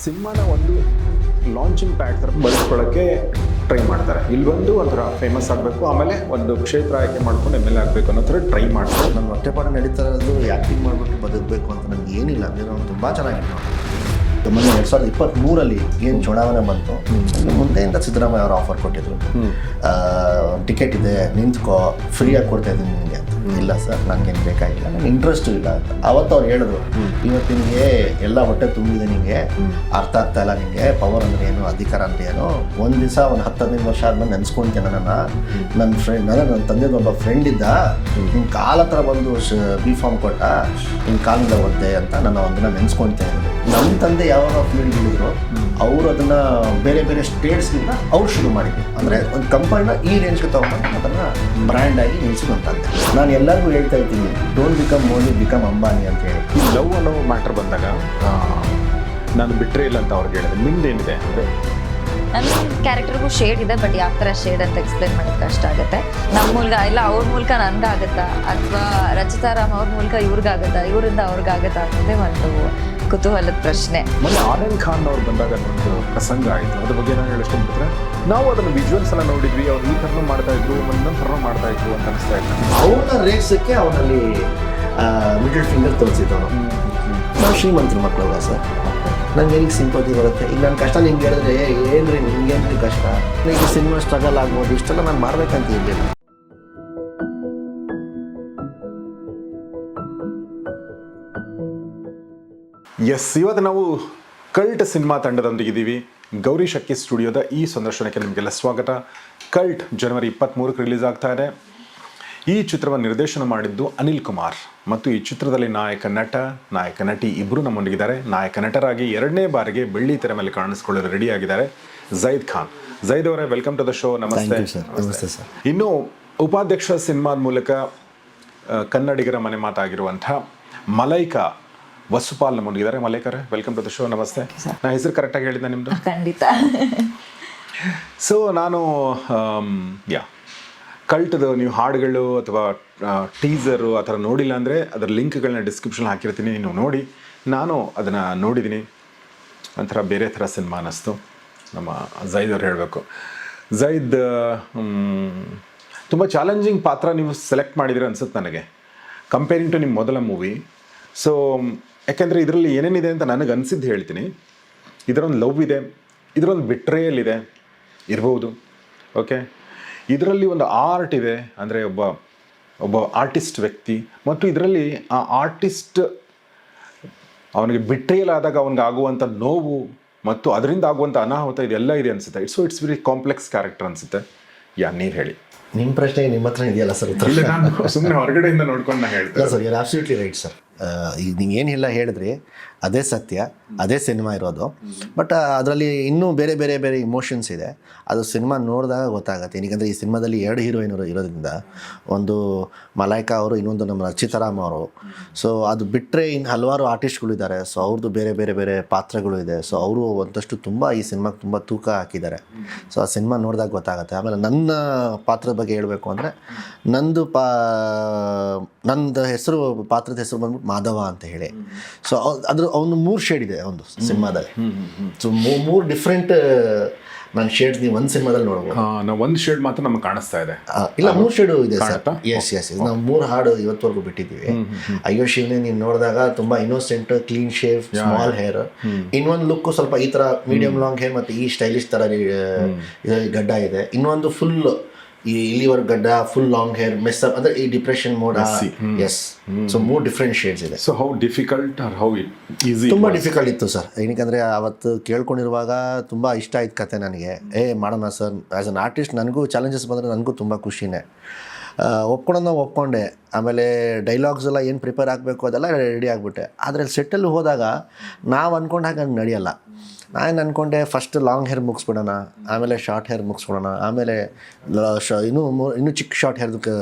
ಸಿನಿಮಾನ ಒಂದು launching pad ಥರ ಬಳಸ್ಕೊಳ್ಳೋಕ್ಕೆ ಟ್ರೈ ಮಾಡ್ತಾರೆ. ಇಲ್ಲಿ ಬಂದು ಒಂಥರ ಫೇಮಸ್ ಆಗಬೇಕು, ಆಮೇಲೆ ಒಂದು ಕ್ಷೇತ್ರ ಆಯ್ಕೆ ಮಾಡ್ಕೊಂಡು MLA ಆಗಬೇಕು ಅನ್ನೋ ಥರ ಟ್ರೈ ಮಾಡ್ತಾರೆ. ನನ್ನ ಹೊಟ್ಟೆಪಾಡ ನಡೀತಾ ಇರೋದು ಆ್ಯಕ್ಟಿಂಗ್ ಮಾಡಿಬಿಟ್ಟು ಬದುಕಬೇಕು ಅಂತ ನನಗೆ ಏನಿಲ್ಲ. ನಾನು ತುಂಬ ಚೆನ್ನಾಗಿತ್ತು. ಮೊನ್ನೆ 2023 ಏನು ಚುನಾವಣೆ ಬಂತು, ಮುಂದೆಯಿಂದ ಸಿದ್ದರಾಮಯ್ಯ ಅವರು ಆಫರ್ ಕೊಟ್ಟಿದ್ರು, ಟಿಕೆಟ್ ಇದೆ ನಿಂತ್ಕೋ, ಫ್ರೀಯಾಗಿ ಕೊಡ್ತಾ ಇದ್ದೀನಿ ನಿಮಗೆ ಅಂತ. ಇಲ್ಲ ಸರ್, ನನಗೇನು ಬೇಕಾಗಿಲ್ಲ, ನನಗೆ ಇಂಟ್ರೆಸ್ಟು ಇಲ್ಲ ಅಂತ. ಅವತ್ತು ಅವ್ರು ಹೇಳಿದ್ರು, ಇವತ್ತು ನಿನಗೆ ಎಲ್ಲ ಹೊಟ್ಟೆ ತುಂಬಿದೆ, ನಿನಗೆ ಅರ್ಥ ಆಗ್ತಾ ಇಲ್ಲ, ನಿನಗೆ ಪವರ್ ಅಂದರೆ ಏನು, ಅಧಿಕಾರ ಅಂದರೆ ಏನು. ಒಂದು ದಿವಸ ಒಂದು 10-15 ವರ್ಷ ಆದ್ಮೇಲೆ ನೆನೆಸ್ಕೊಂತೀನಿ ನನ್ನ ಫ್ರೆಂಡ್, ನನ್ನ ತಂದೆದು ಒಬ್ಬ ಫ್ರೆಂಡ್ ಇದ್ದ, ನಿನ್ನ ಕಾಲ ಹತ್ರ ಬಂದು B.Pharm ಕೊಟ್ಟ, ನಿನ್ನ ಕಾಲಿಂದ ಒದ್ದೆ ಅಂತ ನನ್ನ ಒಂದಿನ ನೆನೆಸ್ಕೊಳ್ತೇನೆ. ನಮ್ಮ ತಂದೆ ಯಾವಾಗ ಫೀಲ್ಡ್ ಹೇಳಿದ್ರು, ಅವರು ಅದನ್ನು ಬೇರೆ ಬೇರೆ ಸ್ಟೇಟ್ಸ್ಗಿಂತ ಅವ್ರು ಶುರು ಮಾಡಿದ್ರು. ಅಂದರೆ ಒಂದು ಕಂಪನಿನ ಈ ರೇಂಜ್ಗೆ ತೊಗೊಂಡು ಅದನ್ನು ಬ್ರ್ಯಾಂಡಾಗಿ ನಿಲ್ಲಿಸಿದಂತಂತೆ. ನಾನು ಎಲ್ಲರಿಗೂ ಹೇಳ್ತಾ ಇರ್ತೀನಿ, don't become Modi, become Ambani ಅಂತ ಹೇಳಿ. ಈ ಲವ್ ಅನ್ನೋ ಮ್ಯಾಟ್ರ್ ಬಂದಾಗ ನಾನು ಬಿಟ್ಟರೆ ಇಲ್ಲ ಅಂತ ಅವ್ರಿಗೆ ಹೇಳಿದೆ. ನಿಮ್ದೇನಿದೆ ಅಂದರೆ ನನ್ನ ಕ್ಯಾರೆಕ್ಟರ್ಗೂ ಶೇಡ್ ಇದೆ, ಬಟ್ ಯಾವ ಥರ ಶೇಡ್ ಅಂತ ಎಕ್ಸ್ಪ್ಲೇನ್ ಮಾಡೋಕ್ಕೆ ಕಷ್ಟ ಆಗುತ್ತೆ. ನಮ್ಮ ಮೂಲಕ ಇಲ್ಲ ಅವ್ರ ಮೂಲಕ ನನಗಾಗತ್ತಾ, ಅಥವಾ ರಚಿತಾ ರಾಮ್ ಅವ್ರ ಮೂಲಕ ಇವ್ರಿಗಾಗತ್ತಾ, ಇವರಿಂದ ಅವ್ರಿಗಾಗತ್ತಾ ಅನ್ನೋದೇ ಒಂದು ಕುತೂಹಲದ ಪ್ರಶ್ನೆ. ಮೊನ್ನೆ ಆನಂದ್ ಖಾನ್ ಅವ್ರು ಬಂದಾಗ ಒಂದು ಪ್ರಸಂಗ ಆಯಿತು, ಅದ್ರ ಬಗ್ಗೆ ನಾನು ಹೇಳಿಸ್ಕೊಂಡ್ಬಿಟ್ರೆ, ನಾವು ಅದನ್ನು ವಿಜುವಲ್ಸ್ ಎಲ್ಲ ನೋಡಿದ್ವಿ, ಅವ್ರು ಈ ಥರನೂ ಮಾಡ್ತಾ ಇದ್ರು, ಒಂದೊಂದು ಥರ ಮಾಡ್ತಾ ಇದ್ರು ಅಂತ ಅನಿಸ್ತಾ ಇತ್ತು. ಅವನ ರೇಕ್ಸಕ್ಕೆ ಅವನಲ್ಲಿ ಮಿಡಲ್ ಫಿಂಗರ್ ತೋರಿಸಿದ್ದವನು. ನಾವು ಶ್ರೀಮಂತರ ಮಕ್ಕಳಲ್ಲ ಸರ್, ನಂಗೆ ಏನಿಗೆ ಸಿಂಪತಿ ಬರುತ್ತೆ. ಈಗ ನನ್ನ ಕಷ್ಟ ನಿಮ್ಗೆ ಹೇಳಿದ್ರೆ, ಏನ್ರಿ ನಿಮ್ಗೇನ್ರಿ ಕಷ್ಟ, ಈಗ ಸಿನಿಮಾ ಸ್ಟ್ರಗಲ್ ಆಗ್ಬೋದು, ಇಷ್ಟೆಲ್ಲ ನಾನು ಮಾಡ್ಬೇಕಂತ ಇರಲಿಲ್ಲ. ಎಸ್, ಇವತ್ತು ನಾವು ಕಲ್ಟ್ ಸಿನಿಮಾ ತಂಡದೊಂದಿಗಿದ್ದೀವಿ. ಗೌರಿ ಶಕ್ಕಿ ಸ್ಟುಡಿಯೋದ ಈ ಸಂದರ್ಶನಕ್ಕೆ ನಿಮಗೆಲ್ಲ ಸ್ವಾಗತ. ಕಲ್ಟ್ ಜನವರಿ 23ಕ್ಕೆ ರಿಲೀಸ್ ಆಗ್ತಾ ಇದೆ. ಈ ಚಿತ್ರವನ್ನು ನಿರ್ದೇಶನ ಮಾಡಿದ್ದು ಅನಿಲ್ ಕುಮಾರ್, ಮತ್ತು ಈ ಚಿತ್ರದಲ್ಲಿ ನಾಯಕ ನಟ, ನಾಯಕ ನಟಿ ಇಬ್ಬರು ನಮ್ಮೊಂದಿಗಿದ್ದಾರೆ. ನಾಯಕ ನಟರಾಗಿ 2ನೇ ಬಾರಿಗೆ ಬೆಳ್ಳಿ ತೆರೆ ಮೇಲೆ ಕಾಣಿಸ್ಕೊಳ್ಳಲು ರೆಡಿ ಆಗಿದ್ದಾರೆ ಝೈದ್ ಖಾನ್. ಝೈದ್ ಅವರೇ, ವೆಲ್ಕಮ್ ಟು ದ ಶೋ. ನಮಸ್ತೆ. ನಮಸ್ತೆ ಸರ್. ಇನ್ನು ಉಪಾಧ್ಯಕ್ಷ ಸಿನಿಮಾದ ಮೂಲಕ ಕನ್ನಡಿಗರ ಮನೆ ಮಾತಾಗಿರುವಂಥ ಮಲೈಕಾ ವಸುಪಾಲ್ ನಮ್ಮೊಂದಿಗಿದ್ದಾರೆ. ಮಲೈಕರೇ, ವೆಲ್ಕಮ್ ಟು ದ ಶೋ. ನಮಸ್ತೆ. ನಾ ಹೆಸರು ಕರೆಕ್ಟಾಗಿ ಹೇಳಿದ್ದೆ ನಿಮ್ಮದು? ಖಂಡಿತ. ಸೊ ನಾನು ಕಲ್ಟ್ದು ನೀವು ಹಾಡುಗಳು ಅಥವಾ ಟೀಸರು ಆ ಥರ ನೋಡಿಲ್ಲ ಅಂದರೆ ಅದರ ಲಿಂಕ್ಗಳನ್ನ ಡಿಸ್ಕ್ರಿಪ್ಷನ್ ಹಾಕಿರ್ತೀನಿ, ನೀವು ನೋಡಿ. ನಾನು ಅದನ್ನು ನೋಡಿದ್ದೀನಿ, ಒಂಥರ ಬೇರೆ ಥರ ಸಿನಿಮಾ ಅನ್ನಿಸ್ತು. ನಮ್ಮ ಝೈದ್ ಅವ್ರು ಹೇಳಬೇಕು. ಝೈದ್, ತುಂಬ ಚಾಲೆಂಜಿಂಗ್ ಪಾತ್ರ ನೀವು ಸೆಲೆಕ್ಟ್ ಮಾಡಿದಿರ ಅನ್ಸುತ್ತೆ ನನಗೆ, ಕಂಪೇರಿಂಗ್ ಟು ನಿಮ್ಮ ಮೊದಲ ಮೂವಿ. ಸೊ ಯಾಕೆಂದರೆ ಇದರಲ್ಲಿ ಏನೇನಿದೆ ಅಂತ ನನಗೆ ಅನಿಸಿದ್ದು ಹೇಳ್ತೀನಿ. ಇದರೊಂದು ಲವ್ ಇದೆ, ಇದರೊಂದು ಬಿಟ್ರೇಯಲ್ ಇದೆ ಇರ್ಬೋದು, ಓಕೆ. ಇದರಲ್ಲಿ ಒಂದು ಆರ್ಟ್ ಇದೆ, ಅಂದರೆ ಒಬ್ಬ ಆರ್ಟಿಸ್ಟ್ ವ್ಯಕ್ತಿ, ಮತ್ತು ಇದರಲ್ಲಿ ಆ ಆರ್ಟಿಸ್ಟ್ ಅವನಿಗೆ ಬಿಟ್ರೇಯಲ್ ಆದಾಗ ಅವನಿಗೆ ಆಗುವಂಥ ನೋವು ಮತ್ತು ಅದರಿಂದ ಆಗುವಂಥ ಅನಾಹುತ ಇದೆಲ್ಲ ಇದೆ ಅನಿಸುತ್ತೆ. ಇಟ್ಸ್ ವೆರಿ ಕಾಂಪ್ಲೆಕ್ಸ್ ಕ್ಯಾರೆಕ್ಟರ್ ಅನಿಸುತ್ತೆ. ನೀವು ಹೇಳಿ. ನಿಮ್ಮ ಪ್ರಶ್ನೆ ನಿಮ್ಮ ಹತ್ರ ಇದೆಯಲ್ಲ ಸರ್? ಸುಮ್ಮನೆ ಹೊರಗಡೆಯಿಂದ ನೋಡ್ಕೊಂಡು ನಾನು ಹೇಳ್ತೀನಿ. Sir, you are absolutely right sir. ಈಗ ನೀವು ಏನೆಲ್ಲ ಹೇಳಿದ್ರಿ ಅದೇ ಸತ್ಯ, ಅದೇ ಸಿನಿಮಾ ಇರೋದು. ಬಟ್ ಅದರಲ್ಲಿ ಇನ್ನೂ ಬೇರೆ ಬೇರೆ ಬೇರೆ ಇಮೋಷನ್ಸ್ ಇದೆ. ಅದು ಸಿನಿಮಾ ನೋಡಿದಾಗ ಗೊತ್ತಾಗುತ್ತೆ. ಏನಕ್ಕೆ ಈ ಸಿನಿಮಾದಲ್ಲಿ 2 ಹೀರೋಯಿನರು ಇರೋದ್ರಿಂದ, ಒಂದು ಮಲೈಕಾ ಅವರು, ಇನ್ನೊಂದು ನಮ್ಮ ರಚಿತಾ ರಾಮ್ ಅವರು. ಸೊ ಅದು ಬಿಟ್ಟರೆ ಇನ್ನು ಹಲವಾರು ಆರ್ಟಿಸ್ಟ್ಗಳಿದ್ದಾರೆ. ಸೊ ಅವ್ರದ್ದು ಬೇರೆ ಬೇರೆ ಬೇರೆ ಪಾತ್ರಗಳು ಇದೆ. ಸೊ ಅವರು ಒಂದಷ್ಟು ತುಂಬ ಈ ಸಿನಿಮಾಗೆ ತುಂಬ ತೂಕ ಹಾಕಿದ್ದಾರೆ. ಸೊ ಆ ಸಿನಿಮಾ ನೋಡಿದಾಗ ಗೊತ್ತಾಗುತ್ತೆ. ಆಮೇಲೆ ನನ್ನ ಪಾತ್ರದ ಬಗ್ಗೆ ಹೇಳಬೇಕು ಅಂದರೆ, ನಂದು ಹೆಸರು, ಪಾತ್ರದ ಹೆಸರು ಬಂದ್ಬಿಟ್ಟು ಮಾಧವ ಅಂತ ಹೇಳಿ. ಸೊ ಅವನು 3 ಶೇಡ್ ಇದೆ ಒಂದು ಸಿನಿಮಾದಲ್ಲಿ. ಸೊ 3 ಡಿಫ್ರೆಂಟ್ ನನ್ನ ಶೇಡ್ಸ್ ನೀವು ಒಂದು ಸಿನಿಮಾದಲ್ಲಿ ನೋಡ್ಬೋದು. ನಾವು ಒಂದು ಶೇಡ್ ಮಾತ್ರ ನಮ್ಗೆ ಕಾಣಿಸ್ತಾ ಇದೆ. ಇಲ್ಲ, 3 ಶೇಡು ಇದೆ ಸರ್. ಎಸ್ ನಾವು 3 ಹಾಡು ಇವತ್ತವರೆಗೂ ಬಿಟ್ಟಿದ್ದೀವಿ. ಅಯ್ಯೋ ಶಿವನೇ ನೀನು ನೋಡಿದಾಗ ತುಂಬ innocent, clean shave, small hair. ಇನ್ನೊಂದು ಲುಕ್ ಸ್ವಲ್ಪ ಈ ಥರ ಮೀಡಿಯಂ ಲಾಂಗ್ ಹೇರ್ ಮತ್ತು ಈ ಸ್ಟೈಲಿಶ್ ಥರ ಗಡ್ಡ ಇದೆ. ಇನ್ನೊಂದು ಫುಲ್ ಇಲ್ಲಿವರೆಗೆ ಗಡ್ಡ, full long hair, mess up, ಅಂದರೆ ಈ depression mode. Yes, so 3 different shades ಇದೆ. So how difficult are how easy? ತುಂಬ ಡಿಫಿಕಲ್ಟ್ ಇತ್ತು ಸರ್. ಏನಕ್ಕೆ ಅವತ್ತು ಕೇಳ್ಕೊಂಡಿರುವಾಗ ತುಂಬ ಇಷ್ಟ ಆಯ್ತು ಕತೆ ನನಗೆ. ಮಾಡೋಣ ಸರ್, ಆ್ಯಸ್ ಅನ್ ಆರ್ಟಿಸ್ಟ್ ನನಗೂ ಚಾಲೆಂಜಸ್ ಬಂದರೆ ನನಗೂ ತುಂಬ ಖುಷಿನೇ. ಒಪ್ಕೊಂಡೆ. ಆಮೇಲೆ ಡೈಲಾಗ್ಸ್ ಎಲ್ಲ ಏನು ಪ್ರಿಪೇರ್ ಆಗಬೇಕು ಅದೆಲ್ಲ ರೆಡಿ ಆಗಿಬಿಟ್ಟೆ. ಆದರೆ ಸೆಟ್ಟಲ್ಲಿ ಹೋದಾಗ ನಾವು ಅಂದ್ಕೊಂಡು ಹಾಗೆ ನಡೆಯಲ್ಲ. ನಾನು ಅಂದ್ಕೊಂಡೆ ಫಸ್ಟ್ ಲಾಂಗ್ ಹೇರ್ ಮುಗಿಸ್ಬಿಡೋಣ, ಆಮೇಲೆ ಶಾರ್ಟ್ ಹೇರ್ ಮುಗಿಸ್ಬಿಡೋಣ, ಆಮೇಲೆ ಇನ್ನೂ ಚಿಕ್ಕ ಶಾರ್ಟ್ ಹೇರ್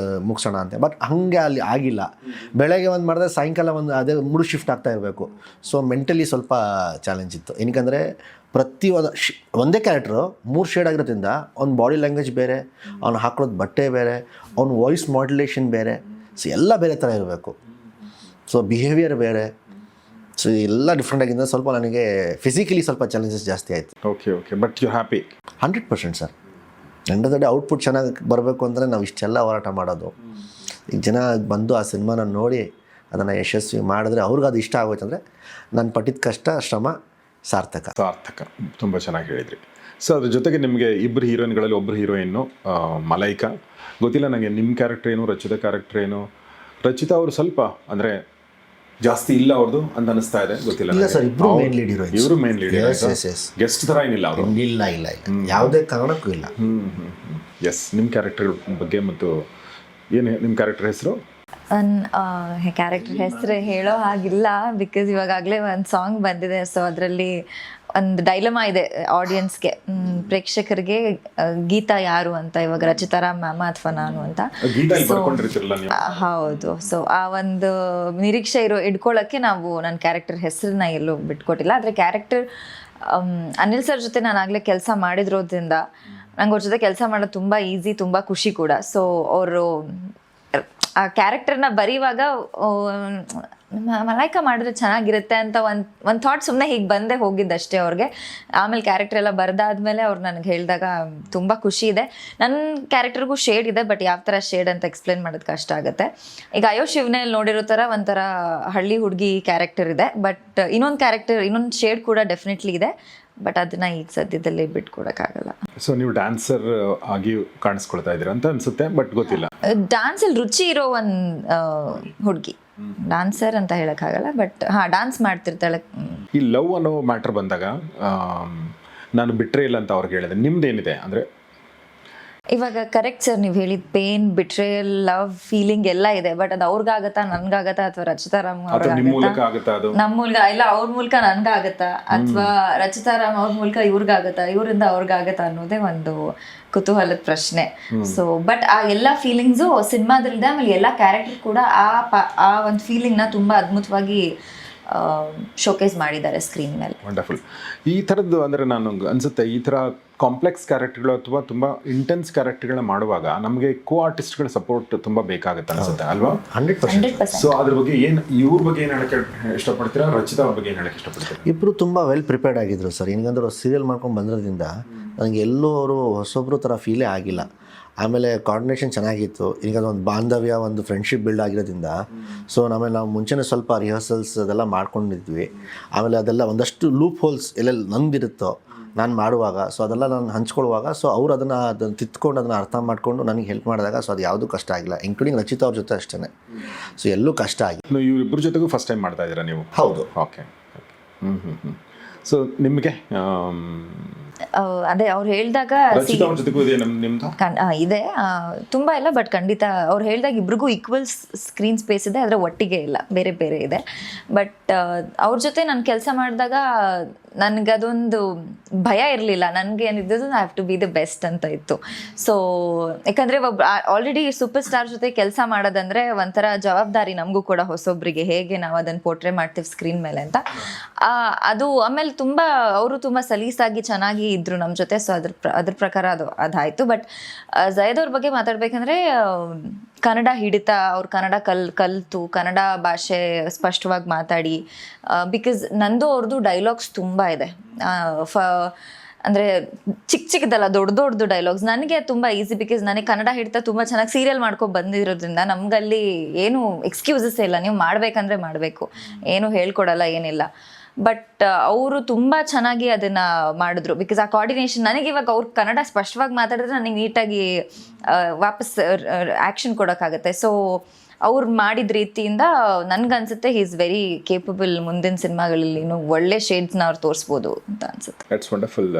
ಮುಗಿಸೋಣ ಅಂತ. ಬಟ್ ಹಾಗೆ ಅಲ್ಲಿ ಆಗಿಲ್ಲ. ಬೆಳಗ್ಗೆ ಒಂದು ಮಾಡಿದ್ರೆ ಸಾಯಂಕಾಲ ಒಂದು ಅದೇ ಮೂಡು ಶಿಫ್ಟ್ ಆಗ್ತಾ ಇರಬೇಕು. ಸೊ ಮೆಂಟಲಿ ಸ್ವಲ್ಪ ಚಾಲೆಂಜ್ ಇತ್ತು. ಏನಕ್ಕೆ ಒಂದೇ ಕ್ಯಾರೆಕ್ಟ್ರು 3 ಶೇಡ್ ಆಗಿರೋದ್ರಿಂದ ಅವ್ನ ಬಾಡಿ ಲ್ಯಾಂಗ್ವೇಜ್ ಬೇರೆ, ಅವ್ನು ಹಾಕೊಳ್ಳೋದು ಬಟ್ಟೆ ಬೇರೆ, ಅವ್ನ ವಾಯ್ಸ್ ಮಾಡ್ಯುಲೇಷನ್ ಬೇರೆ. ಸೊ ಎಲ್ಲ ಬೇರೆ ಥರ ಇರಬೇಕು. ಸೊ ಬಿಹೇವಿಯರ್ ಬೇರೆ. ಸೊ ಎಲ್ಲ ಡಿಫ್ರೆಂಟ್ ಆಗಿದ್ದ ಸ್ವಲ್ಪ ನನಗೆ ಫಿಸಿಕಲಿ ಸ್ವಲ್ಪ ಚಾಲೆಂಜಸ್ ಜಾಸ್ತಿ ಆಯಿತು. Okay but you happy? 100% sir. End of the day output ಚೆನ್ನಾಗಿ ಬರಬೇಕು ಅಂದರೆ ನಾವು ಇಷ್ಟೆಲ್ಲ ಹೋರಾಟ ಮಾಡೋದು. ಈಗ ಜನ ಬಂದು ಆ ಸಿನಿಮಾನ ನೋಡಿ ಅದನ್ನು ಯಶಸ್ವಿ ಮಾಡಿದ್ರೆ ಅವ್ರಿಗೆ ಅದು ಇಷ್ಟ ಆಗೋಯ್ತು ಅಂದರೆ ನಾನು ಪಟ್ಟಿದ ಕಷ್ಟ ಶ್ರಮ ಸಾರ್ಥಕ. ತುಂಬ ಚೆನ್ನಾಗಿ ಹೇಳಿದ್ರಿ. ಸೊ ಅದ್ರ ಜೊತೆಗೆ ನಿಮಗೆ ಇಬ್ಬರು ಹೀರೋಯಿನ್ಗಳಲ್ಲಿ ಒಬ್ಬರು ಹೀರೋಯಿನ್ನು ಮಲೈಕಾ. ಗೊತ್ತಿಲ್ಲ ನನಗೆ ನಿಮ್ಮ ಕ್ಯಾರೆಕ್ಟರ್ ಏನು, ರಚಿತಾ ಕ್ಯಾರೆಕ್ಟರ್ ಏನು. ರಚಿತಾ ಅವರು ಸ್ವಲ್ಪ ಅಂದರೆ ಜಾಸ್ತಿ ಇಲ್ಲ ಅವ್ರದ್ದು ಅಂತ ಅನಿಸ್ತಾ ಇದೆ, ಗೊತ್ತಿಲ್ಲ. ಇಲ್ಲ ಸರ್, ಇಬ್ಬರು ಮೇನ್ ಲೀಡ್ ಹೀರೋಯಿನ್ಸ್. ಇವರು ಮೇನ್ ಲೀಡ್, ಗೆಸ್ಟ್ ಥರ ಏನಿಲ್ಲ ಅವರು. ಇಲ್ಲ ಯಾವುದೇ ಕಾರಣಕ್ಕೂ ಇಲ್ಲ. ಎಸ್, ನಿಮ್ಮ ಕ್ಯಾರೆಕ್ಟರ್ ಬಗ್ಗೆ ಮತ್ತು ಏನು ನಿಮ್ಮ ಕ್ಯಾರೆಕ್ಟರ್ ಹೆಸರು? ನನ್ನ ಕ್ಯಾರೆಕ್ಟರ್ ಹೆಸರು ಹೇಳೋ ಹಾಗಿಲ್ಲ, ಬಿಕಾಸ್ ಇವಾಗಲೇ ಒಂದು ಸಾಂಗ್ ಬಂದಿದೆ. ಸೊ ಅದರಲ್ಲಿ ಒಂದು ಡೈಲಮಾ ಇದೆ ಆಡಿಯನ್ಸ್ಗೆ, ಪ್ರೇಕ್ಷಕರಿಗೆ ಗೀತಾ ಯಾರು ಅಂತ, ಇವಾಗ ರಚಿತಾರಾಮ್ ಮ್ಯಾಮ ಅಥವಾ ನಾನು ಅಂತ. ಹೌದು. ಸೊ ಆ ಒಂದು ನಿರೀಕ್ಷೆ ಇಟ್ಕೊಳ್ಳೋಕ್ಕೆ ನಾವು ನನ್ನ ಕ್ಯಾರೆಕ್ಟರ್ ಹೆಸರನ್ನ ಎಲ್ಲೂ ಬಿಟ್ಕೊಟ್ಟಿಲ್ಲ. ಆದರೆ ಕ್ಯಾರೆಕ್ಟರ್ ಅನಿಲ್ ಸರ್ ಜೊತೆ ನಾನು ಆಗಲೇ ಕೆಲಸ ಮಾಡಿದ್ರೋದ್ರಿಂದ ನಂಗೆ ಅವ್ರ ಜೊತೆ ಕೆಲಸ ಮಾಡೋದು ತುಂಬ ಈಸಿ, ತುಂಬ ಖುಷಿ ಕೂಡ. ಸೊ ಅವರು ಆ ಕ್ಯಾರೆಕ್ಟರ್ನ ಬರೀವಾಗ ಮಲೈಕಾ ಮಾಡಿದ್ರೆ ಚೆನ್ನಾಗಿರುತ್ತೆ ಅಂತ ಒಂದು ಥಾಟ್ ಸುಮ್ಮನೆ ಹೀಗೆ ಬಂದೇ ಹೋಗಿದ್ದಷ್ಟೇ ಅವ್ರಿಗೆ. ಆಮೇಲೆ ಕ್ಯಾರೆಕ್ಟರ್ ಎಲ್ಲ ಬರೆದಾದ್ಮೇಲೆ ಅವ್ರು ನನಗೆ ಹೇಳಿದಾಗ ತುಂಬ ಖುಷಿ ಇದೆ. ನನ್ನ ಕ್ಯಾರೆಕ್ಟರ್ಗೂ ಶೇಡ್ ಇದೆ, ಬಟ್ ಯಾವ ಥರ ಶೇಡ್ ಅಂತ ಎಕ್ಸ್ಪ್ಲೇನ್ ಮಾಡೋದು ಕಷ್ಟ ಆಗುತ್ತೆ. ಈಗ ಅಯ್ಯೋ ಶಿವನಲ್ಲಿ ನೋಡಿರೋ ಥರ ಒಂಥರ ಹಳ್ಳಿ ಹುಡುಗಿ ಕ್ಯಾರೆಕ್ಟರ್ ಇದೆ, ಬಟ್ ಇನ್ನೊಂದು ಶೇಡ್ ಕೂಡ ಡೆಫಿನೆಟ್ಲಿ ಇದೆ, ಬಟ್ ಅದನ್ನ ಈಗ ಸದ್ಯದಲ್ಲೇ ಬಿಟ್ಕೊಡಕ್ಕಾಗಲ್ಲ. ಸೊ ನೀವು ಡ್ಯಾನ್ಸರ್ ಆಗಿ ಕಾಣಿಸ್ಕೊಳ್ತಾ ಇದ್ದೀರಾ ಅಂತ ಅನ್ಸುತ್ತೆ, ಬಟ್ ಗೊತ್ತಿಲ್ಲ. ಡ್ಯಾನ್ಸಲ್ಲಿ ರುಚಿ ಇರೋ ಒಂದು ಹುಡುಗಿ, ಡ್ಯಾನ್ಸರ್ ಅಂತ ಹೇಳಕ್ಕಾಗಲ್ಲ, ಬಟ್ ಡ್ಯಾನ್ಸ್ ಮಾಡ್ತಿರ್ತಾಳೆ. ಈ ಲವ್ ಅನ್ನೋ ಮ್ಯಾಟ್ರ್ ಬಂದಾಗ ನಾನು ಬಿಟ್ರೆ ಇಲ್ಲ ಅಂತ ಅವ್ರಿಗೆ ಹೇಳಿದೆ. ನಿಮ್ದೇನಿದೆ ಅಂದರೆ ಇವಾಗ ಕರೆಕ್ಟ್ ಸರ್, ನೀವು ಹೇಳಿದ ಪೇನ್, ಬಿಟ್ರೇಯಲ್, ಲವ್, ಫೀಲಿಂಗ್ ಎಲ್ಲ ಇದೆ, ಬಟ್ ಅದು ಅವ್ರಿಗಾಗತ್ತಾ, ನನ್ಗಾಗತ್ತಾ, ಅಥವಾ ರಚಿತಾರಾಮ್ ನಮ್ಮ ಮೂಲಕ ಇಲ್ಲ ಅವ್ರ ಮೂಲಕ ನನ್ಗಾಗತ್ತಾ, ಅಥವಾ ರಚಿತಾರಾಮ್ ಅವ್ರ ಮೂಲಕ ಇವ್ರಿಗಾಗತ್ತಾ, ಇವರಿಂದ ಅವ್ರಿಗಾಗತ್ತಾ ಅನ್ನೋದೇ ಒಂದು ಕುತೂಹಲದ ಪ್ರಶ್ನೆ. ಸೊ ಬಟ್ ಆ ಎಲ್ಲ ಫೀಲಿಂಗ್ಸು ಸಿನಿಮಾದಲ್ಲಿದೆ. ಆಮೇಲೆ ಎಲ್ಲ ಕ್ಯಾರೆಕ್ಟರ್ ಕೂಡ ಆ ಒಂದು ಫೀಲಿಂಗ್ನ ತುಂಬ ಅದ್ಭುತವಾಗಿ ಶೋಕೇಸ್ ಮಾಡಿದ್ದಾರೆ ಸ್ಕ್ರೀನ್ ಮೇಲೆ. ವಂಡರ್ಫುಲ್. ಈ ಥರದ್ದು ಅಂದರೆ ನಾನು ಅನಿಸುತ್ತೆ ಈ ಥರ ಕಾಂಪ್ಲೆಕ್ಸ್ ಕ್ಯಾರೆಕ್ಟರ್ಗಳು ಅಥವಾ ತುಂಬ ಇಂಟೆನ್ಸ್ ಕ್ಯಾರೆಕ್ಟರ್ಗಳನ್ನ ಮಾಡುವಾಗ ನಮಗೆ ಕೋ ಆರ್ಟಿಸ್ಟ್ಗಳ ಸಪೋರ್ಟ್ ತುಂಬ ಬೇಕಾಗುತ್ತೆ ಅನಿಸುತ್ತೆ ಅಲ್ವಾ? 100%. ಸೊ ಅದ್ರ ಬಗ್ಗೆ ಏನು, ಇವ್ರ ಬಗ್ಗೆ ಏನು ಹೇಳಕ್ಕೆ ಇಷ್ಟಪಡ್ತೀರಾ, ರಚಿತಾ ಅವ್ರ ಬಗ್ಗೆ ಏನು ಹೇಳಕ್ಕೆ ಇಷ್ಟಪಡ್ತೀರಾ? ಇಬ್ಬರು ತುಂಬ ವೆಲ್ ಪ್ರಿಪೇರ್ಡ್ ಆಗಿದ್ರು ಸರ್. ಏನಂದ್ರೆ ಸೀರಿಯಲ್ ಮಾಡ್ಕೊಂಡು ಬಂದಿರೋದ್ರಿಂದ ನನಗೆ ಎಲ್ಲೂ ಅವರು ಹೊಸೊಬ್ಬರು ಥರ ಫೀಲೇ ಆಗಿಲ್ಲ. ಆಮೇಲೆ ಕೋಆರ್ಡಿನೇಷನ್ ಚೆನ್ನಾಗಿತ್ತು. ಈಗ ಒಂದು ಬಾಂಧವ್ಯ, ಒಂದು ಫ್ರೆಂಡ್ಶಿಪ್ ಬಿಲ್ಡ್ ಆಗಿರೋದ್ರಿಂದ ಸೊ ಆಮೇಲೆ ನಾವು ಮುಂಚೆನೇ ಸ್ವಲ್ಪ ರಿಹರ್ಸಲ್ಸ್ ಅದೆಲ್ಲ ಮಾಡ್ಕೊಂಡಿದ್ವಿ. ಆಮೇಲೆ ಅದೆಲ್ಲ ಒಂದಷ್ಟು ಲೂಪ್ ಹೋಲ್ಸ್ ಎಲ್ಲೆಲ್ಲಿ ನಂದಿರುತ್ತೋ ನಾನು ಮಾಡುವಾಗ, ಸೊ ಅದೆಲ್ಲ ನಾನು ಹಂಚ್ಕೊಳ್ಳುವಾಗ, ಸೊ ಅವ್ರು ಅದನ್ನು ತಿತ್ಕೊಂಡು ಅದನ್ನು ಅರ್ಥ ಮಾಡಿಕೊಂಡು ನನಗೆ ಹೆಲ್ಪ್ ಮಾಡಿದಾಗ ಸೊ ಅದು ಯಾವುದೂ ಕಷ್ಟ ಆಗಿಲ್ಲ, ಇನ್ಕ್ಲೂಡಿಂಗ್ ರಚಿತಾ ಅವ್ರ ಜೊತೆ ಅಷ್ಟೇ. ಸೊ ಎಲ್ಲೂ ಕಷ್ಟ ಆಗಿಲ್ಲ. ಇವರಿಬ್ಬರ ಜೊತೆಗೂ ಫಸ್ಟ್ ಟೈಮ್ ಮಾಡ್ತಾ ಇದ್ದೀರಾ ನೀವು? ಹೌದು. ಓಕೆ. ಸೊ ನಿಮಗೆ ಅದೇ ಅವ್ರು ಹೇಳಿದಾಗ ಇದೆ ತುಂಬ ಇಲ್ಲ, ಬಟ್ ಖಂಡಿತ ಅವ್ರು ಹೇಳಿದಾಗ ಇಬ್ರಿಗೂ ಈಕ್ವಲ್ ಸ್ಕ್ರೀನ್ ಸ್ಪೇಸ್ ಇದೆ, ಆದರೆ ಒಟ್ಟಿಗೆ ಇಲ್ಲ, ಬೇರೆ ಬೇರೆ ಇದೆ. ಬಟ್ ಅವ್ರ ಜೊತೆ ನಾನು ಕೆಲಸ ಮಾಡಿದಾಗ ನನಗದೊಂದು ಭಯ ಇರಲಿಲ್ಲ. ನನಗೆ ಏನಿದ್ದು I have to be the best ಅಂತ ಇತ್ತು. ಸೊ ಯಾಕಂದರೆ ಒಬ್ಬ ಆಲ್ರೆಡಿ ಸೂಪರ್ ಸ್ಟಾರ್ ಜೊತೆ ಕೆಲಸ ಮಾಡೋದಂದರೆ ಒಂಥರ ಜವಾಬ್ದಾರಿ ನಮಗೂ ಕೂಡ, ಹೊಸೊಬ್ಬರಿಗೆ ಹೇಗೆ ನಾವು ಅದನ್ನು ಪೋರ್ಟ್ರೇ ಮಾಡ್ತೀವಿ ಸ್ಕ್ರೀನ್ ಮೇಲೆ ಅಂತ. ಅದು ಆಮೇಲೆ ಅವರು ತುಂಬ ಸಲೀಸಾಗಿ ಚೆನ್ನಾಗಿ ಇದ್ರು ನಮ್ಮ ಜೊತೆ. ಸೊ ಅದ್ರ ಪ್ರಕಾರ ಅದಾಯಿತು. ಬಟ್ ಜಯದ್ ಅವ್ರ ಬಗ್ಗೆ ಮಾತಾಡ್ಬೇಕಂದ್ರೆ ಕನ್ನಡ ಹಿಡಿತ, ಅವ್ರು ಕನ್ನಡ ಕಲಿತು ಕನ್ನಡ ಭಾಷೆ ಸ್ಪಷ್ಟವಾಗಿ ಮಾತಾಡಿ, ಬಿಕಾಸ್ ನಂದು ಅವ್ರದ್ದು ಡೈಲಾಗ್ಸ್ ತುಂಬ ಇದೆ. ಅಂದರೆ ಚಿಕ್ಕದಲ್ಲ, ದೊಡ್ಡದು ಡೈಲಾಗ್ಸ್. ನನಗೆ ತುಂಬ ಈಸಿ, ಬಿಕಾಸ್ ನನಗೆ ಕನ್ನಡ ಹಿಡಿತ ತುಂಬ ಚೆನ್ನಾಗಿ ಸೀರಿಯಲ್ ಮಾಡ್ಕೊಂಡು ಬಂದಿರೋದ್ರಿಂದ ನಮಗಲ್ಲಿ ಏನು ಎಕ್ಸ್ಕ್ಯೂಸಸ್ ಇಲ್ಲ, ನೀವು ಮಾಡಬೇಕಂದ್ರೆ ಮಾಡಬೇಕು, ಏನು ಹೇಳ್ಕೊಡಲ್ಲ, ಏನಿಲ್ಲ. ಬಟ್ ಅವರು ತುಂಬ ಚೆನ್ನಾಗಿ ಅದನ್ನು ಮಾಡಿದ್ರು. ಬಿಕಾಸ್ ಆ ಕೋಆರ್ಡಿನೇಷನ್ ನನಗೆ ಇವಾಗ ಅವ್ರು ಕನ್ನಡ ಸ್ಪಷ್ಟವಾಗಿ ಮಾತಾಡಿದ್ರೆ ನನಗೆ ನೀಟಾಗಿ ವಾಪಸ್ ಆ್ಯಕ್ಷನ್ ಕೊಡೋಕ್ಕಾಗತ್ತೆ. ಸೊ ಅವ್ರು ಮಾಡಿದ ರೀತಿಯಿಂದ ನನಗನ್ಸುತ್ತೆ ಹಿ ಈಸ್ ವೆರಿ ಕೇಪಬಲ್. ಮುಂದಿನ ಸಿನಿಮಾಗಳಲ್ಲಿ ಇನ್ನೂ ಒಳ್ಳೆ ಶೇಡ್ಸ್ನ ಅವ್ರು ತೋರಿಸ್ಬೋದು ಅಂತ ಅನ್ಸುತ್ತೆ. That's wonderful.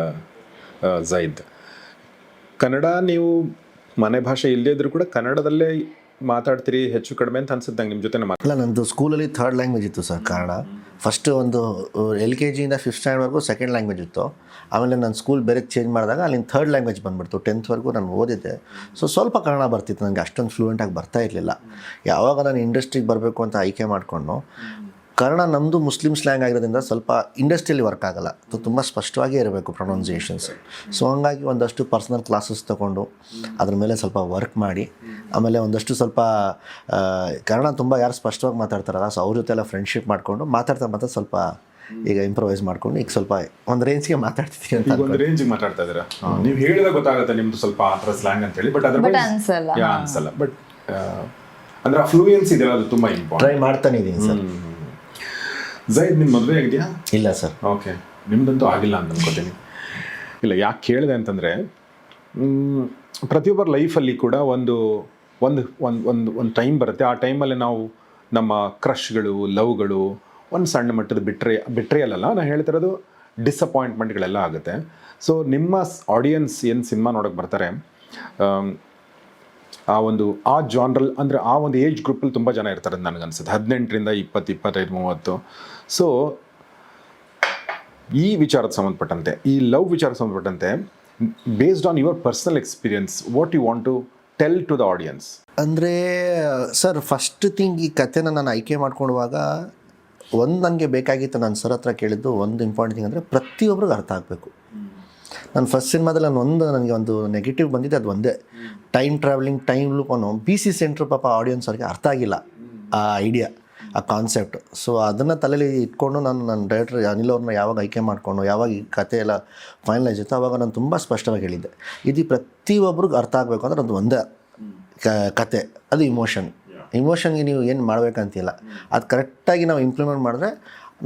ಜೈದ್, ಕನ್ನಡ ನೀವು ಮನೆ ಭಾಷೆ ಇಲ್ಲದೇ ಇದ್ರೂ ಕೂಡ ಕನ್ನಡದಲ್ಲೇ ಮಾತಾಡ್ತೀರಿ ಹೆಚ್ಚು ಕಡಿಮೆ ಅಂತ ಅನ್ಸುತ್ತೆ ನಿಮ್ಮ ಜೊತೆ? ಇಲ್ಲ, ನಂದು ಸ್ಕೂಲಲ್ಲಿ 3rd ಲ್ಯಾಂಗ್ವೇಜ್ ಇತ್ತು ಸರ್ ಕನ್ನಡ. ಫಸ್ಟು ಒಂದು LKG ಇಂದ 5th ಸ್ಟ್ಯಾಂಡರ್ಡ್ವರೆಗೂ 2nd ಲ್ಯಾಂಗ್ವೇಜ್ ಇತ್ತು. ಆಮೇಲೆ ನಾನು ಸ್ಕೂಲ್ ಬೇರೆ ಚೇಂಜ್ ಮಾಡಿದಾಗ ಅಲ್ಲಿಂದ 3rd ಲ್ಯಾಂಗ್ವೇಜ್ ಬಂದುಬಿಡ್ತು. 10th ನಾನು ಓದಿದ್ದೆ. ಸೊ ಸ್ವಲ್ಪ ಕನ್ನಡ ಬರ್ತಿತ್ತು, ನನಗೆ ಅಷ್ಟೊಂದು ಫ್ಲೂಯೆಂಟಾಗಿ ಬರ್ತಾ ಇರಲಿಲ್ಲ. ಯಾವಾಗ ನಾನು ಇಂಡಸ್ಟ್ರಿಗೆ ಬರಬೇಕು ಅಂತ ಆಯ್ಕೆ ಮಾಡಿಕೊಂಡು ಕನ್ನಡ ನಮ್ಮದು ಮುಸ್ಲಿಂ ಸ್ಲ್ಯಾಂಗ್ ಆಗಿರೋದ್ರಿಂದ ಸ್ವಲ್ಪ ಇಂಡಸ್ಟ್ರಿಯಲ್ಲಿ ವರ್ಕ್ ಆಗಲ್ಲ, ಅದು ತುಂಬ ಸ್ಪಷ್ಟವಾಗಿ ಇರಬೇಕು ಪ್ರೊನೌನ್ಸಿಯೇಷನ್ಸ್. ಸೊ ಹಂಗಾಗಿ ಒಂದಷ್ಟು ಪರ್ಸ್ನಲ್ ಕ್ಲಾಸಸ್ ತೊಗೊಂಡು ಅದ್ರ ಮೇಲೆ ಸ್ವಲ್ಪ ವರ್ಕ್ ಮಾಡಿ, ಆಮೇಲೆ ಒಂದಷ್ಟು ಸ್ವಲ್ಪ ಕನ್ನಡ ತುಂಬ ಯಾರು ಸ್ಪಷ್ಟವಾಗಿ ಮಾತಾಡ್ತಾರಲ್ಲ, ಸೊ ಅವ್ರ ಜೊತೆ ಎಲ್ಲ ಫ್ರೆಂಡ್ಶಿಪ್ ಮಾಡಿಕೊಂಡು ಮಾತಾಡ್ತಾ ಸ್ವಲ್ಪ ಈಗ ಇಂಪ್ರವೈಸ್ ಮಾಡ್ಕೊಂಡು ಈಗ ಸ್ವಲ್ಪ ಒಂದು ರೇಂಜ್ಗೆ ಮಾತಾಡ್ತಿದ್ದೀನಿ ಅಂತ. ಈಗ ಒಂದು ರೇಂಜಿಗೆ ಮಾತಾಡ್ತಾ ಇದ್ದೀರಾ, ನೀವು ಹೇಳಿದಾಗ ಗೊತ್ತಾಗುತ್ತೆ ನಿಮ್ದು ಸ್ವಲ್ಪ ಆ ಥರ ಸ್ಲ್ಯಾಂಗ್ ಅಂತ ಹೇಳಿ, ಬಟ್ ಬಟ್ ಅನ್ಸಲ್ಲ. ಅನ್ಸಲ್ಲ. ಬಟ್ ಅಂದ್ರೆ ಆ ಫ್ಲೂಯೆನ್ಸ್ ಇದೆಯಲ್ಲ ಅದು ತುಂಬ ಇಂಪಾರ್ಟೆಂಟ್. ಟ್ರೈ ಮಾಡ್ತಾನೆ ಇದ್ದೀನಿ ಸರ್. ಝೈದ್, ನಿಮ್ಮ ಮದುವೆ ಆಗಿದೆಯಾ? ಇಲ್ಲ ಸರ್. ಓಕೆ, ನಿಮ್ದಂತೂ ಆಗಿಲ್ಲ ಅಂತ ಅನ್ಕೋತೀನಿ. ಇಲ್ಲ, ಯಾಕೆ ಕೇಳಿದೆ ಅಂತಂದರೆ, ಪ್ರತಿಯೊಬ್ಬರ ಲೈಫಲ್ಲಿ ಕೂಡ ಒಂದು ಒಂದು ಒಂದು ಒಂದು ಒಂದು ಟೈಮ್ ಬರುತ್ತೆ. ಆ ಟೈಮಲ್ಲಿ ನಾವು ನಮ್ಮ ಕ್ರಶ್ಗಳು, ಲವ್ಗಳು, ಒಂದು ಸಣ್ಣ ಮಟ್ಟದ ಬಿಟ್ರೇಯಲ್ಲ, ನಾನು ಹೇಳ್ತಿರೋದು ಡಿಸಪಾಯಿಂಟ್ಮೆಂಟ್ಗಳೆಲ್ಲ ಆಗುತ್ತೆ. ಸೊ ನಿಮ್ಮ ಆಡಿಯನ್ಸ್ ಏನು ಸಿನಿಮಾ ನೋಡೋಕೆ ಬರ್ತಾರೆ, ಆ ಜಾನ್ರಲ್ ಅಂದರೆ ಆ ಒಂದು ಏಜ್ ಗ್ರೂಪಲ್ಲಿ ತುಂಬ ಜನ ಇರ್ತಾರೆ ಅಂತ ನನಗನ್ಸುತ್ತೆ, 18ರಿಂದ 20, 25, 30. ಸೊ ಈ ವಿಚಾರಕ್ಕೆ ಸಂಬಂಧಪಟ್ಟಂತೆ, ಈ ಲವ್ ವಿಚಾರಕ್ಕೆ ಸಂಬಂಧಪಟ್ಟಂತೆ, based on your personal experience, what you want to tell to the audience? ಅಂದರೆ ಸರ್, ಫಸ್ಟ್ ಥಿಂಗ್ ಈ ಕಥೆನ ನಾನು ಆಯ್ಕೆ ಮಾಡ್ಕೊಳ್ಳುವಾಗ ನನಗೆ ಬೇಕಾಗಿತ್ತು, ನಾನು ಸರ್ ಹತ್ರ ಕೇಳಿದ್ದು ಒಂದು ಇಂಪಾರ್ಟೆಂಟ್ ಥಿಂಗ್ ಅಂದರೆ ಪ್ರತಿಯೊಬ್ಬರಿಗೂ ಅರ್ಥ ಆಗಬೇಕು. ನಾನು ಫಸ್ಟ್ ಸಿನಿಮಾದಲ್ಲಿ ನನಗೆ ಒಂದು ನೆಗೆಟಿವ್ ಬಂದಿದೆ, ಅದು ಒಂದೇ, ಟೈಮ್ ಟ್ರಾವೆಲಿಂಗ್, ಟೈಮ್ ಲೂಪ್ ಅನ್ನೋ BC ಸೆಂಟ್ರ್ ಪಾಪ ಆಡಿಯನ್ಸ್ ಅವ್ರಿಗೆ ಅರ್ಥ ಆಗಿಲ್ಲ ಆ ಐಡಿಯಾ, ಆ ಕಾನ್ಸೆಪ್ಟ್. ಸೊ ಅದನ್ನು ತಲೆಯಲ್ಲಿ ಇಟ್ಕೊಂಡು ನನ್ನ ಡೈರೆಕ್ಟರ್ ಅನಿಲ್ ಅವ್ರನ್ನ ಯಾವಾಗ ಆಯ್ಕೆ ಮಾಡಿಕೊಂಡು ಯಾವಾಗ ಈ ಕಥೆ ಎಲ್ಲ ಫೈನಲೈಸ್ ಇತ್ತು ಆವಾಗ ನಾನು ತುಂಬ ಸ್ಪಷ್ಟವಾಗಿ ಹೇಳಿದ್ದೆ, ಇದು ಪ್ರತಿಯೊಬ್ಬರಿಗೂ ಅರ್ಥ ಆಗಬೇಕು ಅಂದರೆ ಅದು ಒಂದೇ ಕತೆ, ಅದು ಇಮೋಷನ್ಗೆ ನೀವು ಏನು ಮಾಡಬೇಕಂತಿಲ್ಲ, ಅದು ಕರೆಕ್ಟಾಗಿ ನಾವು ಇಂಪ್ಲಿಮೆಂಟ್ ಮಾಡಿದ್ರೆ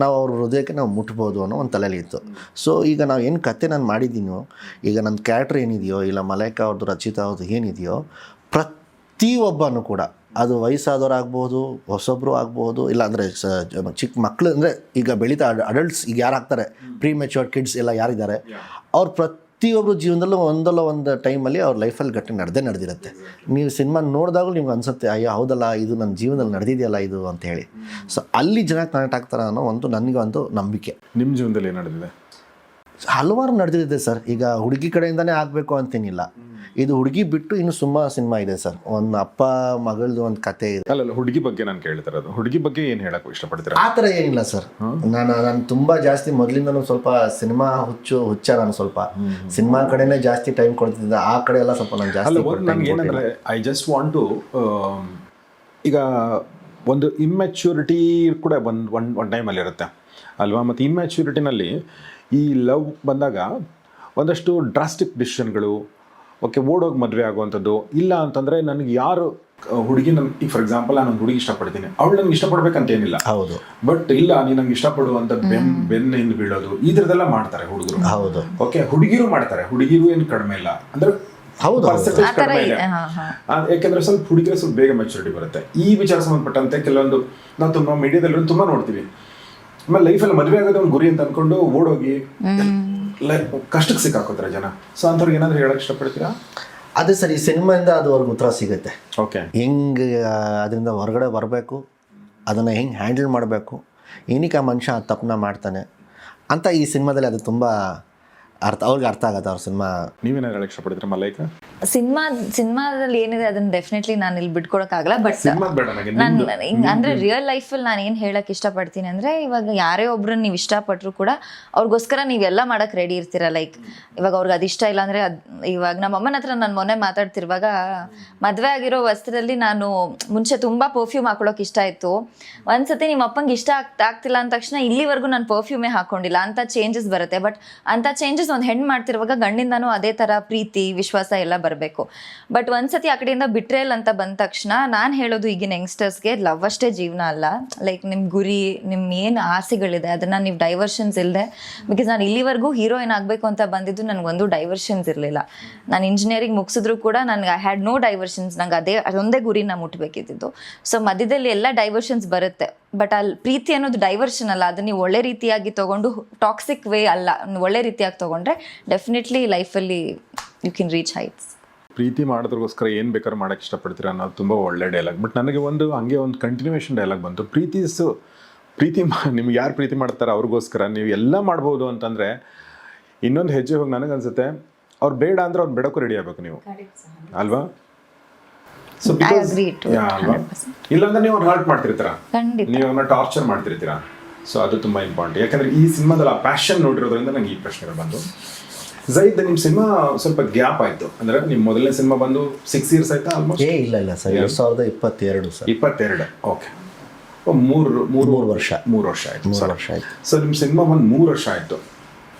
ನಾವು ಅವ್ರ ಹೃದಯಕ್ಕೆ ನಾವು ಮುಟ್ಬೋದು ಅನ್ನೋ ಒಂದು ತಲೆಯಲ್ಲಿ ಇತ್ತು. ಸೊ ಈಗ ನಾವು ಏನು ಕತೆ ನಾನು ಮಾಡಿದ್ದೀನೋ, ಈಗ ನನ್ನ ಕ್ಯಾರೆಕ್ಟರ್ ಏನಿದೆಯೋ, ಇಲ್ಲ ಮಲೈಕಾ ಅವ್ರದ್ದು, ರಚಿತಾ ಅವ್ರದ್ದು ಏನಿದೆಯೋ, ಪ್ರತಿಯೊಬ್ಬನೂ ಕೂಡ, ಅದು ವಯಸ್ಸಾದವ್ರಾಗ್ಬೋದು, ಹೊಸೊಬ್ಬರು ಆಗ್ಬೋದು, ಇಲ್ಲ ಅಂದರೆ ಚಿಕ್ಕ ಮಕ್ಕಳು, ಅಂದರೆ ಈಗ ಬೆಳೀತಾ ಅಡಲ್ಟ್ಸ್ ಈಗ ಯಾರು ಆಗ್ತಾರೆ, ಪ್ರೀ ಮೆಚ್ಯೂರ್ಡ್ ಕಿಡ್ಸ್ ಎಲ್ಲ ಯಾರಿದ್ದಾರೆ, ಅವ್ರ ಪ್ರತಿಯೊಬ್ಬರು ಜೀವನದಲ್ಲೂ ಒಂದಲ್ಲ ಒಂದು ಟೈಮಲ್ಲಿ ಅವ್ರ ಲೈಫಲ್ಲಿ ಘಟನೆ ನಡೆದಿರುತ್ತೆ. ನೀವು ಸಿನಿಮಾ ನೋಡಿದಾಗಲೂ ನಿಮ್ಗೆ ಅನಿಸುತ್ತೆ, ಅಯ್ಯೋ ಹೌದಲ್ಲ, ಇದು ನನ್ನ ಜೀವನದಲ್ಲಿ ನಡೆದಿದೆಯಲ್ಲ ಇದು ಅಂತ ಹೇಳಿ. ಸೊ ಅಲ್ಲಿ ಜನ ಕನೆಕ್ಟ್ ಆಗ್ತಾರೆ ಅನ್ನೋ ನನಗಂತೂ ನಂಬಿಕೆ. ನಿಮ್ಮ ಜೀವನದಲ್ಲಿ ಏನು ನಡೆದಿದೆ? ಹಲವಾರು ನಡೆದಿದೆ ಸರ್. ಈಗ ಹುಡುಗಿ ಕಡೆಯಿಂದನೇ ಆಗಬೇಕು ಅಂತೇನಿಲ್ಲ, ಇದು ಹುಡುಗಿ ಬಿಟ್ಟು ಇನ್ನು ತುಂಬ ಸಿನಿಮಾ ಇದೆ ಸರ್. ಒಂದು ಅಪ್ಪ ಮಗಳದು ಒಂದು ಕತೆ ಇದೆ. ಅಲ್ಲ, ಹುಡುಗಿ ಬಗ್ಗೆ ನಾನು ಕೇಳ್ತಿರೋದು, ಹುಡುಗಿ ಬಗ್ಗೆ ಏನು ಹೇಳಕ್ಕೆ ಇಷ್ಟಪಡ್ತೀರಾ? ಆ ಥರ ಏನಿಲ್ಲ ಸರ್. ನಾನು ತುಂಬ ಜಾಸ್ತಿ ಮೊದಲಿಂದನೂ ಸ್ವಲ್ಪ ಸಿನಿಮಾ ಹುಚ್ಚ. ನಾನು ಸ್ವಲ್ಪ ಸಿನಿಮಾ ಕಡೆನೇ ಜಾಸ್ತಿ ಟೈಮ್ ಕೊಡ್ತಿದ್ದೆ, ಆ ಕಡೆ ಎಲ್ಲ ಸ್ವಲ್ಪ ನಾನು ಜಾಸ್ತಿ. ನನಗೆ ಏನಂದರೆ, ಐ ಜಸ್ಟ್ ವಾಂಟ್ ಟು, ಈಗ ಒಂದು ಇಮ್ಮೆಚ್ಯೂರಿಟಿ ಕೂಡ ಒಂದು ಟೈಮಲ್ಲಿ ಇರುತ್ತೆ ಅಲ್ವಾ? ಮತ್ತು ಇಮ್ಮೆಚ್ಯೂರಿಟಿನಲ್ಲಿ ಈ ಲವ್ ಬಂದಾಗ ಒಂದಷ್ಟು ಡ್ರಾಸ್ಟಿಕ್ ಡಿಸಿಷನ್ಗಳು, ಓಕೆ, ಓಡೋಗಿ ಮದುವೆ ಆಗುವಂಥದ್ದು, ಇಲ್ಲ ಅಂತಂದರೆ ನನಗೆ ಯಾರು ಹುಡುಗಿ, ಈಗ ಫಾರ್ ಎಕ್ಸಾಂಪಲ್ ನಾನು ಹುಡುಗಿ ಇಷ್ಟಪಡ್ತೀನಿ, ಅವಳು ನನಗೆ ಇಷ್ಟಪಡ್ಬೇಕಂತ ಏನಿಲ್ಲ, ಹೌದು, ಬಟ್ ಇಲ್ಲ ನೀನು ನಂಗೆ ಇಷ್ಟಪಡುವಂಥ ಬೆನ್ನ ಹಿಂದೆ ಬೀಳೋದು, ಈ ಥರದ್ದೆಲ್ಲ ಮಾಡ್ತಾರೆ ಹುಡುಗರು. ಹೌದು, ಓಕೆ, ಹುಡುಗಿರು ಮಾಡ್ತಾರೆ, ಹುಡುಗಿರು ಏನು ಕಡಿಮೆ ಇಲ್ಲ, ಅಂದರೆ ಹೌದು, ಪರ್ಸೆಂಟೇಜ್ ಕಡಿಮೆ ಇದೆ. ಯಾಕೆಂದ್ರೆ ಸ್ವಲ್ಪ ಹುಡುಗಿರು ಸ್ವಲ್ಪ ಬೇಗ ಮೆಚುರಿಟಿ ಬರುತ್ತೆ. ಈ ವಿಚಾರ ಸಂಬಂಧಪಟ್ಟಂತೆ ಕೆಲವೊಂದು ನಾವು ತುಂಬ ಮೀಡಿಯಾದಲ್ಲಿ ತುಂಬ ನೋಡ್ತೀವಿ. ಆಮೇಲೆ ಲೈಫಲ್ಲಿ ಮದುವೆ ಆಗೋದು ಒಂದು ಗುರಿ ಅಂತ ಅಂದ್ಕೊಂಡು ಓಡೋಗಿ ಕಷ್ಟಕ್ಕೆ ಸಿಕ್ಕಾಕೋತಾರೆ ಜನ. ಸೊ ಅಂಥವ್ರಿಗೆ ಏನಾದರೂ ಹೇಳಕ್ಕೆ ಇಷ್ಟಪಡ್ತೀರಾ? ಅದೇ ಸರ್, ಈ ಸಿನಿಮಾಯಿಂದ ಅದು ಅವ್ರಿಗೆ ಉತ್ತರ ಸಿಗುತ್ತೆ. ಓಕೆ, ಹೆಂಗೆ ಅದರಿಂದ ಹೊರಗಡೆ ಬರಬೇಕು, ಅದನ್ನು ಹೆಂಗೆ ಹ್ಯಾಂಡಲ್ ಮಾಡಬೇಕು, ಏನಕ್ಕೆ ಆ ಮನುಷ್ಯ ಆ ತಪ್ಪನ್ನ ಮಾಡ್ತಾನೆ ಅಂತ ಈ ಸಿನಿಮಾದಲ್ಲಿ ಅದು ತುಂಬ ಅವ್ರಿಗೆ ಅರ್ಥ ಆಗುತ್ತೆ. ಅವ್ರ ಸಿನಿಮಾ. ನೀವೇನಾದ್ರು ಹೇಳಕ್ಕೆ ಇಷ್ಟಪಡ್ತೀರಾ ಮಲೈಕಾ? ಸಿನಿಮಾದಲ್ಲಿ ಏನಿದೆ ಅದನ್ನ ಡೆಫಿನೆಟ್ಲಿ ನಾನು ಇಲ್ಲಿ ಬಿಟ್ಕೊಡಕ್ಕಾಗಲ್ಲ. ಬಟ್ ಅಂದ್ರೆ ರಿಯಲ್ ಲೈಫಲ್ಲಿ ನಾನು ಏನು ಹೇಳಕ್ ಇಷ್ಟಪಡ್ತೀನಿ ಅಂದ್ರೆ, ಇವಾಗ ಯಾರೇ ಒಬ್ರನ್ನ ನೀವು ಇಷ್ಟಪಟ್ಟರು ಕೂಡ ಅವ್ರಿಗೋಸ್ಕರ ನೀವೆಲ್ಲ ಮಾಡಕ್ ರೆಡಿ ಇರ್ತೀರ. ಲೈಕ್ ಇವಾಗ ಅವ್ರಿಗೆ ಅದು ಇಷ್ಟ ಇಲ್ಲ ಅಂದ್ರೆ ಇವಾಗ ನಮ್ಮ ಅಮ್ಮನ ಹತ್ರ ನಾನು ಮೊನ್ನೆ ಮಾತಾಡ್ತಿರುವಾಗ, ಮದುವೆ ಆಗಿರೋ ವಸ್ತ್ರದಲ್ಲಿ ನಾನು ಮುಂಚೆ ತುಂಬಾ ಪರ್ಫ್ಯೂಮ್ ಹಾಕೊಳ್ಳೋಕೆ ಇಷ್ಟ ಇತ್ತು. ಒಂದ್ಸತಿ ನಿಮ್ಮ ಅಪ್ಪಂಗೆ ಇಷ್ಟ ಆಗ್ತಿಲ್ಲ ಅಂದ ತಕ್ಷಣ ಇಲ್ಲಿವರೆಗೂ ನಾನು ಪರ್ಫ್ಯೂಮೇ ಹಾಕೊಂಡಿಲ್ಲ ಅಂತ ಚೇಂಜಸ್ ಬರುತ್ತೆ. ಬಟ್ ಅಂತ ಚೇಂಜಸ್ ಒಂದು ಹೆಣ್ಣು ಮಾಡ್ತಿರುವಾಗ ಗಂಡಿಂದನೂ ಅದೇ ತರ ಪ್ರೀತಿ ವಿಶ್ವಾಸ ಎಲ್ಲ ಬರಬೇಕು. ಬಟ್ ಒಂದ್ಸತಿ ಆ ಕಡೆಯಿಂದ ಬಿಟ್ರೇಲ್ ಅಂತ ಬಂದ ತಕ್ಷಣ ನಾನು ಹೇಳೋದು ಈಗಿನ ಯಂಗ್ಸ್ಟರ್ಸ್ಗೆ, ಲವ್ ಅಷ್ಟೇ ಜೀವನ ಅಲ್ಲ. ಲೈಕ್ ನಿಮ್ಮ ಗುರಿ, ನಿಮ್ಮ ಏನು ಆಸೆಗಳಿದೆ ಅದನ್ನ ನೀವು ಡೈವರ್ಷನ್ಸ್ ಇಲ್ಲದೆ, ಬಿಕಾಸ್ ನಾನು ಇಲ್ಲಿವರೆಗೂ ಹೀರೋಯಿನ್ ಆಗಬೇಕು ಅಂತ ಬಂದಿದ್ದು ನನಗೊಂದು ಡೈವರ್ಷನ್ಸ್ ಇರಲಿಲ್ಲ. ನಾನು ಇಂಜಿನಿಯರಿಂಗ್ ಮುಗಿಸಿದ್ರು ಕೂಡ ನನಗೆ ಐ ಹ್ಯಾಡ್ ನೋ ಡೈವರ್ಷನ್ಸ್. ನಂಗೆ ಅದೊಂದೇ ಗುರಿನ ಮುಟ್ಬೇಕಿದ್ದು. ಸೊ ಮಧ್ಯದಲ್ಲಿ ಎಲ್ಲ ಡೈವರ್ಷನ್ಸ್ ಬರುತ್ತೆ, ಬಟ್ ಅಲ್ಲಿ ಪ್ರೀತಿ ಅನ್ನೋದು ಡೈವರ್ಷನ್ ಅಲ್ಲ. ಅದನ್ನ ನೀವು ಒಳ್ಳೆ ರೀತಿಯಾಗಿ ತಗೊಂಡು, ಟಾಕ್ಸಿಕ್ ವೇ ಅಲ್ಲ, ಒಳ್ಳೆ ರೀತಿಯಾಗಿ ತಗೊಂಡ್ರೆ ಡೆಫಿನೆಟ್ಲಿ ಲೈಫಲ್ಲಿ ಯು ಕ್ಯಾನ್ ರೀಚ್ ಹೈಟ್ಸ್. ಪ್ರೀತಿ ಮಾಡೋದ್ರಗೋಸ್ಕರ ಏನು ಬೇಕಾದ್ರೂ ಮಾಡೋಕ್ಕೆ ಇಷ್ಟಪಡ್ತೀರಾ ಅನ್ನೋದು ತುಂಬ ಒಳ್ಳೆ ಡೈಲಾಗ್. ಬಟ್ ನನಗೆ ಹಂಗೆ ಒಂದು ಕಂಟಿನ್ಯೂಷನ್ ಡೈಲಾಗ್ ಬಂತು, ನಿಮ್ಗೆ ಯಾರು ಪ್ರೀತಿ ಮಾಡ್ತಾರೆ ಅವ್ರಿಗೋಸ್ಕರ ನೀವು ಎಲ್ಲ ಮಾಡ್ಬೋದು ಅಂತಂದರೆ, ಇನ್ನೊಂದು ಹೆಜ್ಜೆ ಹೋಗಿ ನನಗನ್ಸುತ್ತೆ, ಅವ್ರು ಬೇಡ ಅಂದರೆ ಅವ್ರು ಬಿಡೋಕ್ಕೂ ರೆಡಿ ಆಗಬೇಕು ನೀವು, ಅಲ್ವಾ? So I agree to it, ಅಲ್ವಾ ಇಲ್ಲಾಂದ್ರೆ ನೀವು ಅವ್ರು ಹರ್ಟ್ ಮಾಡ್ತಿರ್ತೀರ, ಖಂಡಿತ. ನೀವು ಅವ್ರನ್ನ ಟಾರ್ಚರ್ ಮಾಡ್ತಿರ್ತೀರಾ. ಸೊ ಅದು ತುಂಬ ಇಂಪಾರ್ಟೆಂಟ್. ಯಾಕಂದ್ರೆ ಈ ಸಿನಿಮಾದಲ್ಲಿ ಆ ಪ್ಯಾಷನ್ ನೋಡಿರೋದ್ರಿಂದ ನಂಗೆ ಈ ಪ್ರಶ್ನೆಗಳು ಬಂದು. ಜೈದ್, ನಿಮ್ಮ ಸಿನಿಮಾ ಸ್ವಲ್ಪ ಗ್ಯಾಪ್ ಆಯಿತು ಅಂದರೆ ನಿಮ್ಮ ಮೊದಲನೇ ಸಿನಿಮಾ ಬಂದು 6 years ಆಯ್ತಾ ಆಲ್ಮೋಸ್ಟ್? ಇಲ್ಲ ಸರ್, 2022 ಸರ್. 22. ಓಕೆ, ಮೂರು ವರ್ಷ ಆಯಿತು. 3 ವರ್ಷ ಆಯ್ತು. ಸೊ ನಿಮ್ಮ ಸಿನಿಮಾ ಒಂದು 3 ವರ್ಷ ಆಯಿತು.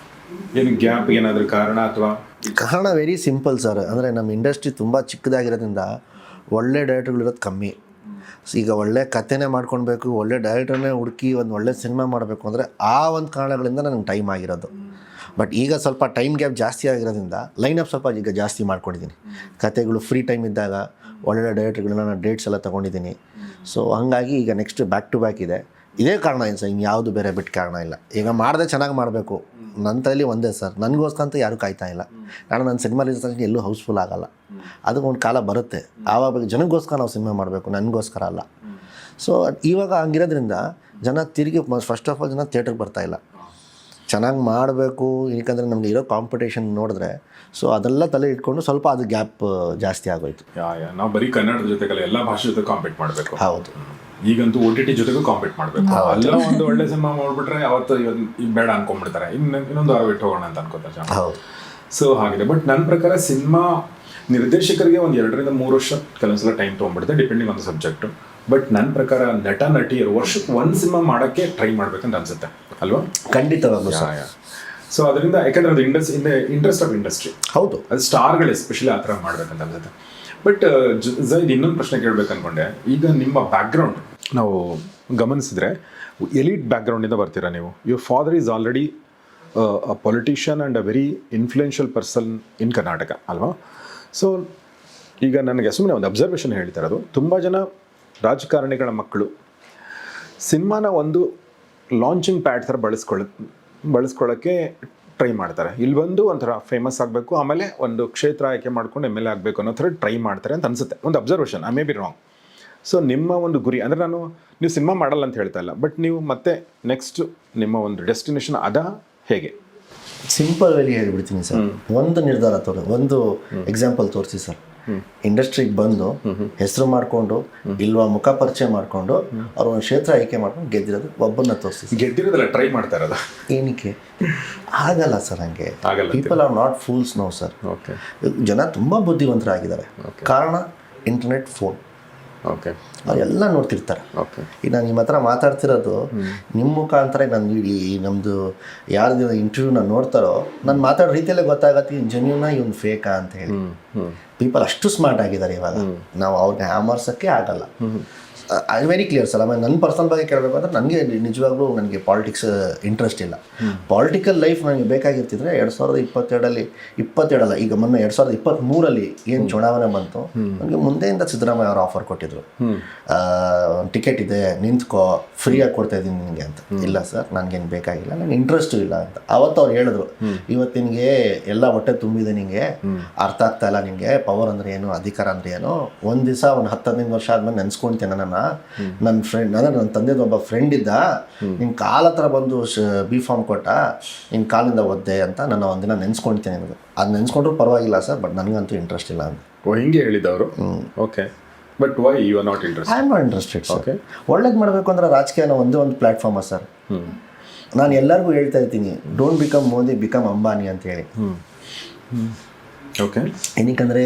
ಏನು ಗ್ಯಾಪ್ ಏನಾದರೂ ಕಾರಣ ಅಥವಾ? ಕಾರಣ ವೆರಿ ಸಿಂಪಲ್ ಸರ್. ಅಂದರೆ ನಮ್ಮ ಇಂಡಸ್ಟ್ರಿ ತುಂಬ ಚಿಕ್ಕದಾಗಿರೋದ್ರಿಂದ ಒಳ್ಳೆ ಡೈರೆಕ್ಟರ್ಗಳಿರೋದು ಕಮ್ಮಿ. ಈಗ ಒಳ್ಳೆ ಕಥೆನೇ ಮಾಡ್ಕೊಳ್ಬೇಕು, ಒಳ್ಳೆ ಡೈರೆಕ್ಟರ್ನೇ ಹುಡುಕಿ ಒಂದು ಒಳ್ಳೆ ಸಿನಿಮಾ ಮಾಡಬೇಕು ಅಂದರೆ ಆ ಒಂದು ಕಾರಣಗಳಿಂದ ನನಗೆ ಟೈಮ್ ಆಗಿರೋದು. ಬಟ್ ಈಗ ಸ್ವಲ್ಪ ಟೈಮ್ ಗ್ಯಾಪ್ ಜಾಸ್ತಿ ಆಗಿರೋದ್ರಿಂದ ಲೈನಪ್ ಸ್ವಲ್ಪ ಈಗ ಜಾಸ್ತಿ ಮಾಡ್ಕೊಂಡಿದ್ದೀನಿ. ಕತೆಗಳು ಫ್ರೀ ಟೈಮ್ ಇದ್ದಾಗ ಒಳ್ಳೆ ಡೈರೆಕ್ಟರ್ಗಳನ್ನ ನಾನು ಡೇಟ್ಸ್ ಎಲ್ಲ ತೊಗೊಂಡಿದ್ದೀನಿ. ಸೊ ಹಾಗಾಗಿ ಈಗ ನೆಕ್ಸ್ಟ್ ಬ್ಯಾಕ್ ಟು ಬ್ಯಾಕ್ ಇದೆ. ಇದೇ ಕಾರಣ ಏನು ಸರ್, ಇನ್ಯಾವುದು ಬೇರೆ ಬಿಟ್ಟು ಕಾರಣ ಇಲ್ಲ. ಈಗ ಮಾಡಿದೆ ಚೆನ್ನಾಗಿ ಮಾಡಬೇಕು, ನನ್ನ ತಲೆಯಲ್ಲಿ ಒಂದೇ ಸರ್, ನನಗೋಸ್ಕರ ಅಂತ ಯಾರೂ ಕಾಯ್ತಾ ಇಲ್ಲ. കാരണം ನನ್ನ ಸಿನಿಮಾ ರಿಲೀಸ್ ಆಗಿ ಎಲ್ಲೂ ಹೌಸ್ಫುಲ್ ಆಗೋಲ್ಲ. ಅದಕ್ಕೆ ಒಂದು ಕಾಲ ಬರುತ್ತೆ, ಆವಾಗ ಜನಗೋಸ್ಕರ ನಾವು ಸಿನಿಮಾ ಮಾಡಬೇಕು, ನನಗೋಸ್ಕರ ಅಲ್ಲ. ಸೊ ಇವಾಗ ಹಂಗಿರೋದ್ರಿಂದ ಜನ ತಿರುಗಿ ಫಸ್ಟ್ ಆಫ್ ಆಲ್ ಜನ ಥಿಯೇಟ್ರಿಗೆ ಬರ್ತಾಯಿಲ್ಲ. ಚೆನ್ನಾಗಿ ಮಾಡಬೇಕು, ಏಕೆಂದರೆ ನಮಗೆ ಇರೋ ಕಾಂಪಿಟೇಷನ್ ನೋಡಿದ್ರೆ ಸೊ ಅದೆಲ್ಲ ತಲೆ ಇಟ್ಕೊಂಡು ಸ್ವಲ್ಪ ಅದು ಗ್ಯಾಪ್ ಜಾಸ್ತಿ ಆಗೋಯ್ತು. ನಾವು ಬರೀ ಕನ್ನಡದ ಜೊತೆಗಲ್ಲ, ಎಲ್ಲ ಭಾಷೆ ಜೊತೆ ಕಾಂಪೀಟ್ ಮಾಡಬೇಕು. ಹೌದು, ಈಗಂತೂ OTT ಜೊತೆಗೂ ಕಾಂಪೀಟ್ ಮಾಡಬೇಕು. ಅಲ್ಲ ಒಂದು ಒಳ್ಳೆ ಸಿನಿಮಾ ಮಾಡ್ಬಿಟ್ರೆ ಅವತ್ತು ಈಗ ಬೇಡ ಅನ್ಕೊಂಡ್ಬಿಡ್ತಾರೆ, ಇನ್ನೊಂದು ವಾರ ಬಿಟ್ಟು ಹೋಗೋಣ ಅಂತ ಅನ್ಕೋತಾರೆ ಜನ. ಹೌದು. ಸೊ ಹಾಗಿದೆ. ಬಟ್ ನನ್ನ ಪ್ರಕಾರ ಸಿನಿಮಾ ನಿರ್ದೇಶಕರಿಗೆ ಒಂದು 2 ರಿಂದ 3 ವರ್ಷ ಕೆಲವೊಂದ್ಸಲ ಟೈಮ್ ತೊಗೊಂಡ್ಬಿಡುತ್ತೆ, depending on the subject. But ನನ್ನ ಪ್ರಕಾರ ನಟಿಯರು ವರ್ಷಕ್ಕೆ 1 ಸಿನಿಮಾ ಮಾಡೋಕ್ಕೆ ಟ್ರೈ ಮಾಡ್ಬೇಕಂತ ಅನ್ಸುತ್ತೆ ಅಲ್ವಾ? ಖಂಡಿತವಾಗ್ಲೂ ಸರ್. ಸೊ ಅದರಿಂದ ಯಾಕಂದ್ರೆ ಅದು ಇಂಟ್ರೆಸ್ಟ್ ಆಫ್ ಇಂಡಸ್ಟ್ರಿ. ಹೌದು, ಅದು ಸ್ಟಾರ್ಗಳು ಎಸ್ಪೆಷಲಿ ಆ ಥರ ಮಾಡ್ಬೇಕಂತ ಅನ್ಸುತ್ತೆ. ಬಟ್ ಜೈದ್, ಇನ್ನೊಂದು ಪ್ರಶ್ನೆ ಕೇಳಬೇಕು ಅನ್ಕೊಂಡೆ. ಈಗ ನಿಮ್ಮ ಬ್ಯಾಕ್ಗ್ರೌಂಡ್ ನಾವು ಗಮನಿಸಿದ್ರೆ ಎಲೀಟ್ ಬ್ಯಾಕ್ಗ್ರೌಂಡಿಂದ ಬರ್ತೀರಾ ನೀವು. Your father is already a politician and a very influential person in Karnataka ಅಲ್ವಾ? ಸೊ ಈಗ ನನಗೆ ಸುಮ್ಮನೆ ಒಂದು ಅಬ್ಸರ್ವೇಷನ್ ಹೇಳ್ತಾ ಇರೋದು, ತುಂಬ ಜನ ರಾಜಕಾರಣಿಗಳ ಮಕ್ಕಳು ಸಿನಿಮಾನ ಒಂದು ಲಾಂಚಿಂಗ್ ಪ್ಯಾಡ್ ಥರ ಬಳಸ್ಕೊಳ್ಳೋಕ್ಕೆ ಟ್ರೈ ಮಾಡ್ತಾರೆ. ಇಲ್ಲಿ ಬಂದು ಒಂಥರ ಫೇಮಸ್ ಆಗಬೇಕು, ಆಮೇಲೆ ಒಂದು ಕ್ಷೇತ್ರ ಆಯ್ಕೆ ಮಾಡ್ಕೊಂಡು MLA ಆಗಬೇಕು ಅನ್ನೋ ಥರ ಟ್ರೈ ಮಾಡ್ತಾರೆ ಅಂತ ಅನಿಸುತ್ತೆ. ಒಂದು observation, I may be wrong. So ನಿಮ್ಮ ಒಂದು ಗುರಿ ಅಂದರೆ, ನೀವು ಸಿನಿಮಾ ಮಾಡಲ್ಲ ಅಂತ ಹೇಳ್ತಾ ಇಲ್ಲ, ಬಟ್ ನೀವು ಮತ್ತೆ ನೆಕ್ಸ್ಟ್ ನಿಮ್ಮ ಒಂದು ಡೆಸ್ಟಿನೇಷನ್ ಹೇಗೆ? ಸಿಂಪಲ್ ವೇಲಿ ಹೇಳ್ಬಿಡ್ತೀನಿ ಸರ್. ಒಂದು ನಿರ್ಧಾರ ಒಂದು ಎಕ್ಸಾಂಪಲ್ ತೋರಿಸಿ ಸರ್. ಇಂಡಸ್ಟ್ರಿಗೆ ಬಂದು ಹೆಸರು ಮಾಡಿಕೊಂಡು ಇಲ್ವಾ ಮುಖ ಪರಿಚಯ ಮಾಡಿಕೊಂಡು ಅವ್ರು ಒಂದು ಕ್ಷೇತ್ರ ಆಯ್ಕೆ ಮಾಡ್ಕೊಂಡು ಗೆದ್ದಿರೋದು ಒಬ್ಬನ್ನ ತೋರಿಸಿ. ಗೆದ್ದಿರೋದಲ್ಲ, ಟ್ರೈ ಮಾಡ್ತಾ ಇರೋದು. ಏನಕ್ಕೆ ಆಗಲ್ಲ ಸರ್, ಹಂಗೆ people are not fools no sir. Okay, ಜನ ತುಂಬ ಬುದ್ಧಿವಂತರಾಗಿದ್ದಾರೆ. ಕಾರಣ ಇಂಟರ್ನೆಟ್, ಫೋನ್. ಓಕೆ, ಅವರೆಲ್ಲ ನೋಡ್ತಿರ್ತಾರೆ. ಓಕೆ, ಈಗ ನಾನು ನಿಮ್ಮ ಹತ್ರ ಮಾತಾಡ್ತಿರೋದು ನಿಮ್ಮ ಮುಖಾಂತರ ನಾನು ಈ ನಮ್ಮದು ಯಾರ್ದು ಇಂಟರ್ವ್ಯೂ ನಾನು ನೋಡ್ತಾರೋ ನಾನು ಮಾತಾಡೋ ರೀತಿಯಲ್ಲೇ ಗೊತ್ತಾಗತ್ತೆ ಇವ್ನು ಜೆನ್ಯೂನಾ ಇವ್ನು ಫೇಕಾ ಅಂತ ಹೇಳಿ. ಪೀಪಲ್ ಅಷ್ಟು ಸ್ಮಾರ್ಟ್ ಆಗಿದ್ದಾರೆ ಇವಾಗ, ನಾವು ಅವ್ರಿಗೆ ಹ್ಯಾಮರ್ಸೋಕ್ಕೆ ಆಗಲ್ಲ. I very clear sir. ಆಮೇಲೆ ನನ್ನ ಪರ್ಸನಲ್ ಬಗ್ಗೆ ಕೇಳಬೇಕು ಅಂದರೆ ನನಗೆ ನಿಜವಾಗ್ಲೂ ನನಗೆ ಪಾಲಿಟಿಕ್ಸ್ ಇಂಟ್ರೆಸ್ಟ್ ಇಲ್ಲ. ಪಾಲಿಟಿಕಲ್ ಲೈಫ್ ನನಗೆ ಬೇಕಾಗಿರ್ತಿದ್ರೆ 2022 ಈಗ ಮೊನ್ನೆ 2023 ಏನು ಚುನಾವಣೆ ಬಂತು, ನನಗೆ ಮುಂದೆಯಿಂದ ಸಿದ್ದರಾಮಯ್ಯ ಅವರು ಆಫರ್ ಕೊಟ್ಟಿದ್ರು, ಟಿಕೆಟ್ ಇದೆ ನಿಂತ್ಕೋ, ಫ್ರೀಯಾಗಿ ಕೊಡ್ತಾ ಇದ್ದೀನಿ ನಿನಗೆ ಅಂತ. ಇಲ್ಲ ಸರ್, ನನಗೇನು ಬೇಕಾಗಿಲ್ಲ, ನನಗೆ ಇಂಟ್ರೆಸ್ಟು ಇಲ್ಲ ಅಂತ. ಅವತ್ತು ಅವ್ರು ಹೇಳಿದ್ರು, ಇವತ್ತು ನಿನಗೆ ಎಲ್ಲ ಹೊಟ್ಟೆ ತುಂಬಿದೆ, ನಿನಗೆ ಅರ್ಥ ಆಗ್ತಾ ಇಲ್ಲ, ನಿನಗೆ ಪವರ್ ಅಂದರೆ ಏನು, ಅಧಿಕಾರ ಅಂದರೆ ಏನು. ಒಂದು ದಿವಸ ಒಂದು 10-15 ವರ್ಷ ಆದ್ಮೇಲೆ ನೆನೆಸ್ಕೊಳ್ತೇನೆ ನನ್ನ ಫ್ರೆಂಡ್, ಅಂದರೆ ನನ್ನ ತಂದೆದು ಒಬ್ಬ ಫ್ರೆಂಡ್ ಇದ್ದ, ನಿನ್ನ ಕಾಲ ಹತ್ರ ಬಂದು B.Pharm ಕೊಟ್ಟ, ನಿನ್ನ ಕಾಲಿಂದ ಒದ್ದೆ ಅಂತ ನಾನು ಒಂದಿನ ನೆನೆಸ್ಕೊಳ್ತೇನೆ. ನನಗೆ ಅದು ನೆನೆಸ್ಕೊಂಡ್ರು ಪರವಾಗಿಲ್ಲ ಸರ್, ಬಟ್ ನನಗಂತೂ ಇಂಟ್ರೆಸ್ಟ್ ಇಲ್ಲ ಅಂತ. ಹಿಂಗೆ ಹೇಳಿದವರು. Okay, but why you are not interested? I am not interested sir. ಒಳ್ಳೇದು ಮಾಡಬೇಕು ಅಂದರೆ ರಾಜಕೀಯನ ಒಂದೇ ಒಂದು ಪ್ಲ್ಯಾಟ್ಫಾರ್ಮ ಸರ್. ನಾನು ಎಲ್ಲರಿಗೂ ಹೇಳ್ತಾ ಇರ್ತೀನಿ, don't become Modi, become Ambani ಅಂತ ಹೇಳಿ. ಓಕೆ, ಏನಕ್ಕಂದರೆ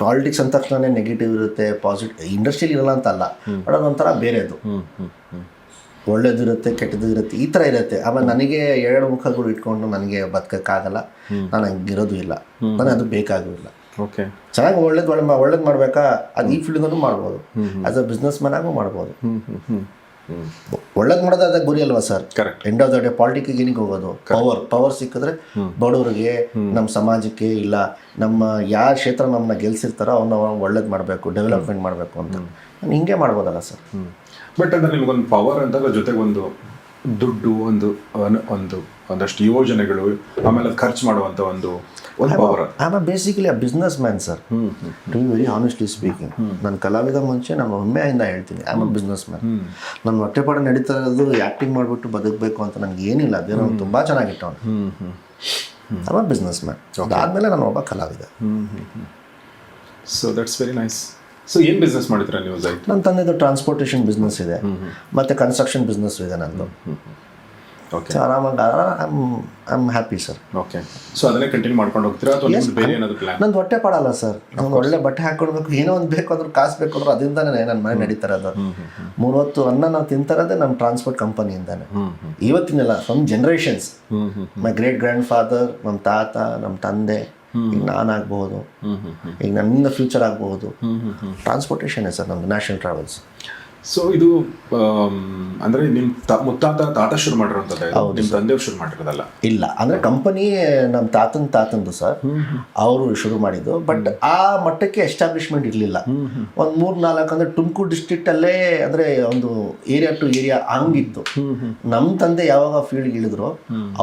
ಪಾಲಿಟಿಕ್ಸ್ ಅಂದ ತಕ್ಷಣ ನೆಗೆಟಿವ್ ಇರುತ್ತೆ, ಪಾಸಿಟಿವ್ ಇಂಡಸ್ಟ್ರಿಯಲ್ಲಿ ಇರಲ್ಲ ಅಂತ ಅಲ್ಲ, ಬಟ್ ಅದೊಂಥರ ಬೇರೆದು. ಒಳ್ಳೇದು ಇರುತ್ತೆ, ಕೆಟ್ಟದ್ದು ಇರುತ್ತೆ, ಈ ಥರ ಇರುತ್ತೆ. ಆಮೇಲೆ ನನಗೆ 2 ಮುಖಗಳು ಇಟ್ಕೊಂಡು ನನಗೆ ಬದುಕೋಕ್ಕಾಗಲ್ಲ, ನಾನು ಹಂಗಿರೋದು ಇಲ್ಲ, ನನಗೆ ಅದು ಬೇಕಾಗೂ ಇಲ್ಲ. ಓಕೆ, ಚೆನ್ನಾಗಿ ಒಳ್ಳೇದು ಮಾಡಬೇಕಾ, ಅದು ಈ ಫೀಲ್ಡ್ಗೂ ಮಾಡ್ಬೋದು, ಆಸ್ ಅ ಬಿಸ್ನೆಸ್ ಮ್ಯಾನ್ ಆಗೂ ಮಾಡ್ಬೋದು. ಒಳ್ಳೇದು ಮಾಡೋದು ಅದೇ ಗುರಿ ಅಲ್ವಾ sir? Correct. End of the day ಪಾಲಿಟಿಕ್ಗೆ ಏನಕ್ಕೆ ಹೋಗೋದು? ಪವರ್ ಸಿಕ್ಕಿದ್ರೆ ಬಡವರಿಗೆ, ನಮ್ಮ ಸಮಾಜಕ್ಕೆ, ಇಲ್ಲ ನಮ್ಮ ಯಾವ ಕ್ಷೇತ್ರ ನಮ್ಮನ್ನ ಗೆಲ್ಸಿರ್ತಾರೋ ಅವನ್ನ ಒಳ್ಳೇದು ಮಾಡಬೇಕು, ಡೆವಲಪ್ಮೆಂಟ್ ಮಾಡಬೇಕು ಅಂತ ನಾನು ಹಿಂಗೆ ಮಾಡ್ಬೋದಲ್ಲ ಸರ್. ಬಟ್ ಅಂದರೆ ನಿಮಗೊಂದು ಪವರ್ ಅಂತ ಜೊತೆಗೆ ಒಂದು ದುಡ್ಡು, ಒಂದಷ್ಟು ಯೋಜನೆಗಳು, ಆಮೇಲೆ ಖರ್ಚು ಮಾಡುವಂಥ ಒಂದು power. I am basically a business man sir, to be very honestly speaking. ನಾನು ಕಲಾವಿದ ಮುಂಚೆ ನಾನು ಹೆಮ್ಮೆಯಿಂದ ಹೇಳ್ತೀನಿ, I am a business man. ನನ್ನ ಹೊಟ್ಟೆಪಾಡ ನಡೀತಾ ಇರೋದು ಆ್ಯಕ್ಟಿಂಗ್ ಮಾಡಿಬಿಟ್ಟು ಬದುಕಬೇಕು ಅಂತ ನನಗೆ ಏನಿಲ್ಲ. ಅದೇನೋ ತುಂಬ ಚೆನ್ನಾಗಿಟ್ಟು I am a business man. ಅದಾದಮೇಲೆ ನಾನು ಒಬ್ಬ ಕಲಾವಿದ. So that's very nice. So ಏನು ಬಿಸ್ನೆಸ್ ಮಾಡ್ತೀರಾ ನೀವು ಜೈತ್? ನನ್ನ ತಂದೆದು ಟ್ರಾನ್ಸ್ಪೋರ್ಟೇಷನ್ ಬಿಸ್ನೆಸ್ ಇದೆ, ಮತ್ತು ಕನ್ಸ್ಟ್ರಕ್ಷನ್ ಬಿಸ್ನೆಸ್ ಇದೆ ನಂದು. ಓಕೆ ಸೊ ಆರಾಮಾಗಿ I am happy sir. Okay. So ಅದನ್ನೇ ಕಂಟಿನ್ಯೂ ಮಾಡ್ಕೊಂಡು ಹೋಗ್ತೀರಾ ಅಥವಾ ನಿಮ್ದು ಬೇರೆ ಏನಾದರೂ ಪ್ಲಾನ್? ನಂದು ಹೊಟ್ಟೆ ಪಡಲ್ಲ ಸರ್. ನಂಗೆ ಒಳ್ಳೆ ಬಟ್ಟೆ ಹಾಕೊಡ್ಬೇಕು, ಏನೋ ಒಂದು ಬೇಕು ಅಂದ್ರೆ ಕಾಸು ಬೇಕು ಅಂದ್ರೆ ಅದರಿಂದಾನೇ ನನ್ನ ಮನೆ ನಡೀತಾರದು. 3 ಹೊತ್ತು ಅನ್ನ ನಾವು ತಿಂತಾರದೇ ನಮ್ಮ ಟ್ರಾನ್ಸ್ಪೋರ್ಟ್ ಕಂಪನಿಯಿಂದಾನೆ. ಇವತ್ತಿನೆಲ್ಲ from generations, my great grandfather, ನಮ್ಮ ತಾತ, ನಮ್ಮ ತಂದೆ, ಈಗ ನಾನಾಗಬಹುದು, ಈಗ ನನ್ನಿಂದ ಫ್ಯೂಚರ್ ಆಗಬಹುದು. ಟ್ರಾನ್ಸ್ಪೋರ್ಟೇಷನ್ ಸರ್ ನಮ್ದು, ನ್ಯಾಷನಲ್ ಟ್ರಾವೆಲ್ಸ್. ಸೊ ಇದು ಅಂದ್ರೆ ನಿಮ್ಮ ಮುತ್ತಾತ ತಾತ ಶುರು ಮಾಡಿರೋಂಥದ್ದು, ನಿಮ್ಮ ತಂದೆಯವ್ರು ಶುರು ಮಾಡಿರೋದಲ್ಲ? ಇಲ್ಲ, ಅಂದ್ರೆ ಕಂಪನಿ ನಮ್ಮ ತಾತಂದು ಸರ್, ಅವರು ಶುರು ಮಾಡಿದ್ದು. ಬಟ್ ಆ ಮಟ್ಟಕ್ಕೆ ಎಸ್ಟಾಬ್ಲಿಷ್ಮೆಂಟ್ ಇರಲಿಲ್ಲ. ಒಂದು 3-4 ಅಂದ್ರೆ ತುಮಕೂರು ಡಿಸ್ಟ್ರಿಕ್ಟ್ ಅಲ್ಲೇ ಅಂದ್ರೆ ಒಂದು ಏರಿಯಾ ಟು ಏರಿಯಾ ಹಂಗಿತ್ತು. ನಮ್ಮ ತಂದೆ ಯಾವಾಗ ಫೀಲ್ಡ್ಗೆ ಇಳಿದ್ರು,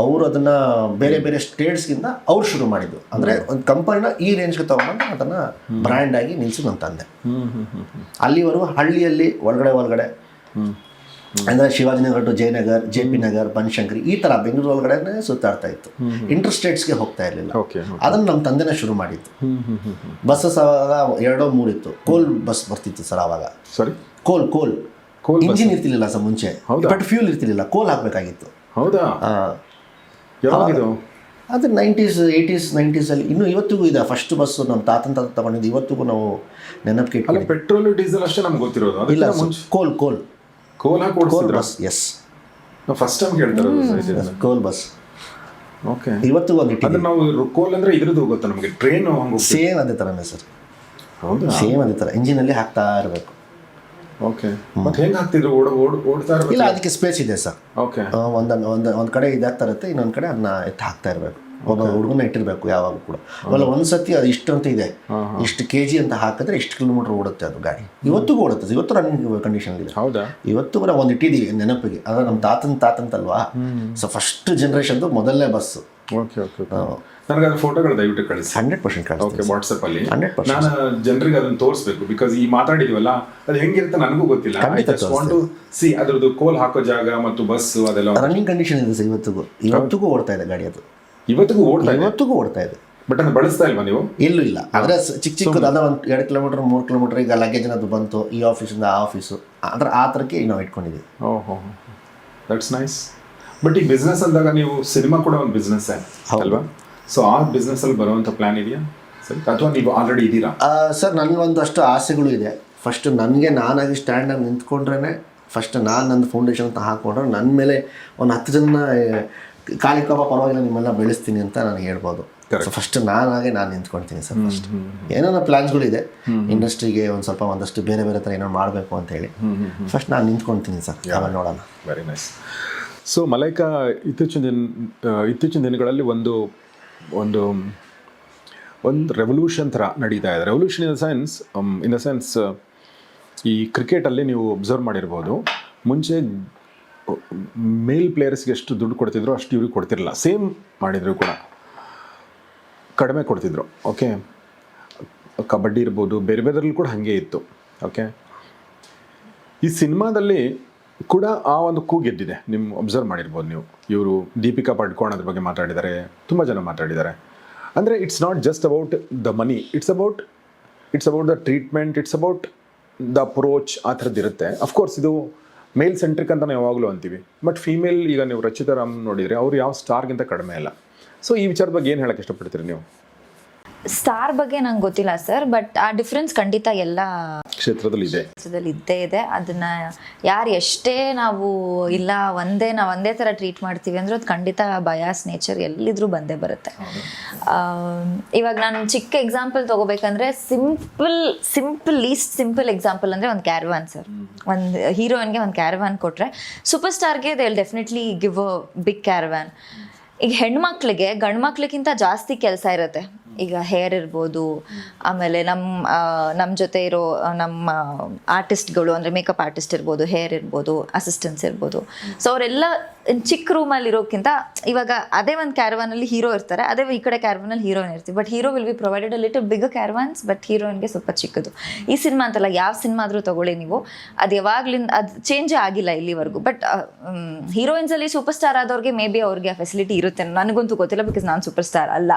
ಅವರು ಅದನ್ನ ಬೇರೆ ಬೇರೆ ಸ್ಟೇಟ್ಸ್ಗಿಂತ ಅವ್ರು ಶುರು ಮಾಡಿದ್ದು. ಅಂದ್ರೆ ಒಂದು ಕಂಪನಿನ ಈ ರೇಂಜ್ಗೆ ತಗೊಂಡು ಅದನ್ನ ಬ್ರ್ಯಾಂಡ್ ಆಗಿ ನಿಲ್ಸಿ ನಮ್ಮ ತಂದೆ. ಅಲ್ಲಿವರೆಗೂ ಹಳ್ಳಿಯಲ್ಲಿ ಒಳಗಡೆ ಅಂದ್ರೆ ಶಿವಾಜಿನಗರ ಟು ಜಯನಗರ್, JP ನಗರ್, ಬನಶಂಕರಿ, ಈ ತರ ಬೆಂಗಳೂರು ಒಳಗಡೆ ಸುತ್ತಾಡ್ತಾ ಇತ್ತು. ಇಂಟರ್ ಸ್ಟೇಟ್ಸ್ಗೆ ಹೋಗ್ತಾ ಇರಲಿಲ್ಲ. ಅದನ್ನ ನಮ್ಮ ತಂದೆನೇ ಶುರು ಮಾಡಿತ್ತು. ಬಸ್ಸಸ್ ಅವಾಗ 2-3 ಇತ್ತು. ಕೋಲ್ ಬಸ್ ಬರ್ತಿತ್ತು ಸರ್ ಅವಾಗ. ಸಾರಿ, ಕೋಲ್ ಇಂಜಿನ್ ಇರ್ತಿರ್ಲಿಲ್ಲ ಸರ್ ಮುಂಚೆ, ಬಟ್ ಫ್ಯೂಲ್ ಇರ್ತಿರ್ಲಿಲ್ಲ, ಕೋಲ್ ಹಾಕ್ಬೇಕಾಗಿತ್ತು. ಹೌದಾ? ಯಾವಾಗಿದು? ಅದು 90s 80s 90s ಅಲ್ಲಿ. ಇನ್ನು ಇವತ್ತಿಗೂ ಇದೆ ಫಸ್ಟ್ ಬಸ್ಸು. ನಮ್ಮ ತಾತನ ತಗೊಂಡಿದ್ದು ಇವತ್ತಿಗೂ ನಾವು ನೆನಪಿಗೆ ಇಟ್ಕೊಂಡು. ಪೆಟ್ರೋಲ್ ಡೀಸೆಲ್ ಅಷ್ಟೇ ನಮ್ಗೆ ಗೊತ್ತಿರೋದು. ಇಲ್ಲ, ಕೋಲ್ ಹಾಕಿ ಓಡಿಸಿದ್ರ ಬಸ್. ಎಸ್, ಫಸ್ಟ್ ಟೈಮ್ ಕೇಳ್ತಾರೆ ಕೋಲ್ ಬಸ್. ಓಕೆ. ಇವತ್ತಿಗೂ ಒಂದು ಅಂದ್ರೆ ನಾವು ಕೋಲ್ ಅಂದ್ರೆ ಇದ್ರದ್ದು ಗೊತ್ತಾ ನಮಗೆ? ಟ್ರೈನ್ ಸೇಮ್ ಅದೇ ಥರನೇ ಸರ್. ಹೌದಾ? ಸೇಮ್ ಅದೇ ಥರ ಇಂಜಿನಲ್ಲಿ ಹಾಕ್ತಾ ಇರಬೇಕು. ಓಕೆ. ಮತ್ತೆ ಹೆಂಗೆ ಹಾಕ್ತಿದ್ರು? ಓಡ್ತಾ ಇರಬೇಕು? ಇಲ್ಲ, ಅದಕ್ಕೆ ಸ್ಪೇಸ್ ಇದೆ ಸರ್. ಓಕೆ. ಒಂದು ಕಡೆ ಇದಾಗ್ತಾ ಇರುತ್ತೆ, ಇನ್ನೊಂದು ಕಡೆ ಅದನ್ನ ಎತ್ತು ಹಾಕ್ತಾ ಇರಬೇಕು. ಒಬ್ಬ ಹುಡುಗನ ಇಟ್ಟಿರ್ಬೇಕು ಯಾವಾಗ ಕೂಡ. ಆಮೇಲೆ ಒಂದ್ಸತಿ ಅದು ಇಷ್ಟು ಅಂತ ಇದೆ, ಇಷ್ಟು kg ಅಂತ ಹಾಕಿದ್ರೆ ಇಷ್ಟು ಕಿಲೋಮೀಟರ್ ಓಡುತ್ತೆ ಅದು ಗಾಡಿ. ಇವತ್ತಿಗೂ ಓಡುತ್ತೆ, ಇವತ್ತು ರನ್ನಿಂಗ್ ಕಂಡೀಷನ್ ಇದೆ. ಹೌದಾ? ಇವತ್ತು ಕೂಡ ಒಂದು ಇಟ್ಟಿದ್ದೀವಿ ನೆನಪಿಗೆ. ಅದ ನಮ್ಮ ತಾತಂತಲ್ವಾ. ಸೊ ಫಸ್ಟ್ ಜನರೇಷನ್ದು ಮೊದಲನೇ ಬಸ್ಸು. ಓಕೆ. ನನಗೆ ಅದು ಫೋಟೋಗಳು ದಯವಿಟ್ಟು ಕಳಿಸಿ. 100% ಕಳಿಸಿ. ಓಕೆ, ವಾಟ್ಸಪ್ ಅಲ್ಲಿ 100%. ನಾನು ಜನರಿಗೆ ಅದನ್ನ ತೋರಿಸ್ಬೇಕು. ಬಿಕಾಸ್ ಈ ಮಾತಾಡಿದೀವಲ್ಲ, ಅದು ಹೆಂಗಿರುತ್ತೆ ನನಗೂ ಗೊತ್ತಿಲ್ಲ. I just want to see ಅದ್ರದ್ದು ಕೋಲ್ ಹಾಕೋ ಜಾಗ ಮತ್ತು ಬಸ್ ಅದೆಲ್ಲ ರನ್ನಿಂಗ್ ಕಂಡೀಷನ್ ಇದೆ ಸರ್. ಇವತ್ತಿಗೂ ಓಡ್ತಾ ಇದೆ ಗಾಡಿ. ಅದು ಇವತ್ತಿಗೂ ಓಡ್ತಾ ಇದೆ. ಬಟ್ ಅದನ್ನ ಬಳಸ್ತಾ ಇಲ್ವಾ ನೀವು? ಇಲ್ಲ. ಆದ್ರೆ ಚಿಕ್ಕದು ಅದ ಒಂದು 2 ಕಿಲೋಮೀಟರ್ 3 ಕಿಲೋಮೀಟರ್ ಈಗ ಲಗೇಜ್ ಅದು ಬಂತು, ಈ ಆಫೀಸಿಂದ ಆ ಆಫೀಸು, ಅಂದ್ರೆ ಆ ಥರಕ್ಕೆ ನಾವು ಇಟ್ಕೊಂಡಿದ್ದೀವಿ. ಓಹೋ, ದಟ್ಸ್ ನೈಸ್. ಬಟ್ ಈ ಬಿಸ್ನೆಸ್ ಅಂದಾಗ ನೀವು ಸಿನಿಮಾ ಕೂಡ ಒಂದು ಬಿಸ್ನೆಸ್ ಅಲ್ವಾ? ಸೊ ಆ ಬಿಸ್ನೆಸ್ ಅಲ್ಲಿ ಬರುವಂಥ ಪ್ಲಾನ್ ಇದೆಯಾ ಸರಿ, ಅಥವಾ ನೀವು ಆಲ್ರೆಡಿ ಇದ್ದೀರಾ? ಸರ್, ನನಗೊಂದಷ್ಟು ಆಸೆಗಳು ಇದೆ. ಫಸ್ಟ್ ನನಗೆ ನಾನಾಗಿ ಸ್ಟ್ಯಾಂಡಾಗಿ ನಿಂತ್ಕೊಂಡ್ರೆ, ಫಸ್ಟ್ ನಂದು ಫೌಂಡೇಶನ್ ಅಂತ ಹಾಕ್ಕೊಂಡ್ರೆ ನನ್ನ ಮೇಲೆ ಒಂದು 10 ಜನ ಕಾಲಿಕಪ್ಪ ಪರವಾಗಿಲ್ಲ ನಿಮ್ಮೆಲ್ಲ ಬೆಳೆಸ್ತೀನಿ ಅಂತ ನಾನು ಹೇಳ್ಬೋದು. ಸೊ ಫಸ್ಟ್ ನಾನು ನಿಂತ್ಕೊಳ್ತೀನಿ ಸರ್. ಫಸ್ಟ್ ಏನೋ ಪ್ಲಾನ್ಸ್ಗಳಿದೆ ಇಂಡಸ್ಟ್ರಿಗೆ ಒಂದಷ್ಟು ಬೇರೆ ಥರ ಏನೋ ಮಾಡಬೇಕು ಅಂತ ಹೇಳಿ. ಫಸ್ಟ್ ನಾನು ನಿಂತ್ಕೊಳ್ತೀನಿ ಸರ್, ಆಮೇಲೆ ನೋಡೋಣ. Very nice. ಸೊ ಮಲೈಕಾ, ಇತ್ತೀಚಿನ ದಿನಗಳಲ್ಲಿ ಒಂದು ರೆವಲ್ಯೂಷನ್ ಥರ ನಡೀತಾ ಇದೆ. ರೆವಲ್ಯೂಷನ್ ಇನ್ ದ ಸೆನ್ಸ್ ಈ ಕ್ರಿಕೆಟಲ್ಲಿ ನೀವು ಅಬ್ಸರ್ವ್ ಮಾಡಿರ್ಬೋದು, ಮುಂಚೆ ಮೇಲ್ ಪ್ಲೇಯರ್ಸ್ಗೆ ಎಷ್ಟು ದುಡ್ಡು ಕೊಡ್ತಿದ್ರು ಅಷ್ಟು ಇವ್ರಿಗೆ ಕೊಡ್ತಿರಲಿಲ್ಲ. ಸೇಮ್ ಮಾಡಿದ್ರು ಕೂಡ ಕಡಿಮೆ ಕೊಡ್ತಿದ್ರು. ಓಕೆ, ಕಬಡ್ಡಿ ಇರ್ಬೋದು, ಬೇರೆದ್ರಲ್ಲಿ ಕೂಡ ಹಾಗೆ ಇತ್ತು. ಓಕೆ, ಈ ಸಿನಿಮಾದಲ್ಲಿ ಕೂಡ ಆ ಒಂದು ಕೂಗೆದ್ದಿದೆ. ನಿಮ್ಮ ಅಬ್ಸರ್ವ್ ಮಾಡಿರ್ಬೋದು ನೀವು. ಇವರು ದೀಪಿಕಾ ಪಡ್ಕೋಣ್ ಅದ್ರ ಬಗ್ಗೆ ಮಾತಾಡಿದ್ದಾರೆ, ತುಂಬ ಜನ ಮಾತಾಡಿದ್ದಾರೆ. ಅಂದರೆ it's not just about the money, it's about the treatment, it's about the approach. ಆ ಥರದ್ದು ಇರುತ್ತೆ. ಅಫ್ಕೋರ್ಸ್ ಇದು ಮೇಲ್ ಸೆಂಟ್ರಿಕ್ ಅಂತ ನಾವು ಯಾವಾಗಲೂ ಅಂತೀವಿ. ಬಟ್ ಫೀಮೇಲ್, ಈಗ ನೀವು ರಚಿತಾ ರಾಮ್ ನೋಡಿದರೆ ಅವರು ಯಾವ ಸ್ಟಾರ್ಗಿಂತ ಕಡಿಮೆ ಇಲ್ಲ. ಸೊ ಈ ವಿಚಾರದ ಬಗ್ಗೆ ಏನು ಹೇಳಕ್ಕೆ ಇಷ್ಟಪಡ್ತೀರಿ ನೀವು? ಸ್ಟಾರ್ ಬಗ್ಗೆ ನಂಗೆ ಗೊತ್ತಿಲ್ಲ ಸರ್, ಬಟ್ ಆ ಡಿಫ್ರೆನ್ಸ್ ಖಂಡಿತ ಎಲ್ಲ ಕ್ಷೇತ್ರದಲ್ಲಿ ಇದ್ದೇ ಇದೆ. ಅದನ್ನ ಯಾರು ಎಷ್ಟೇ ನಾವು ಇಲ್ಲ ಒಂದೇ ಥರ ಟ್ರೀಟ್ ಮಾಡ್ತೀವಿ ಅಂದ್ರೆ ಅದು ಖಂಡಿತ ಬಯಾಸ್ ನೇಚರ್ ಎಲ್ಲಿದ್ರೂ ಬಂದೇ ಬರುತ್ತೆ. ಇವಾಗ ನಾನು ಚಿಕ್ಕ ಎಕ್ಸಾಂಪಲ್ ತಗೋಬೇಕಂದ್ರೆ ಲೀಸ್ಟ್ ಸಿಂಪಲ್ ಎಕ್ಸಾಂಪಲ್ ಅಂದರೆ ಒಂದು ಕ್ಯಾರವಾನ್ ಸರ್. ಒಂದು ಹೀರೋಯಿನ್ಗೆ ಒಂದು ಕ್ಯಾರವಾನ್ ಕೊಟ್ಟರೆ ಸೂಪರ್ ಸ್ಟಾರ್ಗೆ they will definitely give a big caravan. ಈಗ ಹೆಣ್ಮಕ್ಳಿಗೆ ಗಂಡು ಮಕ್ಳಿಗಿಂತ ಜಾಸ್ತಿ ಕೆಲಸ ಇರುತ್ತೆ. ಈಗ ಹೇರ್ ಇರ್ಬೋದು, ಆಮೇಲೆ ನಮ್ಮ ಜೊತೆ ಇರೋ ನಮ್ಮ ಆರ್ಟಿಸ್ಟ್ಗಳು ಅಂದರೆ ಮೇಕಪ್ ಆರ್ಟಿಸ್ಟ್ ಇರ್ಬೋದು, ಹೇರ್ ಇರ್ಬೋದು, ಅಸಿಸ್ಟೆಂಟ್ಸ್ ಇರ್ಬೋದು. ಸೊ ಅವರೆಲ್ಲ ಚಿಕ್ಕ ರೂಮಲ್ಲಿ ಇರೋಕ್ಕಿಂತ ಇವಾಗ ಅದೇ ಒಂದು ಕ್ಯಾರವಾನಲ್ಲಿ ಹೀರೋ ಇರ್ತಾರೆ, ಅದೇ ಈ ಕಡೆ ಕ್ಯಾರವಾನಲ್ಲಿ ಹೀರೋಯಿನ್ ಇರ್ತೀವಿ. But hero will be provided a little big caravans, but ಹೀರೋಯಿನ್ಗೆ ಸ್ವಲ್ಪ ಚಿಕ್ಕದು. ಈ ಸಿನಿಮಾ ಅಂತಲ್ಲ, ಯಾವ ಸಿನಿಮಾ ಆದರೂ ತಗೊಳ್ಳಿ ನೀವು, ಅದು ಯಾವಾಗ್ಲಿಂದ ಅದು ಚೇಂಜೇ ಆಗಿಲ್ಲ ಇಲ್ಲಿವರೆಗೂ. ಬಟ್ ಹೀರೋಯಿನ್ಸಲ್ಲಿ ಸೂಪರ್ ಸ್ಟಾರ್ ಆದವ್ರಿಗೆ ಮೇ ಬಿ ಅವ್ರಿಗೆ ಆ ಫೆಸಿಲಿಟಿ ಇರುತ್ತೆ, ನನಗಂತೂ ಗೊತ್ತಿಲ್ಲ, ಬಿಕಾಸ್ ನಾನು ಸೂಪರ್ ಸ್ಟಾರ್ ಅಲ್ಲ.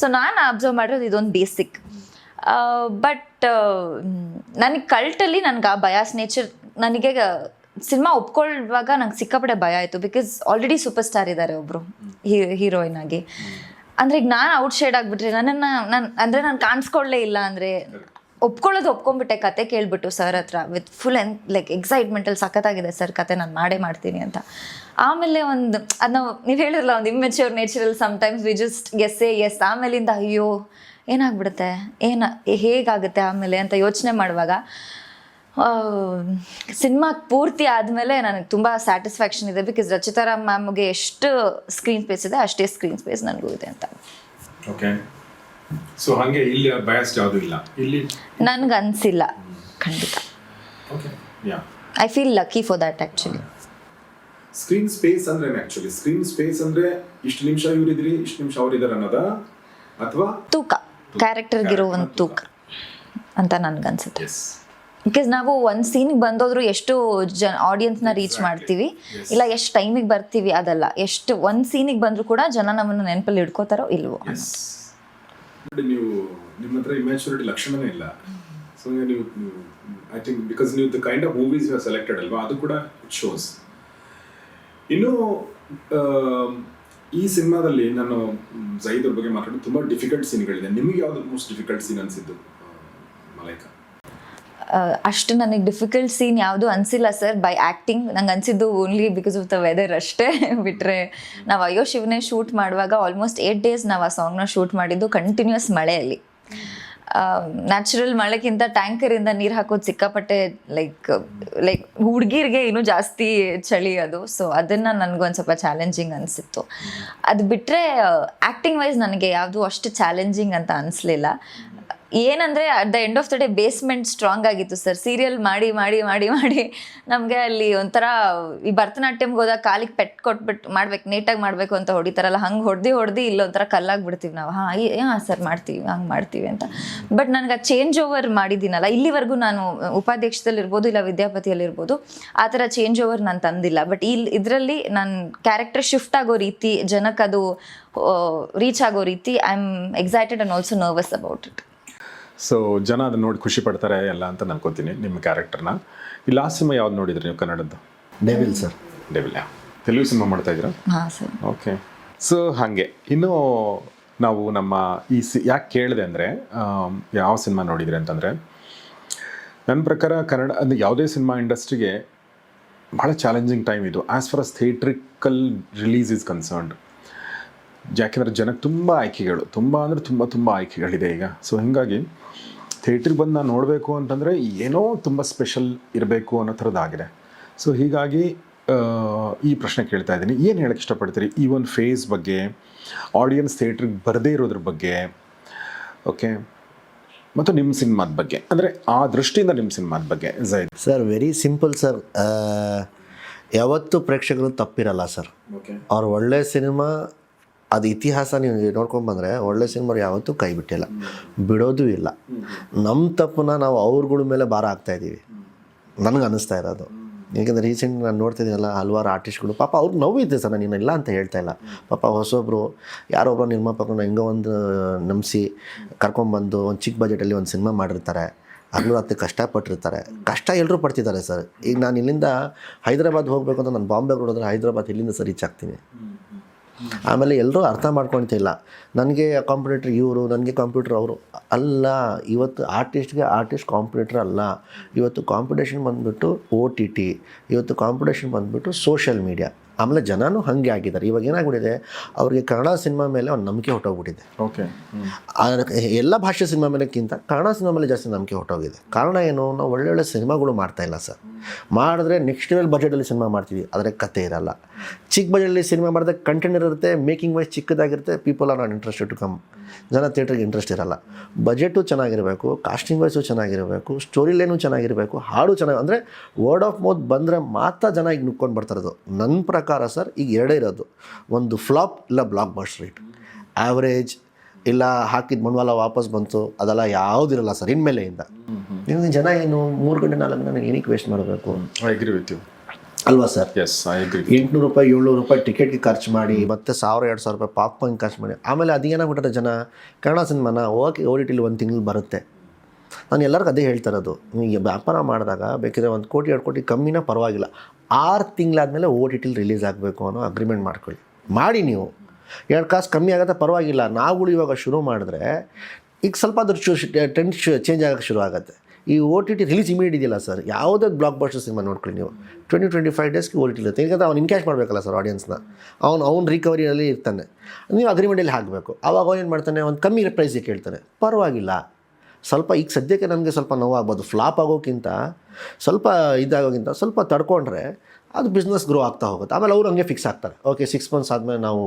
ಸೊ ನಾನು ಅಬ್ಸರ್ವ್ ಮಾಡಿರೋದು ಇದೊಂದು ಬೇಸಿಕ್. ಬಟ್ ನನಗೆ ಕಲ್ಟಲ್ಲಿ ನನಗೆ ಆ ಬಯಾಸ್ ನೇಚರ್ ನನಗೆ ಸಿನಿಮಾ ಒಪ್ಕೊಳ್ಳುವಾಗ ನಂಗೆ ಸಿಕ್ಕಾಪಟ್ಟೆ ಭಯ ಆಯಿತು ಬಿಕಾಸ್ ಆಲ್ರೆಡಿ ಸೂಪರ್ ಸ್ಟಾರ್ ಇದ್ದಾರೆ ಒಬ್ಬರು ಹೀರೋಯಿನ್ ಆಗಿ. ಅಂದರೆ ಈಗ ನಾನು ಔಟ್ ಶೇಡ್ ಆಗಿಬಿಟ್ರೆ ನಾನು ಕಾಣಿಸ್ಕೊಳ್ಳೇ ಇಲ್ಲ ಅಂದರೆ ಒಪ್ಕೊಂಡ್ಬಿಟ್ಟೆ ಕತೆ ಕೇಳ್ಬಿಟ್ಟು ಸರ್ ಹತ್ರ ವಿತ್ ಫುಲ್ ಲೈಕ್ ಎಕ್ಸೈಟ್ಮೆಂಟಲ್ಲಿ ಸಖತ್ತಾಗಿದೆ ಸರ್ ಕತೆ ನಾನು ಮಾಡ್ತೀನಿ ಅಂತ. ಆಮೇಲೆ ಅದನ್ನ ನೀವು ಹೇಳಿರಲ್ಲ ಒಂದು immature natural sometimes we just yes ಆಮೇಲಿಂದ ಅಯ್ಯೋ ಏನಾಗ್ಬಿಡುತ್ತೆ ಹೇಗಾಗುತ್ತೆ ಆಮೇಲೆ ಅಂತ ಯೋಚನೆ ಮಾಡುವಾಗ ಸಿನಿಮಾ ಪೂರ್ತಿ ಆದಮೇಲೆ ನನಗೆ ತುಂಬ ಸ್ಯಾಟಿಸ್ಫ್ಯಾಕ್ಷನ್ ಇದೆ ಬಿಕಾಸ್ ರಚಿತಾರಾಮ್ ಮ್ಯಾಮ್ಗೆ ಎಷ್ಟು ಸ್ಕ್ರೀನ್ ಸ್ಪೇಸ್ ಇದೆ ಅಷ್ಟೇ ಸ್ಕ್ರೀನ್ ಸ್ಪೇಸ್ ನನಗೂ ಇದೆ ಅಂತ. ಓಕೆ, ಸೊ ಹಾಗೆ ಇಲ್ಲಿ ಬಯಾಸ್ ಯಾವುದು ಇಲ್ಲ ಇಲ್ಲಿ ನನಗೆ ಅನಿಸಿಲ್ಲ ಖಂಡಿತ. Okay, yeah, I feel lucky for that actually. Screen space ಅಂದ್ರೆ ಆಕ್ಚುಲಿ ಸ್ಕ್ರೀನ್ ಸ್ಪೇಸ್ ಅಂದ್ರೆ ಇಷ್ಟು ನಿಮಿಷ ಇವರಿದ್ರಿ ಇಷ್ಟು ನಿಮಿಷ ಅವರಿದ್ದಾರೆ ಅನ್ನೋದಾ ಅಥವಾ ತೂಕ ಕ್ಯಾರೆಕ್ಟರ್ಗಿರೋ ಒಂದು ತೂಕ ಅಂತ ನನ್ಗನ್ಸುತ್ತೆ. ಎಸ್, ಬಿಕಾಸ್ ನಾವು ಒಂದು ಸೀನಿಗೆ ಬಂದೋದ್ರು ಎಷ್ಟು ಆಡಿಯನ್ಸ್ನ ರೀಚ್ ಮಾಡ್ತೀವಿ, ಇಲ್ಲ ಎಷ್ಟು ಟೈಮಿಗೆ ಬರ್ತೀವಿ ಅದಲ್ಲ, ಎಷ್ಟು ಒಂದು ಸೀನಿಗೆ ಬಂದರೂ ಕೂಡ ಜನ ನಮ್ಮನ್ನು ನೆನಪಲ್ಲಿ ಹಿಡ್ಕೋತಾರೋ ಇಲ್ವೋ. ನೋಡಿ, ನೀವು ನಿಮ್ಮ ಹತ್ರ ಇಮ್ಯಾಚುರಿಟಿ ಲಕ್ಷಣನೇ ಇಲ್ಲ. ಸೊ ನೀವು ಐ ಥಿಂಕ್ ಬಿಕಾಸ್ ನೀವು the kind of movies you selected ಅಲ್ವಾ, ಅದು ಕೂಡ ಇಟ್ ಶೋಸ್. ಇನ್ನು ಈ ಸಿನಿಮಾದಲ್ಲಿ ನಾನು ಜೈದ್ ಅವ್ರ ಬಗ್ಗೆ ಮಾತಾಡೋದು ತುಂಬ ಡಿಫಿಕಲ್ಟ್ ಸೀನ್ಗಳಿದೆ. ನಿಮಗೆ ಯಾವ್ದು ಮೋಸ್ಟ್ ಡಿಫಿಕಲ್ಟ್ ಸೀನ್ ಅನ್ಸಿದ್ದು ಮಲೈಕಾ? ಅಷ್ಟು ನನಗೆ ಡಿಫಿಕಲ್ಟ್ ಸೀನ್ ಯಾವುದು ಅನಿಸಿಲ್ಲ ಸರ್. ಬೈ ಆ್ಯಕ್ಟಿಂಗ್ ನಂಗೆ ಅನಿಸಿದ್ದು only because of the weather ಅಷ್ಟೇ. ಬಿಟ್ಟರೆ ನಾವು ಅಯ್ಯೋ ಶಿವನೇ ಶೂಟ್ ಮಾಡುವಾಗ ಆಲ್ಮೋಸ್ಟ್ 8 days ನಾವು ಆ ಸಾಂಗ್ನ ಶೂಟ್ ಮಾಡಿದ್ದು ಕಂಟಿನ್ಯೂಸ್ ಮಳೆಯಲ್ಲಿ. ನ್ಯಾಚುರಲ್ ಮಳೆಗಿಂತ ಟ್ಯಾಂಕರಿಂದ ನೀರು ಹಾಕೋದು ಸಿಕ್ಕಾಪಟ್ಟೆ ಲೈಕ್ ಹುಡುಗಿರಿಗೆ ಇನ್ನೂ ಜಾಸ್ತಿ ಚಳಿ ಅದು. ಸೊ ಅದನ್ನು ನನಗೊಂದು ಸ್ವಲ್ಪ ಚಾಲೆಂಜಿಂಗ್ ಅನಿಸಿತ್ತು. ಅದು ಬಿಟ್ಟರೆ ಆ್ಯಕ್ಟಿಂಗ್ ವೈಸ್ ನನಗೆ ಯಾವುದು ಅಷ್ಟು ಚಾಲೆಂಜಿಂಗ್ ಅಂತ ಅನಿಸ್ಲಿಲ್ಲ. ಏನಂದರೆ at the end of the day basement strong ಆಗಿತ್ತು ಸರ್. ಸೀರಿಯಲ್ ಮಾಡಿ ಮಾಡಿ ಮಾಡಿ ಮಾಡಿ ನಮಗೆ ಅಲ್ಲಿ ಒಂಥರ ಈ ಭರತನಾಟ್ಯಮ್ಗೆ ಹೋದಾಗ ಕಾಲಿಗೆ ಪೆಟ್ಟು ಕೊಟ್ಬಿಟ್ಟು ಮಾಡ್ಬೇಕು, ನೀಟಾಗಿ ಮಾಡಬೇಕು ಅಂತ ಹೊಡಿತಾರಲ್ಲ, ಹಂಗೆ ಹೊಡೆದು ಇಲ್ಲೊಂಥರ ಕಲ್ಲಾಗ್ಬಿಡ್ತೀವಿ ನಾವು. ಹಾಂ ಸರ್ ಮಾಡ್ತೀವಿ, ಹಂಗೆ ಮಾಡ್ತೀವಿ ಅಂತ. ಬಟ್ ನನಗೆ ಆ ಚೇಂಜ್ ಓವರ್ ಮಾಡಿದ್ದೀನಲ್ಲ, ಇಲ್ಲಿವರೆಗೂ ನಾನು ಉಪಾಧ್ಯಕ್ಷದಲ್ಲಿರ್ಬೋದು ಇಲ್ಲ ವಿದ್ಯಾಪತಿಯಲ್ಲಿರ್ಬೋದು ಆ ಥರ ಚೇಂಜ್ ಓವರ್ ನಾನು ತಂದಿಲ್ಲ. ಬಟ್ ಇದರಲ್ಲಿ ನಾನು ಕ್ಯಾರೆಕ್ಟರ್ ಶಿಫ್ಟ್ ಆಗೋ ರೀತಿ, ಜನಕ್ಕೆ ಅದು ರೀಚ್ ಆಗೋ ರೀತಿ, I am excited and also nervous about it. So ಜನ ಅದನ್ನ ನೋಡಿ ಖುಷಿ ಪಡ್ತಾರೆ ಎಲ್ಲ ಅಂತ ಅನ್ಕೋತೀನಿ ನಿಮ್ಮ ಕ್ಯಾರೆಕ್ಟರ್ನ. ಈ ಲಾಸ್ಟ್ ಸಿನಿಮಾ ಯಾವ್ದು ನೋಡಿದ್ರಿ ನೀವು ಕನ್ನಡದ್ದು? Devil sir. Devil. Telugu cinema ಮಾಡ್ತಾ ಇದ್ದೀರಾ? ಹಾಂ ಸರ್. ಓಕೆ. ಸೊ ಹಾಗೆ ಇನ್ನು ನಾವು ನಮ್ಮ ಯಾಕೆ ಕೇಳಿದೆ ಅಂದರೆ ಯಾವ ಸಿನಿಮಾ ನೋಡಿದ್ರಿ ಅಂತಂದರೆ, ನನ್ನ ಪ್ರಕಾರ ಕನ್ನಡ ಅಂದರೆ ಯಾವುದೇ ಸಿನಿಮಾ ಇಂಡಸ್ಟ್ರಿಗೆ ಭಾಳ ಚಾಲೆಂಜಿಂಗ್ ಟೈಮ್ ಇದು as for us theatrical release is concerned. ಯಾಕೆಂದರೆ ಜನಕ್ಕೆ ತುಂಬ ಆಯ್ಕೆಗಳು, ತುಂಬ ಅಂದರೆ ತುಂಬ ಆಯ್ಕೆಗಳಿದೆ ಈಗ. ಸೊ ಹೀಗಾಗಿ ಥಿಯೇಟ್ರಿಗೆ ಬಂದು ನಾನು ನೋಡಬೇಕು ಅಂತಂದರೆ ಏನೋ ತುಂಬ ಸ್ಪೆಷಲ್ ಇರಬೇಕು ಅನ್ನೋ ಥರದ್ದಾಗಿದೆ. ಸೊ ಹೀಗಾಗಿ ಈ ಪ್ರಶ್ನೆ ಕೇಳ್ತಾ ಇದ್ದೀನಿ, ಏನು ಹೇಳಕ್ಕೆ ಇಷ್ಟಪಡ್ತೀರಿ ಈ ಒಂದು ಫೇಸ್ ಬಗ್ಗೆ, ಆಡಿಯನ್ಸ್ ಥಿಯೇಟ್ರಿಗೆ ಬರದೇ ಇರೋದ್ರ ಬಗ್ಗೆ, ಓಕೆ, ಮತ್ತು ನಿಮ್ಮ ಸಿನಿಮಾದ ಬಗ್ಗೆ, ಅಂದರೆ ಆ ದೃಷ್ಟಿಯಿಂದ ನಿಮ್ಮ ಸಿನಿಮಾದ ಬಗ್ಗೆ Zaid sir? Very simple sir. ಯಾವತ್ತೂ ಪ್ರೇಕ್ಷಕರು ತಪ್ಪಿರಲ್ಲ ಸರ್. ಅವ್ರ ಒಳ್ಳೆ ಸಿನಿಮಾ ಅದು ಇತಿಹಾಸ ನೀವು ನೋಡ್ಕೊಂಡ್ಬಂದರೆ ಒಳ್ಳೆ ಸಿನಿಮಾ ಯಾವತ್ತೂ ಕೈ ಬಿಟ್ಟಿಲ್ಲ, ಬಿಡೋದು ಇಲ್ಲ. ನಮ್ಮ ತಪ್ಪನ್ನ ನಾವು ಅವ್ರಗಳ ಮೇಲೆ ಭಾರ ಆಗ್ತಾಯಿದ್ದೀವಿ, ನನಗೆ ಅನ್ನಿಸ್ತಾ ಇರೋದು. ಏಕೆಂದರೆ ರೀಸೆಂಟ್ ನಾನು ನೋಡ್ತಿದ್ದೀನಲ್ಲ ಹಲವಾರು ಆರ್ಟಿಸ್ಟ್ಗಳು, ಪಾಪ ಅವ್ರಿಗೆ ನೋವಿದೆ ಸರ್, ನಾನು ಇಲ್ಲ ಅಂತ ಹೇಳ್ತಾ ಇಲ್ಲ. ಪಾಪ ಹೊಸೊಬ್ಬರು ಯಾರೊಬ್ಬರು ನಿರ್ಮಾಪಕರನ್ನ ಹೆಂಗೋ ಒಂದು ನಂಬಿಸಿ ಕರ್ಕೊಂಬಂದು ಒಂದು ಚಿಕ್ಕ ಬಜೆಟಲ್ಲಿ ಒಂದು ಸಿನಿಮಾ ಮಾಡಿರ್ತಾರೆ. ಹಗಲು ರಾತ್ರಿ ಕಷ್ಟಪಟ್ಟಿರ್ತಾರೆ. ಕಷ್ಟ ಎಲ್ಲರೂ ಪಡ್ತಿದ್ದಾರೆ ಸರ್. ಈಗ ನಾನು ಇಲ್ಲಿಂದ ಹೈದ್ರಾಬಾದ್ ಹೋಗಬೇಕು ಅಂತ ನಾನು ಬಾಂಬೆಗೆ ಹೊರಡಿದ್ರೆ ಹೈದ್ರಾಬಾದ್ ಇಲ್ಲಿಂದ ಸರ್ ರೀಚ್ ಆಗ್ತೀನಿ. ಆಮೇಲೆ ಎಲ್ಲರೂ ಅರ್ಥ ಮಾಡ್ಕೊಳ್ತಿಲ್ಲ, ನನಗೆ ಕಾಂಪಿಟೇಟ್ರ್ ಇವರು, ನನಗೆ ಕಾಂಪಿಟೇಟ್ರ್ ಅವರು ಅಲ್ಲ. ಇವತ್ತು ಆರ್ಟಿಸ್ಟ್ಗೆ ಆರ್ಟಿಸ್ಟ್ ಕಾಂಪಿಟೇಟ್ರ್ ಅಲ್ಲ. ಇವತ್ತು ಕಾಂಪಿಟೇಷನ್ ಬಂದುಬಿಟ್ಟು OTT, ಇವತ್ತು ಕಾಂಪಿಟೇಷನ್ ಬಂದುಬಿಟ್ಟು ಸೋಷಿಯಲ್ ಮೀಡಿಯಾ. ಆಮೇಲೆ ಜನನೂ ಹಾಗೆ ಆಗಿದ್ದಾರೆ. ಇವಾಗ ಏನಾಗ್ಬಿಟ್ಟಿದೆ, ಅವ್ರಿಗೆ ಕನ್ನಡ ಸಿನಿಮಾ ಮೇಲೆ ಒಂದು ನಂಬಿಕೆ ಹೊಟ್ಟೋಗ್ಬಿಟ್ಟಿದೆ. ಓಕೆ. ಎಲ್ಲ ಭಾಷೆ ಸಿನಿಮಾ ಮೇಲೆಕ್ಕಿಂತ ಕನ್ನಡ ಸಿನಿಮಾ ಮೇಲೆ ಜಾಸ್ತಿ ನಂಬಿಕೆ ಹೊಟ್ಟೋಗಿದೆ. ಕಾರಣ ಏನು, ನಾವು ಒಳ್ಳೊಳ್ಳೆ ಸಿನಿಮಾಗಳು ಮಾಡ್ತಾಯಿಲ್ಲ ಸರ್. ಮಾಡಿದ್ರೆ ನೆಕ್ಸ್ಟ್ ಲೆವೆಲ್ ಬಜೆಟಲ್ಲಿ ಸಿನಿಮಾ ಮಾಡ್ತೀವಿ, ಆದರೆ ಕತೆ ಇರಲ್ಲ. ಚಿಕ್ಕ ಬಜೆಟಲ್ಲಿ ಸಿನಿಮಾ ಮಾಡಿದ್ರೆ ಕಂಟೆಂಟ್ ಇರುತ್ತೆ, ಮೇಕಿಂಗ್ ವೈಸ್ ಚಿಕ್ಕದಾಗಿರುತ್ತೆ, people are not interested to come. ಜನ ಥಿಯೇಟ್ರಿಗೆ ಇಂಟ್ರೆಸ್ಟ್ ಇರಲ್ಲ. ಬಜೆಟು ಚೆನ್ನಾಗಿರಬೇಕು, ಕಾಸ್ಟಿಂಗ್ ವೈಸು ಚೆನ್ನಾಗಿರಬೇಕು, ಸ್ಟೋರಿ ಲೈನು ಚೆನ್ನಾಗಿರಬೇಕು, ಹಾಡು ಚೆನ್ನಾಗಿ, ಅಂದರೆ ವರ್ಡ್ ಆಫ್ ಮೌತ್ ಬಂದರೆ ಮಾತ್ರ ಜನ ಈಗ ನುಕ್ಕೊಂಡು ಬರ್ತಾರದು. ನನ್ನ ಪ್ರಕಾರ ಸರ್ ಈಗ ಎರಡೇ ಇರೋದು, ಒಂದು ಫ್ಲಾಪ್ ಇಲ್ಲ ಬ್ಲಾಕ್ ಬಸ್ಟರ್ ಹಿಟ್. ಆ್ಯಾವ್ರೇಜ್ ಇಲ್ಲ ಹಾಕಿದ ಬಂಡವಾಳ ವಾಪಸ್ ಬಂತು ಅದೆಲ್ಲ ಯಾವುದಿರಲ್ಲ ಸರ್ ಇನ್ಮೇಲೆಯಿಂದ. ಜನ ಏನು 3 ಗಂಟೆ 4 ಗಂಟೆ ಏನಕ್ಕೆ ವೇಸ್ಟ್ ಮಾಡಬೇಕು? I agree with you. ಅಲ್ವಾ ಸರ್? Yes, I agree. 800 ರೂಪಾಯಿ 700 ರೂಪಾಯಿ ಟಿಕೆಟ್ಗೆ ಖರ್ಚು ಮಾಡಿ ಮತ್ತೆ 1000-2000 ರೂಪಾಯಿ ಪಾಪ್ಕಾರ್ನ್ ಖರ್ಚು ಮಾಡಿ ಆಮೇಲೆ ಅದೇನಾಗ್ಬಿಟ್ರೆ ಜನ ಕನ್ನಡ ಸಿನಿಮಾನ ಓಕೆ OTT ಒಂದು ತಿಂಗಳು ಬರುತ್ತೆ. ನಾನು ಎಲ್ಲರಿಗೂ ಅದೇ ಹೇಳ್ತಾ ಇರೋದು, ನೀವು ವ್ಯಾಪಾರ ಮಾಡಿದಾಗ ಬೇಕಿದ್ರೆ 1 ಕೋಟಿ 2 ಕೋಟಿ ಕಮ್ಮಿನ ಪರವಾಗಿಲ್ಲ, 6 ತಿಂಗಳಾದಮೇಲೆ OTT ರಿಲೀಸ್ ಆಗಬೇಕು ಅನ್ನೋ ಅಗ್ರಿಮೆಂಟ್ ಮಾಡ್ಕೊಳ್ಳಿ. ಮಾಡಿ ನೀವು 2 ಕಾಸು ಕಮ್ಮಿ ಆಗುತ್ತೆ ಪರವಾಗಿಲ್ಲ. ನಾವುಗಳು ಇವಾಗ ಶುರು ಮಾಡಿದ್ರೆ ಈಗ ಸ್ವಲ್ಪ ಅದ್ರ ಟ್ರೆಂಡ್ ಚೇಂಜ್ ಆಗೋಕ್ಕೆ ಶುರು ಆಗುತ್ತೆ. ಈ OTT ರಿಲೀಸ್ ಇಮಿಡಿಯೇಟ್ ಇದೆಯಲ್ಲ ಸರ್, ಯಾವುದೇ ಬ್ಲಾಕ್ ಬಸ್ಟರ್ ಸಿನಿಮಾ ನೋಡ್ಕೊಳ್ಳಿ ನೀವು 20-25 ಡೇಸ್ಗೆ OTT ಇರುತ್ತೆ. ಯಾಕಂದರೆ ಅವ್ನು ಇನ್ಕ್ಯಾಶ್ ಮಾಡಬೇಕಲ್ಲ ಸರ್ ಆಡಿಯನ್ಸ್ನ, ಅವ್ನು ರಿಕವರಿಯಲ್ಲಿ ಇರ್ತಾನೆ. ನೀವು ಅಗ್ರಿಮೆಂಟಲ್ಲಿ ಹಾಕಬೇಕು. ಆವಾಗ ಏನು ಮಾಡ್ತಾನೆ, ಒಂದು ಕಮ್ಮಿ ಪ್ರೈಸಿಗೆ ಕೇಳ್ತಾನೆ, ಪರವಾಗಿಲ್ಲ. ಸ್ವಲ್ಪ ಈಗ ಸದ್ಯಕ್ಕೆ ನಮಗೆ ಸ್ವಲ್ಪ ನೋವಾಗ್ಬೋದು, ಫ್ಲಾಪ್ ಆಗೋಕ್ಕಿಂತ ಸ್ವಲ್ಪ ಇದಾಗೋಕ್ಕಿಂತ ಸ್ವಲ್ಪ ತಡ್ಕೊಂಡ್ರೆ ಅದು ಬಿಸ್ನೆಸ್ ಗ್ರೋ ಆಗ್ತಾ ಹೋಗುತ್ತೆ. ಆಮೇಲೆ ಅವರು ಹಂಗೆ ಫಿಕ್ಸ್ ಆಗ್ತಾರೆ, ಓಕೆ 6 ಮಂತ್ಸ್ ಆದಮೇಲೆ ನಾವು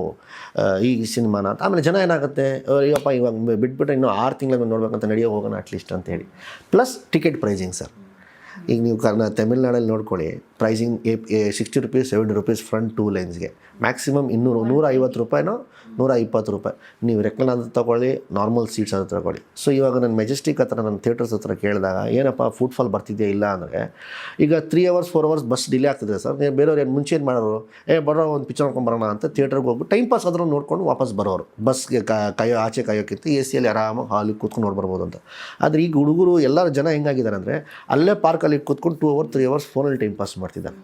ಈ ಸಿನಿಮಾನ ಅಂತ. ಆಮೇಲೆ ಜನ ಏನಾಗುತ್ತೆ, ಅಯ್ಯಪ್ಪ ಇವಾಗ ಬಿಟ್ಬಿಟ್ಟು ಇನ್ನೂ 6 ತಿಂಗಳ ನೋಡ್ಬೇಕಂತ ನಡೆಯೋ ಹೋಗೋಣ ಅಟ್ಲೀಸ್ಟ್ ಅಂತೇಳಿ. ಪ್ಲಸ್ ಟಿಕೆಟ್ ಪ್ರೈಸಿಂಗ್ ಸರ್, ಈಗ ನೀವು ತಮಿಳ್ನಾಡಲ್ಲಿ ನೋಡ್ಕೊಳ್ಳಿ, ಪ್ರೈಸಿಂಗ್ 60 ರೂಪೀಸ್ 70 ರೂಪೀಸ್ ಫ್ರಂಟ್ 2 ಲೈನ್ಸ್ಗೆ, ಮ್ಯಾಕ್ಸಿಮಮ್ 150 ರೂಪಾಯಿನೋ 120 ರೂಪಾಯಿ. ನೀವು ರೆಕ್ಲನ್ ತೊಗೊಳ್ಳಿ, ನಾರ್ಮಲ್ ಸೀಟ್ಸ್ ಅದು ತೊಗೊಳ್ಳಿ. ಸೊ ಇವಾಗ ನನ್ನ ಮೆಜೆಸ್ಟಿಕ್ ಹತ್ರ ನನ್ನ ಥಿಯೇಟರ್ಸ್ ಹತ್ರ ಕೇಳಿದಾಗ ಏನಪ್ಪ ಫುಟ್ಫಾಲ್ ಬರ್ತಿದೆಯಾ ಇಲ್ಲ ಅಂದರೆ, ಈಗ 3 hours 4 hours ಬಸ್ ಡಿಲೇ ಆಗ್ತಿದೆ ಸರ್. ಬೇರೆಯವ್ರು ಏನು ಮುಂಚೆ ಏನು ಮಾಡೋರು, ಬರೋ ಒಂದು ಪಿಕ್ಚರ್ ನೋಡ್ಕೊಂಬರೋಣ ಅಂತ ಥಿಯೇಟರ್ಗೆ ಹೋಗ್ಬಿಟ್ಟು ಟೈಮ್ ಪಾಸ್ ಆದರೂ ನೋಡ್ಕೊಂಡು ವಾಪಸ್ ಬರೋರು. ಬಸ್ಗೆ ಆಚೆ ಕಾಯೋಕ್ಕಿಂತ AC ಆರಾಮಾಗಿ ಹಾಲಿಗೆ ಕೂತ್ಕೊಂಡು ನೋಡ್ಬರ್ಬೋದು ಅಂತ. ಆದರೆ ಈಗ ಹುಡುಗರು ಎಲ್ಲರ ಜನ ಹೆಂಗಾಗಿದ್ದಾರೆ ಅಂದರೆ, ಅಲ್ಲೇ ಪಾರ್ಕಲ್ಲಿ ಕೂತ್ಕೊಂಡು 2 hours 3 hours ಫೋನಲ್ಲಿ ಟೈಮ್ ಪಾಸ್ ಮಾಡ್ತಿದ್ದಾರೆ.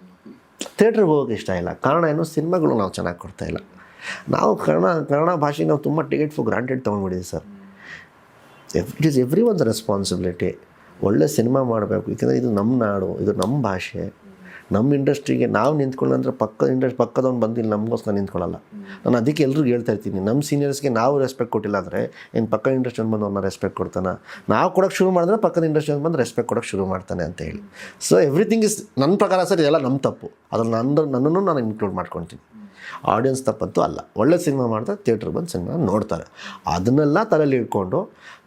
ಥಿಯೇಟ್ರಿಗೆ ಹೋಗೋಕೆ ಇಷ್ಟ ಇಲ್ಲ. ಕಾರಣ ಏನು, ಸಿನಿಮಾಗಳು ನಾವು ಚೆನ್ನಾಗಿ ಕೊಡ್ತಾಯಿಲ್ಲ. ನಾವು ಕನ್ನಡ ಭಾಷೆ ನಾವು ತುಂಬ ಟಿಕೆಟ್ ಫಾರ್ ಗ್ರಾಂಟೆಡ್ ತೊಗೊಂಡ್ಬಿಟ್ಟಿದ್ದೀವಿ sir. It is everyone's responsibility. ಒಳ್ಳೆ ಸಿನಿಮಾ ಮಾಡಬೇಕು, ಏಕೆಂದರೆ ಇದು ನಮ್ಮ ನಾಡು, ಇದು ನಮ್ಮ ಭಾಷೆ, ನಮ್ಮ ಇಂಡಸ್ಟ್ರಿಗೆ ನಾವು ನಿಂತ್ಕೊಳ್ಳೋಂದ್ರೆ ಪಕ್ಕದವ್ನು ಬಂದು ಇಲ್ಲಿ ನಮಗೋಸ್ಕರ ನಿಂತ್ಕೊಳ್ಳಲ್ಲ. ನಾನು ಅದಕ್ಕೆ ಎಲ್ರಿಗೂ ಹೇಳ್ತಾ ಇರ್ತೀನಿ, ನಮ್ಮ ಸೀನಿಯರ್ಸ್ಗೆ ನಾವು ರೆಸ್ಪೆಕ್ಟ್ ಕೊಟ್ಟಿಲ್ಲ ಅಂದರೆ ಏನು ಪಕ್ಕದ ಇಂಡಸ್ಟ್ರಿಯಲ್ಲಿ ಬಂದು ಅವ್ರನ್ನ ರೆಸ್ಪೆಕ್ಟ್ ಕೊಡ್ತಾನೆ? ನಾವು ಕೊಡೋಕ್ಕೆ ಶುರು ಮಾಡಿದ್ರೆ ಪಕ್ಕದ ಇಂಡಸ್ಟ್ರಿಯಲ್ಲಿ ಬಂದು ರೆಸ್ಪೆಕ್ಟ್ ಕೊಡೋಕ್ಕೆ ಶುರು ಮಾಡ್ತಾನೆ ಅಂತ ಹೇಳಿ. ಸೊ ಎವ್ರಿಥಿಂಗ್ ಇಸ್ ನನ್ನ ಪ್ರಕಾರ ಸರ್, ಇದೆಲ್ಲ ನಮ್ಮ ತಪ್ಪು. ಅದ್ರಲ್ಲಿ ನನ್ನನ್ನು ನಾನು ಇನ್ಕ್ಲೂಡ್ ಮಾಡ್ಕೊತೀನಿ. ಆಡಿಯನ್ಸ್ ತಪ್ಪಂತೂ ಅಲ್ಲ. ಒಳ್ಳೆ ಸಿನಿಮಾ ಮಾಡ್ತಾರೆ, ಥಿಯೇಟ್ರಿಗೆ ಬಂದು ಸಿನಿಮಾ ನೋಡ್ತಾರೆ. ಅದನ್ನೆಲ್ಲ ತಲೆಯಲ್ಲಿ ಇಟ್ಕೊಂಡು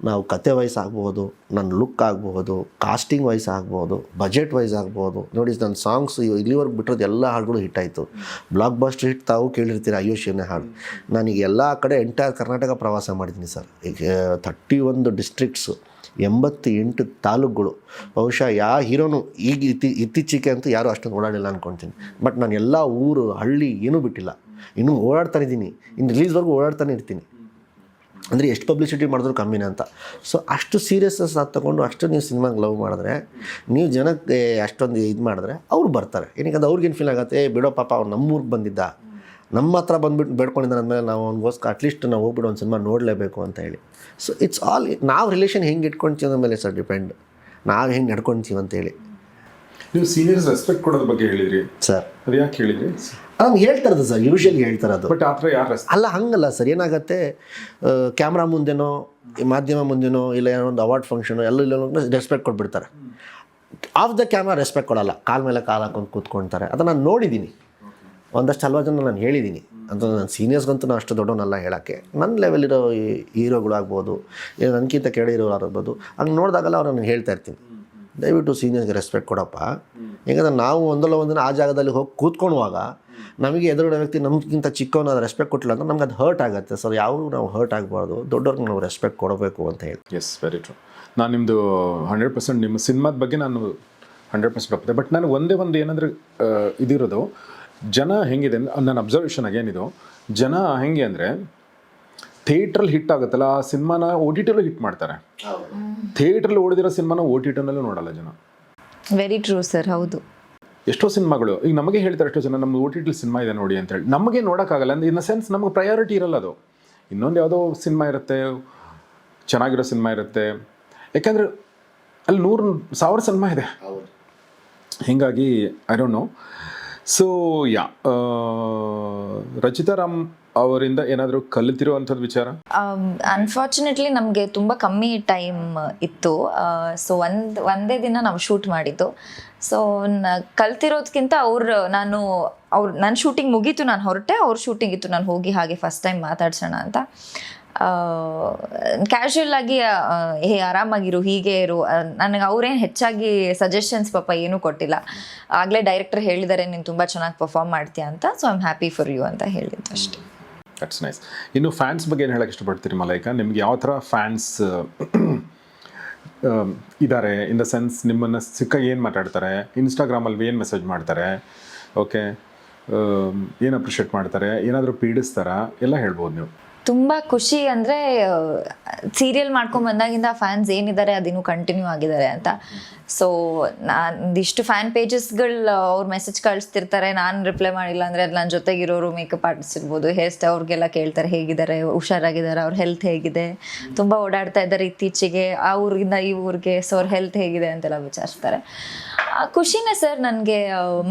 ನಾವು ಕತೆ ವೈಸ್ ಆಗ್ಬೋದು, ನನ್ನ ಲುಕ್ ಆಗ್ಬೋದು, ಕಾಸ್ಟಿಂಗ್ ವೈಸ್ ಆಗ್ಬೋದು, ಬಜೆಟ್ ವೈಸ್ ಆಗ್ಬೋದು. ನೋಡಿ, ನನ್ನ ಸಾಂಗ್ಸ್ ಇಲ್ಲಿವರೆಗೆ ಬಿಟ್ಟಿರೋದು ಎಲ್ಲ ಹಾಡುಗಳು ಹಿಟ್ ಆಯಿತು. ಬ್ಲಾಕ್ ಬಸ್ಟರ್ ಹಿಟ್ ತಾವು ಕೇಳಿರ್ತೀರ, ಅಯ್ಯೋ ಶಿವನೇ ಹಾಡು. ನಾನೀಗ ಎಲ್ಲ ಕಡೆ ಎಂಟೈರ್ ಕರ್ನಾಟಕ ಪ್ರವಾಸ ಮಾಡಿದ್ದೀನಿ ಸರ್. ಈಗ 31 ಡಿಸ್ಟ್ರಿಕ್ಟ್ಸು, 88 ತಾಲೂಕುಗಳು. ಬಹುಶಃ ಯಾವ ಹೀರೋನು ಈಗ ಇತ್ತೀಚೆಗೆ ಅಂತೂ ಯಾರೂ ಅಷ್ಟೊಂದು ಓಡಾಡಿಲ್ಲ ಅಂದ್ಕೊಳ್ತೀನಿ. ಬಟ್ ನಾನು ಎಲ್ಲ ಊರು ಹಳ್ಳಿ ಏನೂ ಬಿಟ್ಟಿಲ್ಲ, ಇನ್ನೂ ಓಡಾಡ್ತಾನೆ ಇದ್ದೀನಿ. ಇನ್ನು ರಿಲೀಸ್ವರೆಗೂ ಓಡಾಡ್ತಾನೆ ಇರ್ತೀನಿ. ಅಂದರೆ ಎಷ್ಟು ಪಬ್ಲಿಸಿಟಿ ಮಾಡಿದ್ರು ಕಮ್ಮಿನೇ ಅಂತ. ಸೊ ಅಷ್ಟು ಸೀರಿಯಸ್ನೆಸ್ ತಗೊಂಡು ಅಷ್ಟು ನೀವು ಸಿನಿಮಾಗೆ ಲವ್ ಮಾಡಿದ್ರೆ, ನೀವು ಜನಕ್ಕೆ ಅಷ್ಟೊಂದು ಇದು ಮಾಡಿದ್ರೆ ಅವ್ರು ಬರ್ತಾರೆ. ಏನಕ್ಕೆ ಅವ್ರಿಗೇನು ಫೀಲ್ ಆಗುತ್ತೆ, ಬಿಡೋ ಪಾಪ ಅವ್ರು ನಮ್ಮೂರಿಗೆ ಬಂದಿದ್ದ, ನಮ್ಮ ಹತ್ರ ಬಂದುಬಿಟ್ಟು ಬೇಡ್ಕೊಂಡಿದ್ದಾರೆ ಅಂದಮೇಲೆ ನಾವು ಅವ್ನಿಗೋಸ್ಕರ ಅಟ್ಲೀಸ್ಟ್ ನಾವು ಹೋಗ್ಬಿಟ್ಟು ಒಂದು ಸಿನಿಮಾ ನೋಡಲೇಬೇಕು ಅಂತ ಹೇಳಿ. ಸೊ ಇಟ್ಸ್ ಆಲ್ ನಾವು ರಿಲೇಷನ್ ಹೆಂಗೆ ಇಟ್ಕೊಳ್ತೀವಿ ಅನ್ನೋ ಮೇಲೆ ಸರ್ ಡಿಪೆಂಡ್, ನಾವು ಹೆಂಗೆ ನಡ್ಕೊಳ್ತೀವಿ ಅಂತೇಳಿ. ನೀವು ಸೀನಿಯರ್ಸ್ ರೆಸ್ಪೆಕ್ಟ್ ಕೊಡೋದ್ರ ಬಗ್ಗೆ ಹೇಳಿದ್ರಿ ಸರ್. ಅದು ಯಾಕೆ ಹೇಳಿದ್ರಿ? ನಮ್ಗೆ ಹೇಳ್ತಾರದು ಸರ್, ಯೂಶಲಿ ಹೇಳ್ತಾರದು. ಬಟ್ ಆ ಥರ ಯಾರು ಅಲ್ಲ, ಹಂಗಲ್ಲ ಸರ್. ಏನಾಗುತ್ತೆ, ಕ್ಯಾಮ್ರಾ ಮುಂದೆನೋ ಮಾಧ್ಯಮ ಮುಂದೆನೋ ಇಲ್ಲ ಏನೋ ಒಂದು ಅವಾರ್ಡ್ ಫಂಕ್ಷನು ಎಲ್ಲ ರೆಸ್ಪೆಕ್ಟ್ ಕೊಟ್ಬಿಡ್ತಾರೆ. ಆಫ್ ದ ಕ್ಯಾಮ್ರಾ ರೆಸ್ಪೆಕ್ಟ್ ಕೊಡಲ್ಲ, ಕಾಲ ಮೇಲೆ ಕಾಲು ಹಾಕೊಂಡು ಕೂತ್ಕೊಳ್ತಾರೆ. ಅದನ್ನು ನಾನು ನೋಡಿದ್ದೀನಿ, ಒಂದಷ್ಟು ಹಲ್ವಾ ಜನ ನಾನು ಹೇಳಿದ್ದೀನಿ. ಅಂತ ನನ್ನ ಸೀನಿಯರ್ಸ್ಗಂತೂ ನಾನು ಅಷ್ಟು ದೊಡ್ಡವನ್ನೆಲ್ಲ ಹೇಳೋಕ್ಕೆ. ನನ್ನ ಲೆವೆಲಿರೋ ಹೀರೋಗಳು ಆಗ್ಬೋದು, ನನಗಿಂತ ಕೆಳಗಿರೋರು ಆಗ್ಬೋದು, ಹಂಗೆ ನೋಡಿದಾಗಲ್ಲ ಅವ್ರು ನಾನು ಹೇಳ್ತಾ ಇರ್ತೀನಿ, ದಯವಿಟ್ಟು ಸೀನಿಯರ್ಸ್ಗೆ ರೆಸ್ಪೆಕ್ಟ್ ಕೊಡಪ್ಪ. ಯಾಕಂದರೆ ನಾವು ಒಂದಲ್ಲ ಒಂದಿನ ಆ ಜಾಗದಲ್ಲಿ ಹೋಗಿ ಕೂತ್ಕೊಳ್ಳುವಾಗ ನಮಗೆ ಎದುರುಗಡೆ ವ್ಯಕ್ತಿ ನಮಗಿಂತ ಚಿಕ್ಕವನ್ನ ರೆಸ್ಪೆಕ್ಟ್ ಕೊಟ್ಟಿಲ್ಲ ಅಂದ್ರೆ ನಮ್ಗೆ ಅದು ಹರ್ಟ್ ಆಗುತ್ತೆ ಸರ್. ಯಾವಾಗೂ ನಾವು ಹರ್ಟ್ ಆಗಬಾರ್ದು, ದೊಡ್ಡವ್ರಿಗೆ ನಾವು ರೆಸ್ಪೆಕ್ಟ್ ಕೊಡಬೇಕು ಅಂತ ಹೇಳಿ. Yes, very true. ನಾನು ನಿಮ್ಮದು 100% ನಿಮ್ಮ ಸಿನಿಮಾದ ಬಗ್ಗೆ ನಾನು 100% ಒಪ್ಪಿದೆ. ಬಟ್ ನಾನು ಒಂದೇ ಒಂದು ಏನಂದರೆ ಇದಿರೋದು, ಜನ ಹೆಂಗಿದೆ ನನ್ನ ಅಬ್ಸರ್ವೇಷನ್ ಆಗೇನಿದು, ಜನ ಹೆಂಗೆ ಅಂದರೆ ಥಿಯೇಟ್ರಲ್ಲಿ ಹಿಟ್ ಆಗುತ್ತಲ್ಲ ಆ ಸಿನಿಮಾನ OTTಲ್ಲೂ ಹಿಟ್ ಮಾಡ್ತಾರೆ. ಥಿಯೇಟ್ರಲ್ಲಿ ಓಡಿದಿರೋ ಸಿನಿಮಾನ OTTನಲ್ಲೂ ನೋಡಲ್ಲ ಜನ. ವೆರಿ ಟ್ರೂ ಸರ್, ಹೌದು. ಎಷ್ಟೋ ಸಿನಿಮಾಗಳು ಈಗ ನಮಗೆ ಹೇಳ್ತಾರೆ, ಎಷ್ಟೋ ಜನ ನಮ್ದು OTT ಸಿನಿಮಾ ಇದೆ ನೋಡಿ ಅಂತೇಳಿ. ನಮಗೆ ನೋಡೋಕ್ಕಾಗಲ್ಲ, ಇನ್ ದ ಸೆನ್ಸ್ ನಮಗೆ ಪ್ರಯಾರಿಟಿ ಇರಲ್ಲ. ಅದು ಇನ್ನೊಂದು ಯಾವುದೋ ಸಿನಿಮಾ ಇರುತ್ತೆ, ಚೆನ್ನಾಗಿರೋ ಸಿನಿಮಾ ಇರುತ್ತೆ. ಯಾಕೆಂದರೆ ಅಲ್ಲಿ 100,000 ಸಿನಿಮಾ ಇದೆ. ಹೀಗಾಗಿ I don't know. So yeah, Rachita Ram ಅವರಿಂದ ಏನಾದರೂ ಕಲಿತಿರುವಂಥದ್ದು ವಿಚಾರ? ಅನ್ಫಾರ್ಚುನೇಟ್ಲಿ ನಮಗೆ ತುಂಬ ಕಮ್ಮಿ ಟೈಮ್ ಇತ್ತು. ಸೊ ಒಂದೇ ದಿನ ನಾವು ಶೂಟ್ ಮಾಡಿದ್ದು. ಸೊ ಕಲ್ತಿರೋದಕ್ಕಿಂತ ನನ್ನ ಶೂಟಿಂಗ್ ಮುಗೀತು, ನಾನು ಹೊರಟೆ, ಅವ್ರ ಶೂಟಿಂಗ್ ಇತ್ತು, ನಾನು ಹೋಗಿ ಹಾಗೆ ಫಸ್ಟ್ ಟೈಮ್ ಮಾತಾಡ್ಸೋಣ ಅಂತ ಕ್ಯಾಶುಯಲ್ ಆಗಿ ಆರಾಮಾಗಿರು, ಹೀಗೆ ಇರು. ನನಗೆ ಅವ್ರೇನು ಹೆಚ್ಚಾಗಿ ಸಜೆಷನ್ಸ್ ಪಾಪ ಏನೂ ಕೊಟ್ಟಿಲ್ಲ. ಆಗಲೇ ಡೈರೆಕ್ಟರ್ ಹೇಳಿದ್ದಾರೆ, ನೀನು ತುಂಬ ಚೆನ್ನಾಗಿ ಪರ್ಫಾರ್ಮ್ ಮಾಡ್ತೀಯ ಅಂತ. So I am happy for you ಅಂತ ಹೇಳಿದ್ದು ಅಷ್ಟೇ. That's nice. ಇನ್ನು ಫ್ಯಾನ್ಸ್ ಬಗ್ಗೆ ಏನು ಹೇಳಕ್ಕೆ ಇಷ್ಟಪಡ್ತೀರಿ ಮಲೈಕಾ? ನಿಮ್ಗೆ ಯಾವ ಥರ ಫ್ಯಾನ್ಸ್ ಇದ್ದಾರೆ? ಇನ್ ದ ಸೆನ್ಸ್ ನಿಮ್ಮನ್ನು ಸಿಕ್ಕ ಏನು ಮಾತಾಡ್ತಾರೆ, ಇನ್ಸ್ಟಾಗ್ರಾಮಲ್ಲಿ ಏನು ಮೆಸೇಜ್ ಮಾಡ್ತಾರೆ, ಓಕೆ, ಏನು ಅಪ್ರಿಷಿಯೇಟ್ ಮಾಡ್ತಾರೆ, ಏನಾದರೂ ಪೀಡಿಸ್ತಾರಾ ಎಲ್ಲ ಹೇಳ್ಬೋದು ನೀವು. ತುಂಬ ಖುಷಿ ಅಂದರೆ ಸೀರಿಯಲ್ ಮಾಡ್ಕೊಂಡು ಬಂದಾಗಿಂದ ಫ್ಯಾನ್ಸ್ ಏನಿದ್ದಾರೆ ಅದಿನ್ನೂ ಕಂಟಿನ್ಯೂ ಆಗಿದ್ದಾರೆ ಅಂತ. ಸೊ ಒಂದಿಷ್ಟು ಫ್ಯಾನ್ ಪೇಜಸ್ಗಳು ಅವ್ರು ಮೆಸೇಜ್ ಕಳಿಸ್ತಿರ್ತಾರೆ, ನಾನು ರಿಪ್ಲೈ ಮಾಡಿಲ್ಲ ಅಂದರೆ ಅದು ನನ್ನ ಜೊತೆಗಿರೋರು ಮೇಕಪ್ ಆರ್ಟಿಸ್ಟ್ ಇರ್ಬೋದು, ಹೇರ್ ಸ್ಟೈಲ್, ಅವ್ರಿಗೆಲ್ಲ ಕೇಳ್ತಾರೆ ಹೇಗಿದ್ದಾರೆ, ಹುಷಾರಾಗಿದ್ದಾರೆ, ಅವ್ರ ಹೆಲ್ತ್ ಹೇಗಿದೆ, ತುಂಬ ಓಡಾಡ್ತಾ ಇದ್ದಾರೆ ಇತ್ತೀಚೆಗೆ ಆ ಊರಿಂದ ಈ ಊರಿಗೆ, ಸೊ ಅವ್ರ ಹೆಲ್ತ್ ಹೇಗಿದೆ ಅಂತೆಲ್ಲ ವಿಚಾರಿಸ್ತಾರೆ. ಖುಷಿನೇ ಸರ್ ನನಗೆ.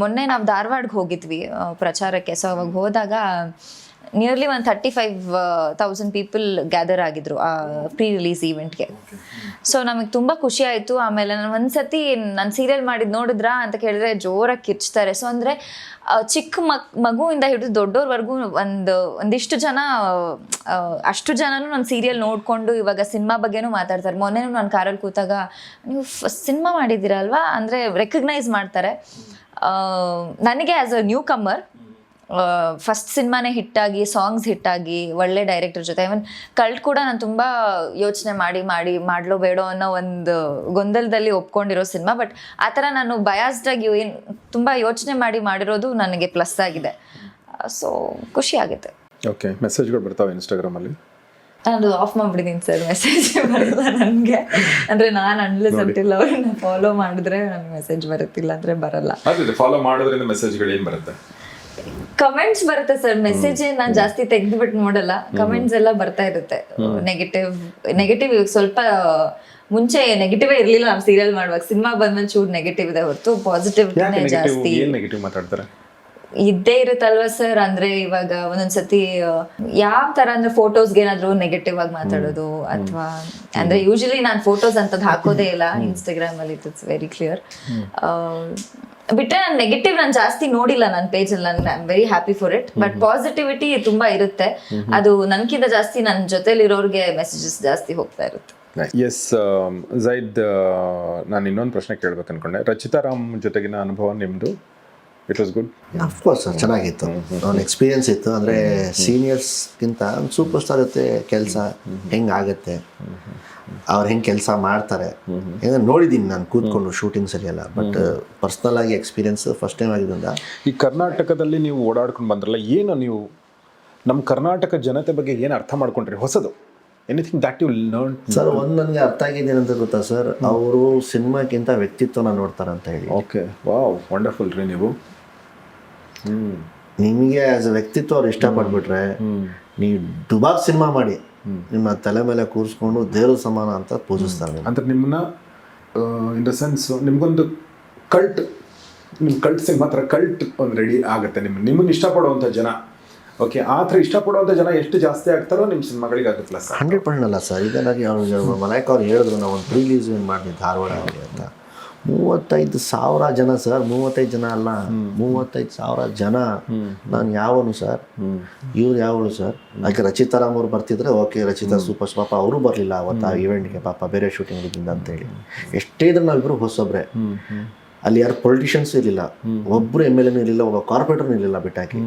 ಮೊನ್ನೆ ನಾವು ಧಾರವಾಡಕ್ಕೆ ಹೋಗಿದ್ವಿ ಪ್ರಚಾರಕ್ಕೆ. ಸೊ ಅವಾಗ ಹೋದಾಗ ನಿಯರ್ಲಿ ಒಂದು 35,000 ಪೀಪಲ್ ಗ್ಯಾದರ್ ಆಗಿದ್ರು ಆ ಪ್ರೀ ರಿಲೀಸ್ ಈವೆಂಟ್ಗೆ. ಸೊ ನಮಗೆ ತುಂಬ ಖುಷಿ ಆಯಿತು. ಆಮೇಲೆ ನಾನು ಒಂದ್ಸತಿ ನಾನು ಸೀರಿಯಲ್ ಮಾಡಿದ್ದು ನೋಡಿದ್ರಾ ಅಂತ ಕೇಳಿದ್ರೆ ಜೋರಾಗಿ ಕಿರ್ಚ್ತಾರೆ. ಸೊ ಅಂದರೆ ಚಿಕ್ಕ ಮಗುವಿಂದ ಹಿಡಿದು ದೊಡ್ಡೋರ್ವರೆಗೂ ಒಂದಿಷ್ಟು ಜನ, ಅಷ್ಟು ಜನನೂ ನನ್ನ ಸೀರಿಯಲ್ ನೋಡಿಕೊಂಡು ಇವಾಗ ಸಿನಿಮಾ ಬಗ್ಗೆನೂ ಮಾತಾಡ್ತಾರೆ. ಮೊನ್ನೆನೂ ನಾನು ಕಾರಲ್ಲಿ ಕೂತಾಗ ನೀವು ಸಿನಿಮಾ ಮಾಡಿದ್ದೀರಲ್ವಾ ಅಂದರೆ ರೆಕಗ್ನೈಸ್ ಮಾಡ್ತಾರೆ. ನನಗೆ as a new comer first ಸಿನಿಮಾನೇ ಹಿಟ್ಟಾಗಿ, ಸಾಂಗ್ಸ್ ಹಿಟ್ಟಾಗಿ, ಒಳ್ಳೆ ಡೈರೆಕ್ಟರ್ ಜೊತೆ ಇವನ್ ಕಲ್ಟ್ ಕೂಡ ನಾನು ತುಂಬ ಯೋಚನೆ ಮಾಡಲೋ ಬೇಡೋ ಅನ್ನೋ ಒಂದು ಗೊಂದಲದಲ್ಲಿ ಒಪ್ಕೊಂಡಿರೋ ಸಿನಿಮಾ. ಬಟ್ ಆ ಥರ ನಾನು ಬಯಾಸ್ಡಾಗಿ ಏನು ತುಂಬ ಯೋಚನೆ ಮಾಡಿರೋದು ನನಗೆ ಪ್ಲಸ್ ಆಗಿದೆ. ಸೊ ಖುಷಿ ಆಗುತ್ತೆ. ಓಕೆ, ಮೆಸೇಜ್ಗಳು ಬರ್ತಾವೆ ಇನ್ಸ್ಟಾಗ್ರಾಮಲ್ಲಿ? ನಾನು ಆಫ್ ಮಾಡಿಬಿಟ್ಟಿದ್ದೀನಿ ಸರ್, ಮೆಸೇಜ್ ಬರಲ್ಲ ನನಗೆ. ಅಂದರೆ ನಾನು ಅನ್ಲೆಸ್ ಅಂಟಿಲ್ಲ ಅವ್ರನ್ನ ಫಾಲೋ ಮಾಡಿದ್ರೆ ನನಗೆ ಮೆಸೇಜ್ ಬರುತ್ತಿಲ್ಲ ಅಂದರೆ ಬರಲ್ಲ. ಅದೇ ಫಾಲೋ ಮಾಡೋದ್ರಿಂದ ಮೆಸೇಜ್ಗಳು ಏನು ಬರುತ್ತೆ? ಕಮೆಂಟ್ಸ್ ಬರುತ್ತೆ ಸರ್, ಮೆಸೇಜ್ ನಾನು ಜಾಸ್ತಿ ತೆಗೆದುಬಿಟ್ಟು ನೋಡಲ್ಲ. ಕಮೆಂಟ್ಸ್ ಎಲ್ಲ ಬರ್ತಾ ಇರುತ್ತೆ. ನೆಗೆಟಿವ್ ಸ್ವಲ್ಪ ಮುಂಚೆ ನೆಗೆಟಿವ್ ಇರಲಿಲ್ಲ. ನಾವು ಸೀರಿಯಲ್ ಮಾಡುವಾಗ, ಸಿನಿಮಾ ಬಂದ್ಮೇಲೆ ಚೂರು ನೆಗೆಟಿವ್ ಇದೆ ಹೊರತು ಪಾಸಿಟಿವ್ ಜಾಸ್ತಿ ನೆಗೆಟಿವ್ ಮಾತಾಡ್ತಾರೆ ಇದ್ದೇ ಇರುತ್ತಲ್ವಾ ಸರ್. ಅಂದ್ರೆ ಇವಾಗ ಒಂದೊಂದ್ಸತಿ ಯಾವ ತರ ಅಂದ್ರೆ ಫೋಟೋಸ್ಗೆ ಏನಾದ್ರು ನೆಗೆಟಿವ್ ಆಗಿ ಮಾತಾಡೋದು, ಅಥವಾ ಅಂದ್ರೆ ಯೂಶಲಿ ನಾನು ಫೋಟೋಸ್ ಅಂತದ್ ಹಾಕೋದೇ ಇಲ್ಲ ಇನ್ಸ್ಟಾಗ್ರಾಮ್ ಅಲ್ಲಿ, ಇಟ್ಸ್ ವೆರಿ ಕ್ಲಿಯರ್. ಬಿಟ್ರೆ ನಾನು ನೆಗೆಟಿವ್ ನಾನು ಜಾಸ್ತಿ ನೋಡಿಲ್ಲ ನನ್ನ ಪೇಜ್ ಅಲ್ಲಿ. ನಾನು I am very happy for it. But positivity ತುಂಬಾ ಇರುತ್ತೆ. ಅದು ನನ್ಕಿಂತ ಜಾಸ್ತಿ ನನ್ನ ಜೊತೆಲಿರೋರ್ಗೆ ಮೆಸೇಜಸ್ ಜಾಸ್ತಿ ಹೋಗ್ತಾ ಇರುತ್ತೆ. ಎಸ್ ಝೈದ್, ನಾನು ಇನ್ನೊಂದು ಪ್ರಶ್ನೆ ಕೇಳ್ಬೇಕು ಅನ್ಕೊಂಡೆ. ರಚಿತಾ ರಾಮ್ ಜೊತೆಗಿನ ಅನುಭವ ನಿಮ್ಮದು? It was good? Of course sir, ಚೆನ್ನಾಗಿತ್ತು. ಒಂದು ಎಕ್ಸ್ಪೀರಿಯನ್ಸ್ ಇತ್ತು. ಅಂದರೆ ಸೀನಿಯರ್ಸ್ಗಿಂತ ಒಂದು ಸೂಪರ್ ಸ್ಟಾರ್ ಜೊತೆ ಕೆಲಸ ಹೆಂಗಾಗತ್ತೆ, ಅವ್ರು ಹೆಂಗೆ ಕೆಲಸ ಮಾಡ್ತಾರೆ ನೋಡಿದ್ದೀನಿ ನಾನು ಕೂತ್ಕೊಂಡು ಶೂಟಿಂಗ್ ಸರಿಯಲ್ಲ. ಬಟ್ ಪರ್ಸ್ನಲ್ ಆಗಿ ಎಕ್ಸ್ಪೀರಿಯನ್ಸ್ ಫಸ್ಟ್ ಟೈಮ್ ಆಗಿದ್ದರಿಂದ. ಈ ಕರ್ನಾಟಕದಲ್ಲಿ ನೀವು ಓಡಾಡ್ಕೊಂಡು ಬಂದ್ರಲ್ಲ, ಏನು ನೀವು ನಮ್ಮ ಕರ್ನಾಟಕ ಜನತೆ ಬಗ್ಗೆ ಏನು ಅರ್ಥ ಮಾಡ್ಕೊಂಡ್ರಿ ಹೊಸದು? Anything that you learn? Sir, ಒಂದು ನನಗೆ ಅರ್ಥ ಆಗಿದೆ ಏನಂತ ಗೊತ್ತಾ ಸರ್, ಅವರು ಸಿನಿಮಾಕ್ಕಿಂತ ವ್ಯಕ್ತಿತ್ವನ ನೋಡ್ತಾರೆ ಅಂತ ಹೇಳಿ. ಓಕೆ, ವಾವ್, ವಂಡರ್ಫುಲ್ ರೀ ನೀವು. ನಿಮಗೆ ಆಸ್ ಅ ವ್ಯಕ್ತಿತ್ವ ಅವ್ರು ಇಷ್ಟಪಟ್ಬಿಟ್ರೆ ನೀವು ದುಬಾರ್ ಸಿನಿಮಾ ಮಾಡಿ ನಿಮ್ಮ ತಲೆ ಮೇಲೆ ಕೂರಿಸ್ಕೊಂಡು ದೇವ್ರ ಸಮಾನ ಅಂತ ಪೂಜಿಸ್ತಾರೆ. ಅಂದ್ರೆ ನಿಮ್ಮನ್ನ ಇನ್ ದ ಸೆನ್ಸ್ ನಿಮ್ಗೊಂದು ನಿಮ್ಮ ಕಲ್ಟ್ ಸಿನಿಮಾ ಥರ ಕಲ್ಟ್ ಒಂದು ರೆಡಿ ಆಗುತ್ತೆ. ನಿಮ್ಮನ್ನು ಇಷ್ಟಪಡುವಂಥ ಜನ, ಓಕೆ, ಆ ಥರ ಇಷ್ಟಪಡುವಂಥ ಜನ ಎಷ್ಟು ಜಾಸ್ತಿ ಆಗ್ತಾರೋ ನಿಮ್ಮ ಸಿನಿಮಾಗಳಿಗೆ ಆಗುತ್ತೆ ಪ್ಲಸ್. 100% ಅಲ್ಲ ಸರ್. ಈಗ ನನಗೆ ಅವ್ರು ಮಲೈಕ್ ಅವ್ರು ಹೇಳಿದ್ರು, ನಾವು ಒಂದು ಪ್ರೀ ರಿಲೀಸ್ ಮಾಡಿದ್ವಿ ಧಾರವಾಡಲ್ಲಿ ಅಂತ. 35,000 ಜನ ಸರ್, 35 ಜನ ಅಲ್ಲ, 35,000 ಜನ. ನಾನು ಯಾವನು ಸರ್, ಇವ್ರು ಯಾವಳು ಸರ್? ಅದಕ್ಕೆ ರಚಿತಾ ರಾಮ್ ಅವ್ರು ಬರ್ತಿದ್ರೆ ಓಕೆ, ರಚಿತಾ ಸೂಪರ್, ಪಾಪ ಅವರು ಬರಲಿಲ್ಲ ಅವತ್ತು ಆ ಇವೆಂಟ್ಗೆ, ಪಾಪ ಬೇರೆ ಶೂಟಿಂಗ್ ಇದ್ದಿಂದ ಅಂತೇಳಿ. ಎಷ್ಟೇ ಇದ್ರೆ ನಾವಿಬ್ಬರು ಹೊಸೊಬ್ರೆ. ಅಲ್ಲಿ ಯಾರು ಪೊಲಿಟಿಷಿಯನ್ಸ್ ಇರಲಿಲ್ಲ, ಒಬ್ಬರು MLA ಇರಲಿಲ್ಲ, ಒಬ್ಬ ಕಾರ್ಪೊರೇಟರ್ನೂ ಇರಲಿಲ್ಲ ಬಿಟ್ಟಾಕಿ.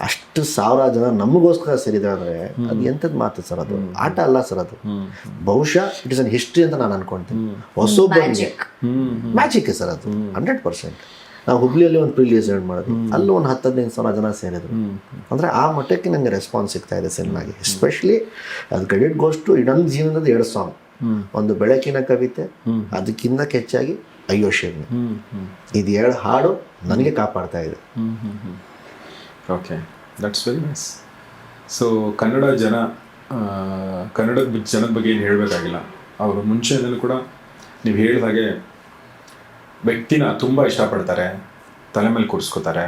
ಅಷ್ಟು 1000 ಜನ ನಮಗೋಸ್ಕರ ಸೇರಿದ್ರೆ ಅಂದರೆ ಅದು ಎಂಥದ್ದು ಮಾತು ಸರ್, ಅದು ಆಟ ಅಲ್ಲ ಸರ್. ಅದು ಬಹುಶಃ ಇಟ್ ಇಸ್ ಅನ್ ಹಿಸ್ಟ್ರಿ ಅಂತ ನಾನು ಅನ್ಕೊಳ್ತೀನಿ. ಹೊಸೊಬ್ಬರಿಗೆ ಮ್ಯಾಜಿಕ್ ಸರ್ ಅದು 100%. ನಾವು ಹುಬ್ಳಿಯಲ್ಲಿ ಒಂದು ಪ್ರೀ ರಿಲೀಸ್ ಮಾಡಿದ್ವಿ, ಅಲ್ಲೂ ಒಂದು 10-15,000 ಜನ ಸೇರಿದ್ರು. ಅಂದರೆ ಆ ಮಟ್ಟಕ್ಕೆ ನನಗೆ ರೆಸ್ಪಾನ್ಸ್ ಸಿಗ್ತಾ ಇದೆ ಸಿನಿಮಾಗೆ. ಎಸ್ಪೆಷಲಿ ಅದು ಕ್ರೆಡಿಟ್ ಗೋಸ್ಟು ಇನ್ನೊಂದು ಜೀವನದ 2 ಸಾಂಗ್, ಒಂದು ಬೆಳಕಿನ ಕವಿತೆ, ಅದಕ್ಕಿಂತ ಹೆಚ್ಚಾಗಿ ಅಯ್ಯೋ ಶೇರ್ಮಿ. ಇದು 2 ಹಾಡು ನನಗೆ ಕಾಪಾಡ್ತಾ ಇದೆ. Okay, that's very nice. So ಕನ್ನಡದ ಜನದ ಬಗ್ಗೆ ಏನು ಹೇಳಬೇಕಾಗಿಲ್ಲ. ಅವರು ಮುಂಚೆನೂ ಕೂಡ ನೀವು ಹೇಳಿದ ಹಾಗೆ ವ್ಯಕ್ತಿನ ತುಂಬ ಇಷ್ಟಪಡ್ತಾರೆ, ತಲೆ ಮೇಲೆ ಕೂರಿಸ್ಕೋತಾರೆ,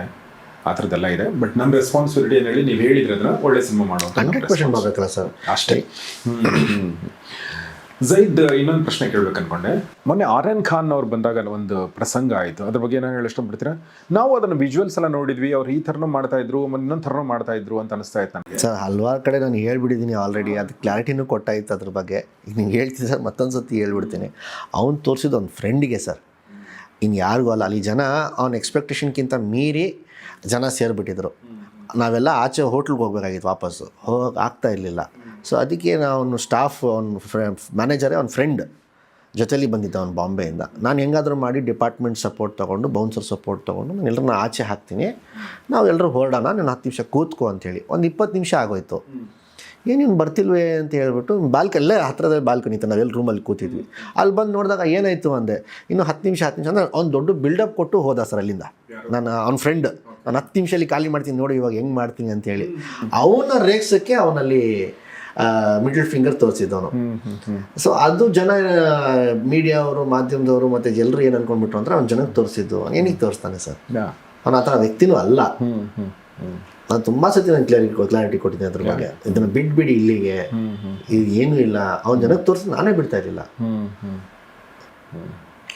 ಆ ಥರದ್ದೆಲ್ಲ ಇದೆ. ಬಟ್ ನಮ್ಮ ರೆಸ್ಪಾನ್ಸಿಬಿಲಿಟಿ ಏನು ಹೇಳಿ ನೀವು ಹೇಳಿದ್ರೆ ಅದನ್ನ ಒಳ್ಳೆ ಸಿನಿಮಾ ಮಾಡೋದು 100% ಮಾಡಬೇಕಲ್ಲ ಸರ್, ಅಷ್ಟೇ. ಝೈದ್, ಇನ್ನೊಂದು ಪ್ರಶ್ನೆ ಕೇಳ್ಬೇಕು ಅನ್ಕೊಂಡೆ. ಮೊನ್ನೆ ಆರ್ಯನ್ ಖಾನ್ ಅವ್ರು ಬಂದಾಗ ಒಂದು ಪ್ರಸಂಗ ಆಯಿತು, ಅದ್ರ ಬಗ್ಗೆ ಏನೋ ಹೇಳಿ ಇಷ್ಟಪಡ್ತೀರಾ? ನಾವು ಅದನ್ನು ವಿಜುವಲ್ಸ್ ಎಲ್ಲ ನೋಡಿದ್ವಿ, ಅವ್ರು ಈ ಥರನೂ ಮಾಡ್ತಾ ಇದ್ರು, ಇನ್ನೊಂದು ಥರನೂ ಮಾಡ್ತಾ ಇದ್ರು ಅಂತ ಅನಿಸ್ತಾ ಇತ್ತು ನನಗೆ. ಸರ್, ಹಲವಾರು ಕಡೆ ನಾನು ಹೇಳ್ಬಿಟ್ಟಿದ್ದೀನಿ ಆಲ್ರೆಡಿ, ಅದು ಕ್ಲಾರಿಟಿನೂ ಕೊಟ್ಟಾಯಿತು ಅದ್ರ ಬಗ್ಗೆ. ಈಗ ನೀವು ಹೇಳ್ತೀನಿ ಸರ್, ಮತ್ತೊಂದು ಸತಿ ಹೇಳ್ಬಿಡ್ತೀನಿ. ಅವ್ನು ತೋರಿಸಿದ್ದು ಒಂದು ಫ್ರೆಂಡಿಗೆ ಸರ್, ಇನ್ನು ಯಾರಿಗೂ ಅಲ್ಲ. ಅಲ್ಲಿ ಜನ ಅವ್ನ ಎಕ್ಸ್ಪೆಕ್ಟೇಷನ್ಗಿಂತ ಮೀರಿ ಜನ ಸೇರಿಬಿಟ್ಟಿದ್ರು. ನಾವೆಲ್ಲ ಆಚೆ ಹೋಟ್ಲಿಗೆ ಹೋಗ್ಬೇಕಾಗಿತ್ತು, ವಾಪಸ್ಸು ಹೋಗಕ್ಕೆ ಆಗ್ತಾ ಇರಲಿಲ್ಲ. ಸೊ ಅದಕ್ಕೆ ನಾವು ಸ್ಟಾಫ್, ಅವ್ನ ಮ್ಯಾನೇಜರೇ ಅವ್ನ ಫ್ರೆಂಡ್ ಜೊತೆಲಿ ಬಂದಿದ್ದ ಅವ್ನು ಬಾಂಬೆಯಿಂದ. ನಾನು ಹೆಂಗಾದರೂ ಮಾಡಿ ಡಿಪಾರ್ಟ್ಮೆಂಟ್ ಸಪೋರ್ಟ್ ತೊಗೊಂಡು ಬೌನ್ಸರ್ ಸಪೋರ್ಟ್ ತೊಗೊಂಡು ನಾನು ಎಲ್ಲರನ್ನ ಆಚೆ ಹಾಕ್ತೀನಿ, ನಾವು ಎಲ್ಲರೂ ಹೊರಡೋಣ, ನಾನು 10 ನಿಮಿಷ ಕೂತ್ಕೋ ಅಂತೇಳಿ. ಒಂದು 20 ನಿಮಿಷ ಆಗೋಯ್ತು. ಏನೇನು ಬರ್ತಿಲ್ವೇ ಅಂತ ಹೇಳ್ಬಿಟ್ಟು ಅಲ್ಲೇ ಹತ್ರದಲ್ಲಿ ಬಾಲ್ಕನಿ ಇತ್ತು, ನಾವೆಲ್ಲ ರೂಮಲ್ಲಿ ಕೂತಿದ್ವಿ. ಅಲ್ಲಿ ಬಂದು ನೋಡಿದಾಗ ಏನಾಯಿತು ಅಂದೆ, ಇನ್ನು 10 ನಿಮಿಷ ಅಂದರೆ ಅವ್ನು ದೊಡ್ಡ ಬಿಲ್ಡಪ್ ಕೊಟ್ಟು ಹೋದ ಸರ್ ಅಲ್ಲಿಂದ. ನಾನು ಅವ್ನ ಫ್ರೆಂಡ್, ನಾನು 10 ನಿಮಿಷದಲ್ಲಿ ಖಾಲಿ ಮಾಡ್ತೀನಿ ನೋಡಿ ಇವಾಗ ಹೆಂಗೆ ಮಾಡ್ತೀನಿ ಅಂತೇಳಿ. ಅವನ ರೇಗ್ಸೋಕ್ಕೆ ಅವನಲ್ಲಿ ಮಿಡಲ್ ಫಿಂಗರ್ ತೋರಿಸಿದ್ದವನು. ಸೊ ಅದು ಜನ ಮೀಡಿಯಾ ಅವರು, ಮಾಧ್ಯಮದವರು ಮತ್ತು ಎಲ್ಲರೂ ಏನು ಅನ್ಕೊಂಡ್ಬಿಟ್ರು ಅಂದರೆ ಅವ್ನು ಜನಕ್ಕೆ ತೋರಿಸಿದ್ದು. ಏನಿಗೆ ತೋರಿಸ್ತಾನೆ ಸರ್, ಅವನ ಆ ಥರ ವ್ಯಕ್ತಿನೂ ಅಲ್ಲ. ನಾನು ತುಂಬ ಸತಿ ನಾನು ಕ್ಲಾರಿಟಿ ಕೊಟ್ಟಿದ್ದೆ ಅದ್ರ ಬಗ್ಗೆ. ಇದನ್ನು ಬಿಡಿ ಇಲ್ಲಿಗೆ, ಇದು ಏನೂ ಇಲ್ಲ. ಅವ್ನ ಜನಕ್ಕೆ ತೋರಿಸಿ ನಾನೇ ಬಿಡ್ತಾ ಇರಲಿಲ್ಲ.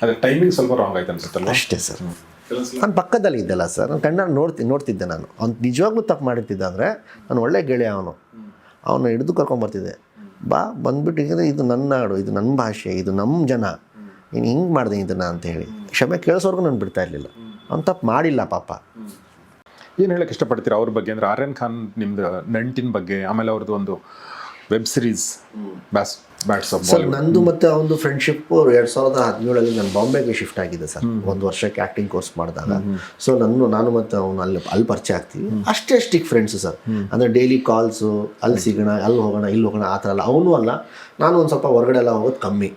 ಅದೇ ಟೈಮಿಂಗ್ ಸ್ವಲ್ಪ ರಾಂಗ್ ಆಯ್ತು ಅನ್ಸುತ್ತಲ್ಲ. ಅಷ್ಟೇ ಸರ್. ನಾನು ಪಕ್ಕದಲ್ಲಿ ಇದ್ದಲ್ಲ ಸರ್, ನಾನು ಕಣ್ಣಾಗ ನೋಡ್ತಿದ್ದೆ. ನಾನು ಅವ್ನು ನಿಜವಾಗ್ಲೂ ತಪ್ಪು ಮಾಡಿರ್ತಿದ್ದ ಅಂದರೆ ನಾನು ಒಳ್ಳೆ ಗೆಳೆಯ ಅವನು ಹಿಡಿದು ಕರ್ಕೊಂಬರ್ತಿದ್ದೆ. ಬಂದ್ಬಿಟ್ಟು ಇದು ನನ್ನ ನಾಡು, ಇದು ನನ್ನ ಭಾಷೆ, ಇದು ನಮ್ಮ ಜನ, ನೀನು ಹಿಂಗೆ ಮಾಡಿದೆ ಇದನ್ನು ಅಂತ ಹೇಳಿ ಕ್ಷಮೆ ಕೇಳಿಸೋರ್ಗು ನಾನು ಬಿಡ್ತಾ ಇರಲಿಲ್ಲ. ಅವ್ನು ತಪ್ಪು ಮಾಡಿಲ್ಲ ಪಾಪ. ಏನು ಹೇಳಕ್ಕೆ ಇಷ್ಟಪಡ್ತೀರಾ ಅವ್ರ ಬಗ್ಗೆ? ಅಂದರೆ ಆರ್ಯನ್ ಖಾನ್ ನಿಮ್ದು ನಂಟಿನ ಬಗ್ಗೆ, ಆಮೇಲೆ ಅವ್ರದ್ದು ಒಂದು web series bats of sir, ನಂದು ಮತ್ತು ಅವನದು ಫ್ರೆಂಡ್ಶಿಪ್ಪು 2017 ನಾನು ಬಾಂಬೆಗೆ ಶಿಫ್ಟ್ ಆಗಿದೆ ಸರ್. 1 ವರ್ಷಕ್ಕೆ ಆ್ಯಕ್ಟಿಂಗ್ ಕೋರ್ಸ್ ಮಾಡಿದಾಗ. ಸೊ ನಾನು ಮತ್ತು ಅವನು ಅಲ್ಲಿ ಪರಿಚಯ ಆಗ್ತೀವಿ. ಅಷ್ಟೇ ಸ್ಟಿಕ್ ಫ್ರೆಂಡ್ಸು ಸರ್. ಅಂದರೆ ಡೈಲಿ ಕಾಲ್ಸು, ಅಲ್ಲಿ ಸಿಗೋಣ, ಅಲ್ಲಿ ಹೋಗೋಣ, ಇಲ್ಲಿ ಹೋಗೋಣ, ಆ ಥರ ಅಲ್ಲ. ಅವನು ಅಲ್ಲ, ನಾನು ಒಂದು ಸ್ವಲ್ಪ ಹೊರಗಡೆ ಎಲ್ಲ ಹೋಗೋದು ಕಮ್ಮಿ.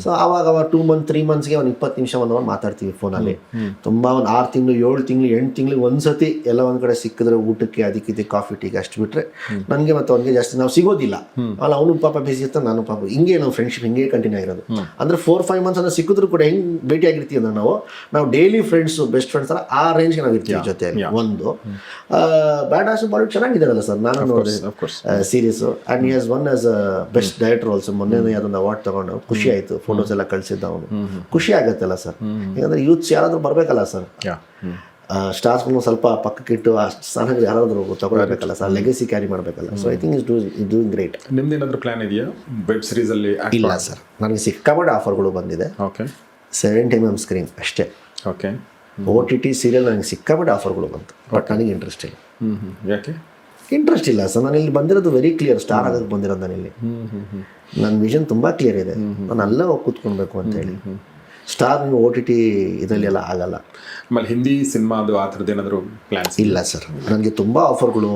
ಸೊ ಆವಾಗ 2 ಮಂತ್ 3 ಮಂತ್ಸ್ಗೆ ಒಂದು 20 ನಿಮಿಷ 1 ಅವರ್ ಮಾತಾಡ್ತೀವಿ ಫೋನಲ್ಲಿ. ತುಂಬ ಒಂದು 6 ತಿಂಗಳು 7 ತಿಂಗಳು 8 ತಿಂಗಳಿಗೆ ಒಂದ್ಸತಿ ಎಲ್ಲ ಒಂದು ಕಡೆ ಸಿಕ್ಕಿದ್ರೆ ಊಟಕ್ಕೆ, ಅದಕ್ಕೆ ಕಾಫಿ ಟೀಗೆ ಅಷ್ಟು ಬಿಟ್ಟರೆ ನನಗೆ ಮತ್ತು ಅವನಿಗೆ ಜಾಸ್ತಿ ನಾವು ಸಿಗೋದಿಲ್ಲ. ಅಲ್ಲ, ಅವನು ಪಾಪ ಬಿಸಿ ಇರ್ತಾನೆ, ನಾನು ಪಾಪ ಹಿಂಗೆ ನಾವು ಫ್ರೆಂಡ್ಶಿಪ್ ಹಿಂಗೆ ಕಂಟಿನ್ಯೂ ಆಗಿರೋದು. ಅಂದರೆ 4-5 ಮಂತ್ಸ್ ಅಂದರೆ ಸಿಕ್ಕಿದ್ರು ಕೂಡ ಹೆಂಗೆ ಭೇಟಿ ಆಗಿರ್ತೀವಿ ಅಂದರೆ ನಾವು ಡೈಲಿ ಫ್ರೆಂಡ್ಸು, ಬೆಸ್ಟ್ ಫ್ರೆಂಡ್ಸ್ ಅಲ್ಲ, ಆ ರೇಂಜ್ಗೆ ನಾವು ಇರ್ತೀವಿ ಜೊತೆಯಲ್ಲಿ. ಒಂದು ಬ್ಯಾಡ್ ಆಸ್ ಬಾಲಿವುಡ್ ಚೆನ್ನಾಗಿದ್ದಾರಲ್ಲ ಸರ್, ನಾನು ನೋಡಿದೆ series. And he has one as a best director also. ಮೊನ್ನೆ ಅದೊಂದು ಅವಾರ್ಡ್ ತಗೊಂಡು ಖುಷಿ ಆಯಿತು. ಫೋಟೋಸ್ ಎಲ್ಲ ಕಳಿಸಿದ್ದ ಅವನು. ಖುಷಿ ಆಗುತ್ತಲ್ಲ ಸರ್, ಯಾಕಂದರೆ ಯೂತ್ಸ್ ಯಾರಾದರೂ ಬರಬೇಕಲ್ಲ ಸರ್. ಸ್ಟಾರ್ಸ್ಗೂ ಸ್ವಲ್ಪ ಪಕ್ಕಕ್ಕಿಟ್ಟು ಆ ಸ್ಥಾನಗಳು ಯಾರಾದರೂ ತಗೊಳ್ಬೇಕಲ್ಲ ಸರ್, ಲೆಗಸಿ ಕ್ಯಾರಿ ಮಾಡಬೇಕಲ್ಲ. So I think is doing great. ನಿಮ್ದೇನಾದರೂ ಪ್ಲಾನ್ ಇದೆಯಾ ವೆಬ್ ಸೀರೀಸಲ್ಲಿ? ಇಲ್ಲ ಸರ್, ನನಗೆ ಸಿಕ್ಕಾಪಟ್ಟೆ ಆಫರ್ಗಳು ಬಂದಿದೆ. ಓಕೆ, 70mm ಸ್ಕ್ರೀನ್ ಅಷ್ಟೇ. ಓಕೆ, OTT ಸೀರಿಯಲ್ ನನಗೆ ಸಿಕ್ಕಾಪಟ್ಟೆ ಆಫರ್ಗಳು ಬಂತು. ಬಟ್ ನನಗೆ ಇಂಟ್ರೆಸ್ಟ್ ಇಲ್ಲ. ಯಾಕೆ ಇಂಟ್ರೆಸ್ಟ್ ಇಲ್ಲ ಸರ್. ನಾನು ಇಲ್ಲಿ ಬಂದಿರೋದು ವೆರಿ ಕ್ಲಿಯರ್, ಸ್ಟಾರ್ ಆಗೋಕ್ಕೆ ಬಂದಿರೋದು. ನಾನು ಇಲ್ಲಿ ನನ್ನ ವಿಷನ್ ತುಂಬ ಕ್ಲಿಯರ್ ಇದೆ. ನಾನು ಅಲ್ಲೇ ಹೋಗಿ ಕೂತ್ಕೊಳ್ಬೇಕು ಅಂತೇಳಿ. ಸ್ಟಾರ್ ನೀವು OTT ಇದರಲ್ಲಿ ಎಲ್ಲ ಆಗಲ್ಲ. ಆಮೇಲೆ ಹಿಂದಿ ಸಿನಿಮಾದು ಆ ಥರದ್ದು ಏನಾದರೂ ಪ್ಲ್ಯಾನ್ಸ್? ಇಲ್ಲ ಸರ್, ನನಗೆ ತುಂಬ ಆಫರ್ಗಳು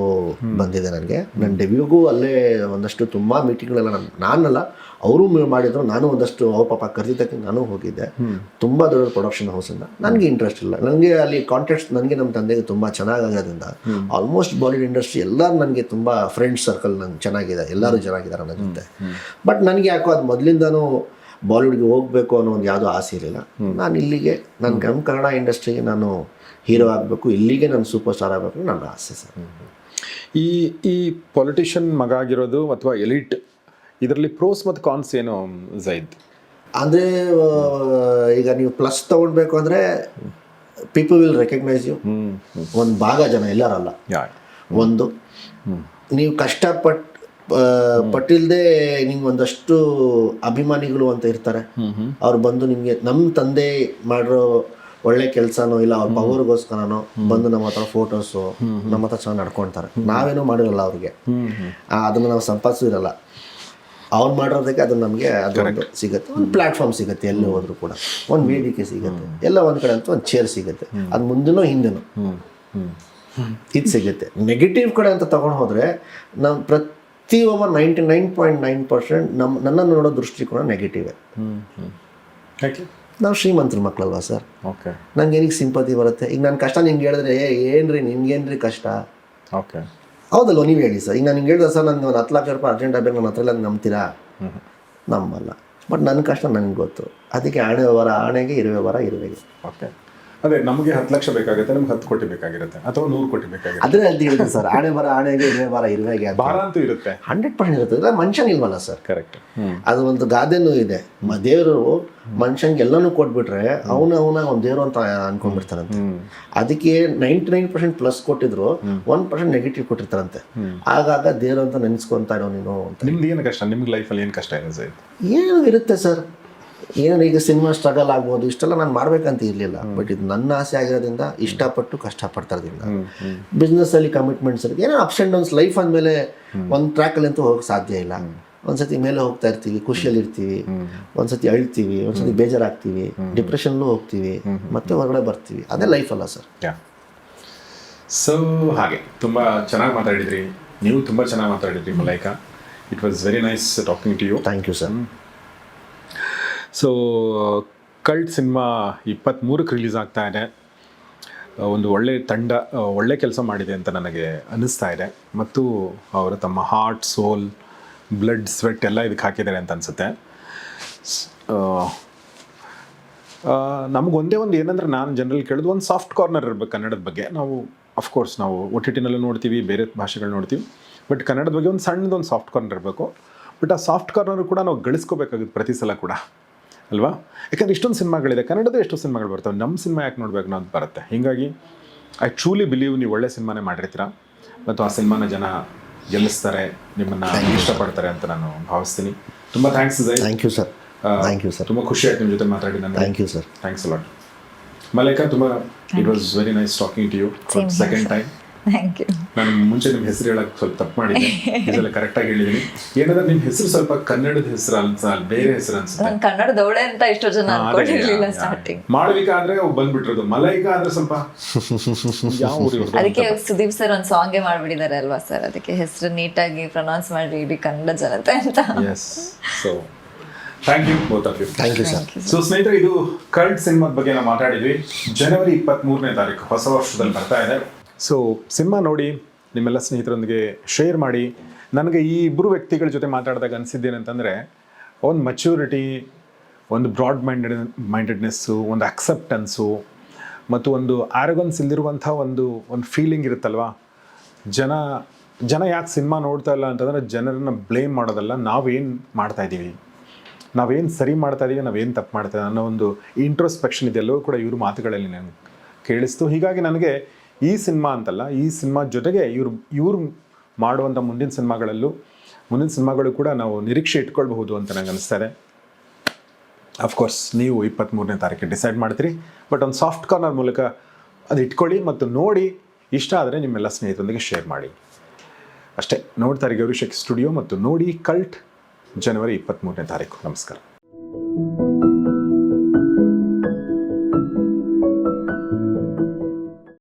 ಬಂದಿದೆ. ನನಗೆ ನನ್ನ ಡೆಬ್ಯೂಗೂ ಅಲ್ಲೇ ಒಂದಷ್ಟು ತುಂಬ ಮೀಟಿಂಗ್ಗಳೆಲ್ಲ ನಾನಲ್ಲ ಅವರು ಮಾಡಿದ್ರು. ನಾನು ಒಂದಷ್ಟು ಅವ್ರ ಪಾಪ ಕರೆದಿದ್ದಕ್ಕೆ ನಾನು ಹೋಗಿದ್ದೆ. ತುಂಬ ದೊಡ್ಡ ಪ್ರೊಡಕ್ಷನ್ ಹೌಸಿಂದ. ನನಗೆ ಇಂಟ್ರೆಸ್ಟ್ ಇಲ್ಲ. ನನಗೆ ಅಲ್ಲಿ ಕಾಂಟ್ಯಾಕ್ಟ್ಸ್ ನನಗೆ ನಮ್ಮ ತಂದೆಗೆ ತುಂಬ ಚೆನ್ನಾಗಾಗೋದ್ರಿಂದ ಆಲ್ಮೋಸ್ಟ್ ಬಾಲಿವುಡ್ ಇಂಡಸ್ಟ್ರಿ ಎಲ್ಲರೂ ನನಗೆ ತುಂಬ ಫ್ರೆಂಡ್ಸ್ ಸರ್ಕಲ್ ನಂಗೆ ಚೆನ್ನಾಗಿದೆ, ಎಲ್ಲರೂ ಚೆನ್ನಾಗಿದ್ದಾರೆ ನನ್ನ ಜೊತೆ. ಬಟ್ ನನಗೆ ಯಾಕೋ ಅದು ಮೊದಲಿಂದನೂ ಬಾಲಿವುಡ್ಗೆ ಹೋಗಬೇಕು ಅನ್ನೋ ಒಂದು ಯಾವುದೋ ಆಸೆ ಇರಲಿಲ್ಲ. ನಾನು ಇಲ್ಲಿಗೆ ನಮ್ಮ ಕನ್ನಡ ಇಂಡಸ್ಟ್ರಿಗೆ ನಾನು ಹೀರೋ ಆಗಬೇಕು, ಇಲ್ಲಿಗೆ ನಾನು ಸೂಪರ್ ಸ್ಟಾರ್ ಆಗಬೇಕು ನನ್ನ ಆಸೆ ಸರ್. ಈ ಪೊಲಿಟಿಷಿಯನ್ ಮಗ ಆಗಿರೋದು ಅಥವಾ ಎಲಿಟ್, ಇದರಲ್ಲಿ ಪ್ರೋಸ್ ಮತ್ತು ಕಾನ್ಸ್ ಏನು ಝೈದ್? ಅಂದರೆ ಈಗ ನೀವು ಪ್ಲಸ್ ತೊಗೊಳ್ಬೇಕು ಅಂದರೆ ಪೀಪಲ್ ವಿಲ್ ರೆಕಗ್ನೈಸ್ ಯು. ಒಂದು ಭಾಗ ಜನ, ಎಲ್ಲರಲ್ಲ. ಒಂದು ನೀವು ಕಷ್ಟಪಟ್ಟು ಪಟ್ಟಿಲ್ಲದೆ ನಿಮ್ಗೆ ಒಂದಷ್ಟು ಅಭಿಮಾನಿಗಳು ಅಂತ ಇರ್ತಾರೆ. ಅವ್ರು ಬಂದು ನಿಮಗೆ ನಮ್ಮ ತಂದೆ ಮಾಡಿರೋ ಒಳ್ಳೆ ಕೆಲಸನೋ ಇಲ್ಲ ಅವ್ರ ಪವರ್ಗೋಸ್ಕರನೋ ಬಂದು ನಮ್ಮ ಹತ್ರ ಫೋಟೋಸು, ನಮ್ಮ ಹತ್ರ ಚೆನ್ನಾಗಿ ನಡ್ಕೊಳ್ತಾರೆ. ನಾವೇನೋ ಮಾಡಿರಲ್ಲ ಅವ್ರಿಗೆ, ಅದನ್ನು ನಾವು ಸಂಪಾದಿಸಿರಲ್ಲ. ಅವ್ರು ಮಾಡಿರೋದಕ್ಕೆ ಅದು ನಮಗೆ ಅದೊಂದು ಸಿಗುತ್ತೆ, ಒಂದು ಪ್ಲ್ಯಾಟ್ಫಾರ್ಮ್ ಸಿಗುತ್ತೆ. ಎಲ್ಲಿ ಹೋದ್ರು ಕೂಡ ಒಂದು ವೇದಿಕೆ ಸಿಗುತ್ತೆ, ಎಲ್ಲ ಒಂದು ಕಡೆ ಅಂತ ಒಂದು ಚೇರ್ ಸಿಗುತ್ತೆ. ಅದು ಮುಂದೆನೋ ಹಿಂದೆನೋ ಇದು ಸಿಗುತ್ತೆ. ನೆಗೆಟಿವ್ ಕಡೆ ಅಂತ ತಗೊಂಡು ಹೋದರೆ ನಾವು ಪ್ರತಿಯೊಬ್ಬ 99.9% ನನ್ನನ್ನು ನೋಡೋ ದೃಷ್ಟಿಕೋನ ನೆಗೆಟಿವೇ. ನಾವು ಶ್ರೀಮಂತರ ಮಕ್ಕಳಲ್ವಾ ಸರ್? ಓಕೆ, ನಂಗೆ ಏನಕ್ಕೆ ಸಿಂಪತಿ ಬರುತ್ತೆ? ಈಗ ನನ್ನ ಕಷ್ಟ ನಿಮ್ಗೆ ಹೇಳಿದ್ರೆ ಏನ್ರಿ ನಿಮ್ಗೇನ್ರಿ ಕಷ್ಟ? ಓಕೆ, ಹೌದಲ್ವ? ನೀವು ಹೇಳಿ ಸರ್. ಈಗ ನಾನು ಹಿಂಗೆ ಹೇಳಿದ್ರೆ ಸರ್ ನನಗೆ ಒಂದು 10 ಲಕ್ಷ ರೂಪಾಯಿ ಅರ್ಜೆಂಟ್ ಆಗಬೇಕು, ನನ್ನ ಹತ್ರ ಎಲ್ಲ ನಂಬ್ತೀರಾ? ನಂಬಲ್ಲ. ಬಟ್ ನನ್ನ ಕಷ್ಟ ನನಗೆ ಗೊತ್ತು. ಅದಕ್ಕೆ ಆಣೆಗೆ ಇರುವೆಗೆ. ಓಕೆ, ಅದೇ ನಮಗೆ 10 ಲಕ್ಷ ಬೇಕಾಗುತ್ತೆ, ನಮ್ಗೆ 10 ಕೋಟಿ ಬೇಕಾಗಿರುತ್ತೆ ಅಥವಾ 100 ಕೋಟಿ ಬೇಕಾಗಿರುತ್ತೆ. ಅದೇ ಅಲ್ಲಿ ಇರುತ್ತೆ ಸರ್. ಆಣೆಗೆ ಇರುವೆಗೆ ಭಾರ ಅಂತೂ ಇರುತ್ತೆ, 100% ಇರುತ್ತೆ. ಇಲ್ಲ ಮನುಷ್ಯನ ಇಲ್ವಲ್ಲ ಸರ್? ಕರೆಕ್ಟ್. ಅದು ಒಂದು ಗಾದೆನೂ ಇದೆ, ದೇವರು ಮನುಷ್ಯಂಗೆ ಎಲ್ಲನೂ ಕೊಟ್ಬಿಟ್ರೆ ಅವನ ಒಂದು ದೇವರು ಅಂತ ಅನ್ಕೊಂಡ್ಬಿಡ್ತಾರಂತೆ. ಅದಕ್ಕೆ 99% ಪ್ಲಸ್ ಕೊಟ್ಟಿದ್ರು 1% ನೆಗೆಟಿವ್ ಕೊಟ್ಟಿರ್ತಾರಂತೆ. ಆಗಾಗ ದೇವರು ಅಂತ ನೆನೆಸ್ಕೊಂತ ಇರೋ ನೀನು ಅಂತ. ನಿಮ್ದು ಏನು ಕಷ್ಟ? ನಿಮ್ಗೆ ಲೈಫಲ್ಲಿ ಏನು ಕಷ್ಟ ಇದೆ? ಏನು ಇರುತ್ತೆ ಸರ್? ಏನು ಈಗ ಸಿನಿಮಾ ಸ್ಟ್ರಗಲ್ ಆಗ್ಬೋದು, ಇಷ್ಟೆಲ್ಲ ನಾನು ಮಾಡ್ಬೇಕಂತ ಇರಲಿಲ್ಲ. ಬಟ್ ಇದು ನನ್ನ ಆಸೆ ಆಗಿರೋದ್ರಿಂದ, ಇಷ್ಟಪಟ್ಟು ಕಷ್ಟಪಡ್ತಾರದಿಂದ, ಬಿಸ್ನೆಸ್ಸಲ್ಲಿ ಕಮಿಟ್ಮೆಂಟ್ಸ್ ಇರುತ್ತೆ. ಏನೋ ಅಪ್ಸ್ ಆ್ಯಂಡ್ ಡೌನ್ಸ್ ಲೈಫ್ ಅಂದಮೇಲೆ ಒಂದು ಟ್ರ್ಯಾಕಲ್ಲಿ ಅಂತೂ ಹೋಗೋಕ್ಕೆ ಸಾಧ್ಯ ಇಲ್ಲ. ಒಂದ್ಸತಿ ಮೇಲೆ ಹೋಗ್ತಾ ಇರ್ತೀವಿ, ಖುಷಿಯಲ್ಲಿ ಇರ್ತೀವಿ, ಒಂದ್ಸತಿ ಅಳ್ತೀವಿ, ಒಂದ್ಸತಿ ಬೇಜಾರಾಗ್ತೀವಿ, ಡಿಪ್ರೆಷನ್ಲೂ ಹೋಗ್ತೀವಿ, ಮತ್ತೆ ಹೊರಗಡೆ ಬರ್ತೀವಿ. ಅದೇ ಲೈಫ್ ಅಲ್ಲ ಸರ್. ಸೊ ಹಾಗೆ ತುಂಬ ಚೆನ್ನಾಗಿ ಮಾತಾಡಿದ್ರಿ, ನೀವು ತುಂಬ ಚೆನ್ನಾಗಿ ಮಾತಾಡಿದ್ರಿ Malaika. It was very nice talking to you. Thank you sir. So cult cinema 23ಕ್ಕೆ ರಿಲೀಸ್ ಆಗ್ತಾ ಇದೆ. ಒಂದು ಒಳ್ಳೆ ತಂಡ ಒಳ್ಳೆ ಕೆಲಸ ಮಾಡಿದೆ ಅಂತ ನನಗೆ ಅನ್ನಿಸ್ತಾ ಇದೆ. ಮತ್ತು ಅವರು ತಮ್ಮ ಹಾರ್ಟ್, ಸೋಲ್, ಬ್ಲಡ್, ಸ್ವೆಟ್ ಎಲ್ಲ ಇದಕ್ಕೆ ಹಾಕಿದ್ದಾರೆ ಅಂತ ಅನಿಸುತ್ತೆ. ನಮಗೊಂದೇ ಒಂದು ಏನಂದ್ರೆ ನಾನು ಜನರಲ್ ಕೇಳೋದು, ಒಂದು ಸಾಫ್ಟ್ ಕಾರ್ನರ್ ಇರಬೇಕು ಕನ್ನಡದ ಬಗ್ಗೆ. ನಾವು ಅಫ್ಕೋರ್ಸ್ ನಾವು OTT-ನಲ್ಲೂ ನೋಡ್ತೀವಿ, ಬೇರೆ ಭಾಷೆಗಳು ನೋಡ್ತೀವಿ, ಬಟ್ ಕನ್ನಡದ ಬಗ್ಗೆ ಒಂದು ಸಣ್ಣದೊಂದು ಸಾಫ್ಟ್ ಕಾರ್ನರ್ ಇರಬೇಕು. ಬಟ್ ಆ ಸಾಫ್ಟ್ ಕಾರ್ನರ್ ಕೂಡ ನಾವು ಗಳಿಸ್ಕೋಬೇಕಾಗುತ್ತೆ ಪ್ರತಿ ಸಲ ಕೂಡ, ಅಲ್ವಾ? ಯಾಕಂದರೆ ಇಷ್ಟೊಂದು ಸಿನಿಮಾಗಳಿದೆ, ಕನ್ನಡದ ಎಷ್ಟೋ ಸಿನಿಮಾಗಳು ಬರ್ತವೆ, ನಮ್ಮ ಸಿನಿಮಾ ಯಾಕೆ ನೋಡಬೇಕು ಅನ್ನೋದು ಬರುತ್ತೆ. ಹೀಗಾಗಿ ಐ ಟ್ರೂಲಿ ಬಿಲೀವ್ ನೀವು ಒಳ್ಳೆ ಸಿನಿಮಾನೇ ಮಾಡಿರ್ತೀರ ಮತ್ತು ಆ ಸಿನಿಮಾನ ಜನ ಗೆಲ್ಲಿಸ್ತಾರೆ, ನಿಮ್ಮನ್ನು ಇಷ್ಟಪಡ್ತಾರೆ ಅಂತ ನಾನು ಭಾವಿಸ್ತೀನಿ. ತುಂಬ thanks Jai. Thank you sir. Thank you sir. ತುಂಬ ಖುಷಿ ಆಯ್ತು ನಿಮ್ಮ ಜೊತೆ ಮಾತಾಡಿ ನನಗೆ. Thank you sir. Thanks a lot Malaika. ತುಂಬ it was very nice talking to you for second time. Thank you. ನಾನು ಮುಂಚೆ ನಿಮ್ಮ ಹೆಸರು ಹೇಳಕ್ಕೆ ಸ್ವಲ್ಪ ತಪ್ಪು ಮಾಡಿದ್ದೆ, ಇದೆಲ್ಲ ಕರೆಕ್ಟಾಗಿ ಹೇಳಿದ್ದೀನಿ. ಏನಂದ್ರೆ ನಿಮ್ಮ ಹೆಸರು ಸ್ವಲ್ಪ ಕನ್ನಡದ ಹೆಸರು ಅನ್ಸಲ್ಲ, ಬೇರೆ ಹೆಸರು ಅನ್ಸುತ್ತೆ. ನಾನು ಕನ್ನಡದವಳೆ ಅಂತ ಇಷ್ಟೋ ಜನ ಅನ್ಕೊಂಡಿರ್ಲಿಲ್ಲ ಸ್ಟಾರ್ಟಿಂಗ್. ಮಾಳವಿಕಾ ಅಂದ್ರೆ ಬಂದ್ಬಿಟ್ಟಿರೋದು, ಮಲೈಕಾ ಅಂದ್ರೆ ಸ್ವಲ್ಪ ಯಾವ ಊರು ಇವ್ರದ್ದು? ಅದಕ್ಕೆ ಸುದೀಪ್ ಸರ್ ಒಂದು ಸಾಂಗೇ ಮಾಡ್ಬಿಟ್ಟಿದ್ದಾರೆ ಅಲ್ವಾ ಸರ್, ಅದಕ್ಕೆ ಹೆಸರು ನೀಟಾಗಿ ಪ್ರೊನೌನ್ಸ್ ಮಾಡಿ ಇಡೀ ಕನ್ನಡ ಜನತೆ ಅಂತ. Yes. So thank you both of you. Thank you sir. So ಸ್ನೇಹಿತರೆ, ಇದು ಕಲ್ಟ್ ಸಿನಿಮಾದ ಬಗ್ಗೆ ನಾವು ಮಾತಾಡಿದ್ವಿ. ಜನವರಿ 23ನೇ ತಾರೀಕು ಹೊಸ ವರ್ಷದಲ್ಲಿ ಬರ್ತಾ ಇದೆ. ಸೊ ಸಿನಿಮಾ ನೋಡಿ ನಿಮ್ಮೆಲ್ಲ ಸ್ನೇಹಿತರೊಂದಿಗೆ ಶೇರ್ ಮಾಡಿ. ನನಗೆ ಈ ಇಬ್ಬರು ವ್ಯಕ್ತಿಗಳ ಜೊತೆ ಮಾತಾಡಿದಾಗ ಅನಿಸಿದ್ದೇನೆಂತಂದರೆ, ಒಂದು ಮೆಚ್ಯೂರಿಟಿ, ಒಂದು ಬ್ರಾಡ್ ಮೈಂಡೆಡ್ನೆಸ್ಸು, ಒಂದು ಅಕ್ಸೆಪ್ಟೆನ್ಸು ಮತ್ತು ಒಂದು ಆರೋಗನ್ಸ್ ಇಲ್ದಿರುವಂಥ ಒಂದು ಫೀಲಿಂಗ್ ಇರುತ್ತಲ್ವ. ಜನ ಯಾಕೆ ಸಿನಿಮಾ ನೋಡ್ತಾ ಇಲ್ಲ ಅಂತಂದರೆ, ಜನರನ್ನು ಬ್ಲೇಮ್ ಮಾಡೋದಲ್ಲ, ನಾವೇನು ಮಾಡ್ತಾಯಿದ್ದೀವಿ, ನಾವೇನು ಸರಿ ಮಾಡ್ತಾಯಿದ್ದೀವಿ, ನಾವೇನು ತಪ್ಪು ಮಾಡ್ತಾಯಿದ್ದೀವಿ ಅನ್ನೋ ಒಂದು ಇಂಟ್ರೋಸ್ಪೆಕ್ಷನ್ ಇದೆಲ್ಲವೂ ಕೂಡ ಇವ್ರ ಮಾತುಗಳಲ್ಲಿ ನನಗೆ ಕೇಳಿಸ್ತು. ಹೀಗಾಗಿ ನನಗೆ ಈ ಸಿನಿಮಾ ಅಂತಲ್ಲ, ಈ ಸಿನಿಮಾ ಜೊತೆಗೆ ಇವ್ರು ಮಾಡುವಂಥ ಮುಂದಿನ ಸಿನಿಮಾಗಳು ಕೂಡ ನಾವು ನಿರೀಕ್ಷೆ ಇಟ್ಕೊಳ್ಬಹುದು ಅಂತ ನನಗೆ ಅನಿಸ್ತಾರೆ. ಅಫ್ಕೋರ್ಸ್ ನೀವು 23ನೇ ತಾರೀಕಿಗೆ ಡಿಸೈಡ್ ಮಾಡ್ತೀರಿ, ಬಟ್ ಒಂದು ಸಾಫ್ಟ್ ಕಾರ್ನರ್ ಮೂಲಕ ಅದು ಇಟ್ಕೊಳ್ಳಿ ಮತ್ತು ನೋಡಿ. ಇಷ್ಟ ಆದರೆ ನಿಮ್ಮೆಲ್ಲ ಸ್ನೇಹಿತರೊಂದಿಗೆ ಶೇರ್ ಮಾಡಿ. ಅಷ್ಟೇ. ನೋಡ್ತಾರೆ ಗೌರಿ ಶೆಟ್ಟಿ ಸ್ಟುಡಿಯೋ ಮತ್ತು ನೋಡಿ ಕಲ್ಟ್, ಜನವರಿ 23ನೇ ತಾರೀಕು. ನಮಸ್ಕಾರ.